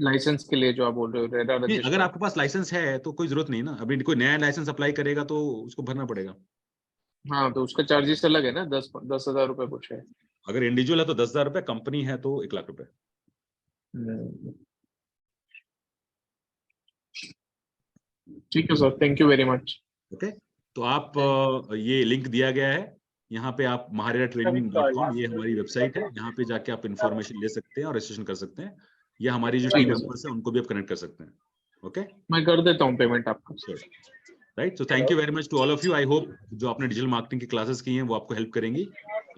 लाइसेंस के लिए जो आप बोल रहे हो रेरा रजिस्टर। अगर आपके पास लाइसेंस है तो कोई जरूरत नहीं ना। अभी कोई नया लाइसेंस अप्लाई करेगा तो उसको भरना पड़ेगा। हाँ, तो उसका चार्जेस अलग है ना, 10,000 रुपए कुछ है। अगर इंडिविजुअल है तो 10,000 रुपए, कंपनी है तो 1 लाख रुपए। ठीक है sir, thank you very much. Okay, तो आप ये लिंक दिया गया है यहाँ पे, आप mahareratraining.com, ये हमारी वेबसाइट है। यहाँ पे जाके आप इंफॉर्मेशन ले सकते हैं और रजिस्ट्रेशन कर सकते हैं, या हमारी जो टीम मेंबर्स है उनको भी आप कनेक्ट कर सकते हैं। ओके, मैं कर देता हूँ पेमेंट आपको। Right, so thank you very much to all of you. I hope जो आपने डिजिटल मार्केटिंग की क्लासेस की हैं वो आपको हेल्प करेंगी।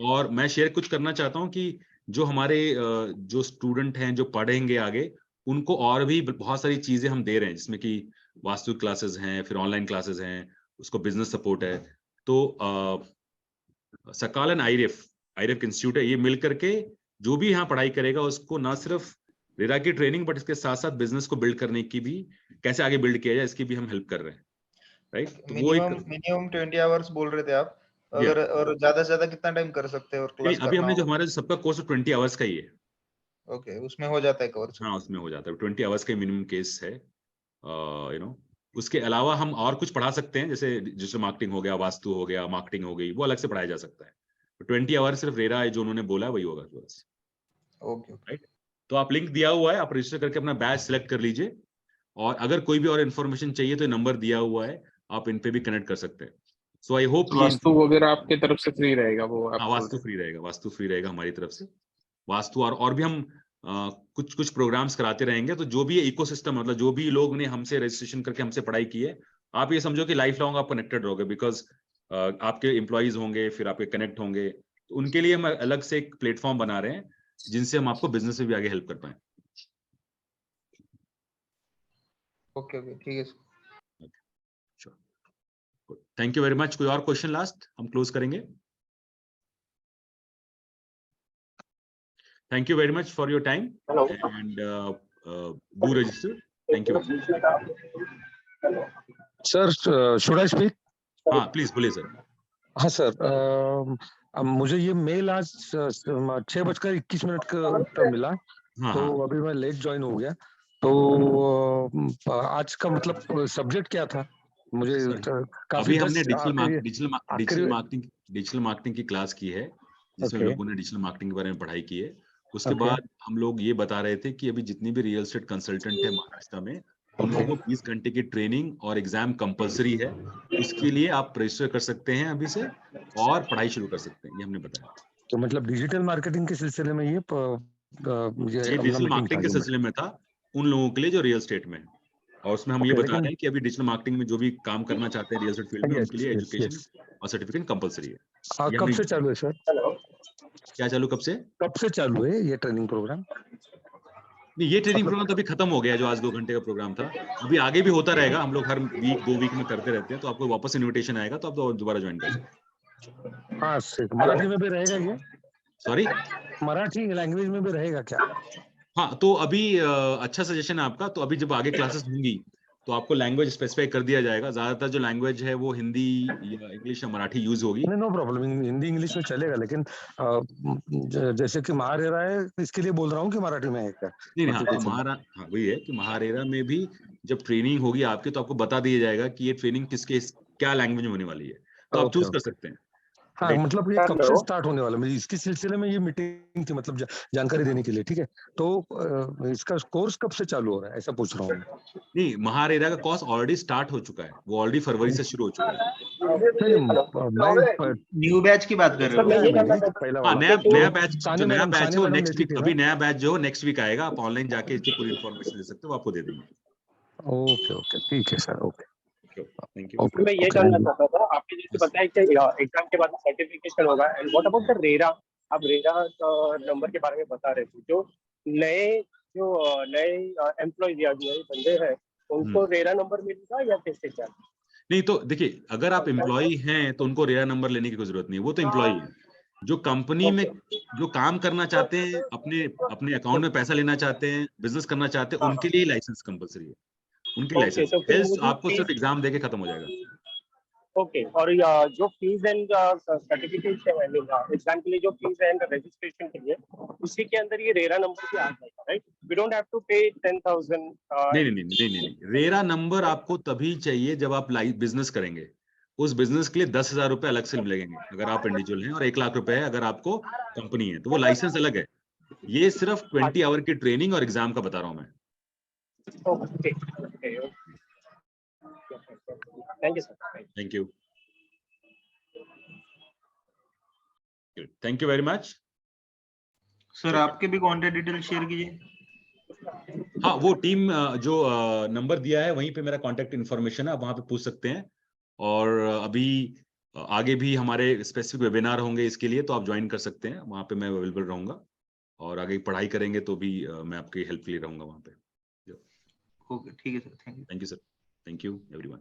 और मैं शेयर कुछ करना चाहता हूँ कि जो हमारे जो स्टूडेंट हैं जो पढ़ेंगे आगे, उनको और भी बहुत सारी चीजें हम दे रहे हैं, जिसमें कि वास्तु क्लासेस हैं, फिर ऑनलाइन क्लासेस हैं, उसको बिजनेस सपोर्ट है। तो सकाल एंड आईरेफ इंस्टीट्यूट है, ये मिल करके जो भी यहाँ पढ़ाई करेगा उसको ना सिर्फ रेरा की ट्रेनिंग बट इसके साथ साथ बिजनेस को बिल्ड करने की भी, कैसे आगे बिल्ड किया जाए, इसकी भी हम हेल्प कर रहे हैं। राइट, तो वो एक मिनिमम 20 आवर्स बोल रहे थे आप, अगर और ज्यादा से ज्यादा कितना टाइम कर सकते हैं? और क्लास अभी हमने जो हमारा सबका कोर्स 20 आवर्स का ही है। ओके, उसमें हो जाता है कवर? हाँ, उसमें हो जाता है। 20 आवर्स का मिनिमम केस है। उसके अलावा हम और कुछ पढ़ा सकते हैं, जैसे डिजिटल मार्केटिंग हो गया, वास्तु हो गया, मार्केटिंग हो गई, वो अलग से पढ़ाया जा सकता है। 20 आवर्स सिर्फ रेरा है जो उन्होंने बोला वही होगा बस। ओके, राइट, तो आप लिंक दिया हुआ है, आप रजिस्टर करके अपना बैच सिलेक्ट कर लीजिए। और अगर कोई भी और इन्फॉर्मेशन चाहिए तो नंबर दिया हुआ है, आप इन पे भी कनेक्ट कर सकते हैं। सो आई होप वास्तु वगैरह आपके तरफ से फ्री रहेगा वो? वास्तु फ्री रहेगा हमारी तरफ से। वास्तु और भी हम कुछ प्रोग्राम्स कराते रहेंगे। तो जो भी इकोसिस्टम, मतलब जो भी लोग ने हमसे रजिस्ट्रेशन करके हमसे पढ़ाई की है, आप ये समझो कि लाइफ लॉन्ग आप कनेक्टेड रहोगे, बिकॉज आपके एम्प्लॉइज होंगे, फिर आपके कनेक्ट होंगे। तो उनके लिए हम अलग से एक प्लेटफॉर्म बना रहे हैं जिनसे हम आपको बिजनेस में भी आगे हेल्प कर पाए। ओके, ठीक है, थैंक यू वेरी मच। कोई और क्वेश्चन लास्ट हम क्लोज करेंगे? Thank you very much for your time. Hello. And do register. Thank you. Sir, should I speak? हाँ, please बोलिए सर। हाँ सर, मुझे ये मेल आज 6:21 का मिला। हाँ, तो अभी मैं लेट ज्वाइन हो गया। तो आज का मतलब सब्जेक्ट क्या था? मुझे अभी हमने डिजिटल मार्केटिंग की क्लास की है, जिसमें लोगों ने डिजिटल मार्केटिंग के बारे में पढ़ाई की है। उसके बाद हम लोग ये बता रहे थे कि अभी जितनी भी रियल एस्टेट कंसल्टेंट है महाराष्ट्र में, उन लोगों को 20 घंटे की ट्रेनिंग और एग्जाम कंपलसरी है। इसके लिए आप रजिस्टर कर सकते हैं अभी से और पढ़ाई शुरू कर सकते हैं, ये हमने बताया। तो मतलब डिजिटल मार्केटिंग के सिलसिले में ये डिजिटल मार्केटिंग के सिलसिले में था उन लोगों के लिए जो रियल एस्टेट में है, और उसमें हम ये बता रहे हैं कि अभी डिजिटल मार्केटिंग में जो भी काम करना चाहते हैं रियल एस्टेट फील्ड में, उनके लिए एजुकेशन और सर्टिफिकेट कंपलसरी है। कब से चालू है सर? क्या चालू? कब से चालू है ये ट्रेनिंग प्रोग्राम? नहीं, ये ट्रेनिंग प्रोग्राम तो अभी खत्म हो गया, जो आज 2 घंटे का प्रोग्राम था। अभी आगे भी होता रहेगा, हम लोग हर वीक 2 वीक में करते रहते हैं, तो आपको वापस इनविटेशन आएगा तो आप दोबारा ज्वाइन कर सकते हैं। हाँ, मराठी में भी रहेगा ये? सॉरी, मराठी लैंग्वेज में भी रहेगा क्या? हाँ, तो अभी अच्छा सजेशन है आपका। तो अभी जब आगे क्लासेस होंगी तो आपको लैंग्वेज स्पेसिफाई कर दिया जाएगा। ज्यादातर जो लैंग्वेज है वो हिंदी या इंग्लिश या मराठी यूज होगी। नो प्रॉब्लम, हिंदी इंग्लिश में चलेगा, लेकिन जैसे कि महारेरा है, इसके लिए बोल रहा हूँ कि मराठी में है क्या? नहीं, हाँ, तो हाँ वही है कि महारेरा में भी जब ट्रेनिंग होगी आपकी तो आपको बता दिया जाएगा कि ये ट्रेनिंग किसके क्या लैंग्वेज में होने वाली है, तो आप चूज कर सकते हैं। हाँ, मतलब ये कब से स्टार्ट होने वाला है? इसके सिलसिले में ये मीटिंग थी, मतलब जानकारी देने के लिए, ठीक है। तो इसका कोर्स कब से चालू हो रहा है, ऐसा पूछ रहा हूँ। नहीं, महारेरा का कोर्स ऑलरेडी स्टार्ट हो चुका है, वो ऑलरेडी फरवरी से शुरू हो चुका है। न्यू बैच की बात कर रहे हो? हाँ, नया बैच जो नेक्स्ट वीक, अभी नया बैच जो नेक्स्ट वीक आएगा, आप ऑनलाइन जाके इसकी पूरी इन्फॉर्मेशन ले सकते हो, आपको दे देंगे। ओके, ठीक है सर, ओके, थैंक यू। मैं ये जानना चाहता था, आपने जैसे बताया कि एग्जाम के बाद सर्टिफिकेशन होगा, and what about the RERA? आप रेरा नंबर के बारे में बता रहे थे, जो नए एम्प्लॉयज या नए बंदे हैं उनको रेरा नंबर मिलेगा या कैसे क्या? नहीं, तो देखिए, अगर आप एम्प्लॉय हैं तो उनको रेरा नंबर लेने की कोई जरूरत नहीं है, वो तो एम्प्लॉय है। जो कंपनी में जो काम करना चाहते हैं, अपने अकाउंट में पैसा लेना चाहते हैं, बिजनेस करना चाहते हैं, उनके लिए लाइसेंस कंपलसरी है, उनकी लाइसेंस। एल्स आपको सिर्फ एग्जाम देके खत्म हो जाएगा। ओके, और जो फीस एंड सर्टिफिकेट है, एग्जाम के लिए जो फीस एंड रजिस्ट्रेशन के लिए, उसी के अंदर ये रेरा नंबर भी आ जाएगा, right? We don't have to pay 10,000। नहीं, रेरा नंबर आपको तभी चाहिए जब आप बिजनेस करेंगे। उस बिजनेस के लिए 10,000 रुपए अलग से लगेंगे अगर आप इंडिविजुअल हैं, और 1 लाख रुपए है अगर आपको कंपनी है, तो वो लाइसेंस अलग है। ये सिर्फ 20 आवर की ट्रेनिंग और एग्जाम का बता रहा हूँ मैं। Okay, thank you sir. Thank you, thank you very much sir. आपके भी कॉन्टैक्ट डिटेल शेयर कीजिए। हाँ, वो टीम जो नंबर दिया है वहीं पे मेरा कॉन्टैक्ट इन्फॉर्मेशन है, आप वहां पे पूछ सकते हैं। और अभी आगे भी हमारे स्पेसिफिक वेबिनार होंगे इसके लिए, तो आप ज्वाइन कर सकते हैं, वहां पे मैं अवेलेबल रहूंगा। और आगे पढ़ाई करेंगे तो भी मैं आपकी हेल्प के लिए रहूंगा वहां पे। ओके, ठीक है sir, thank you sir, thank you everyone.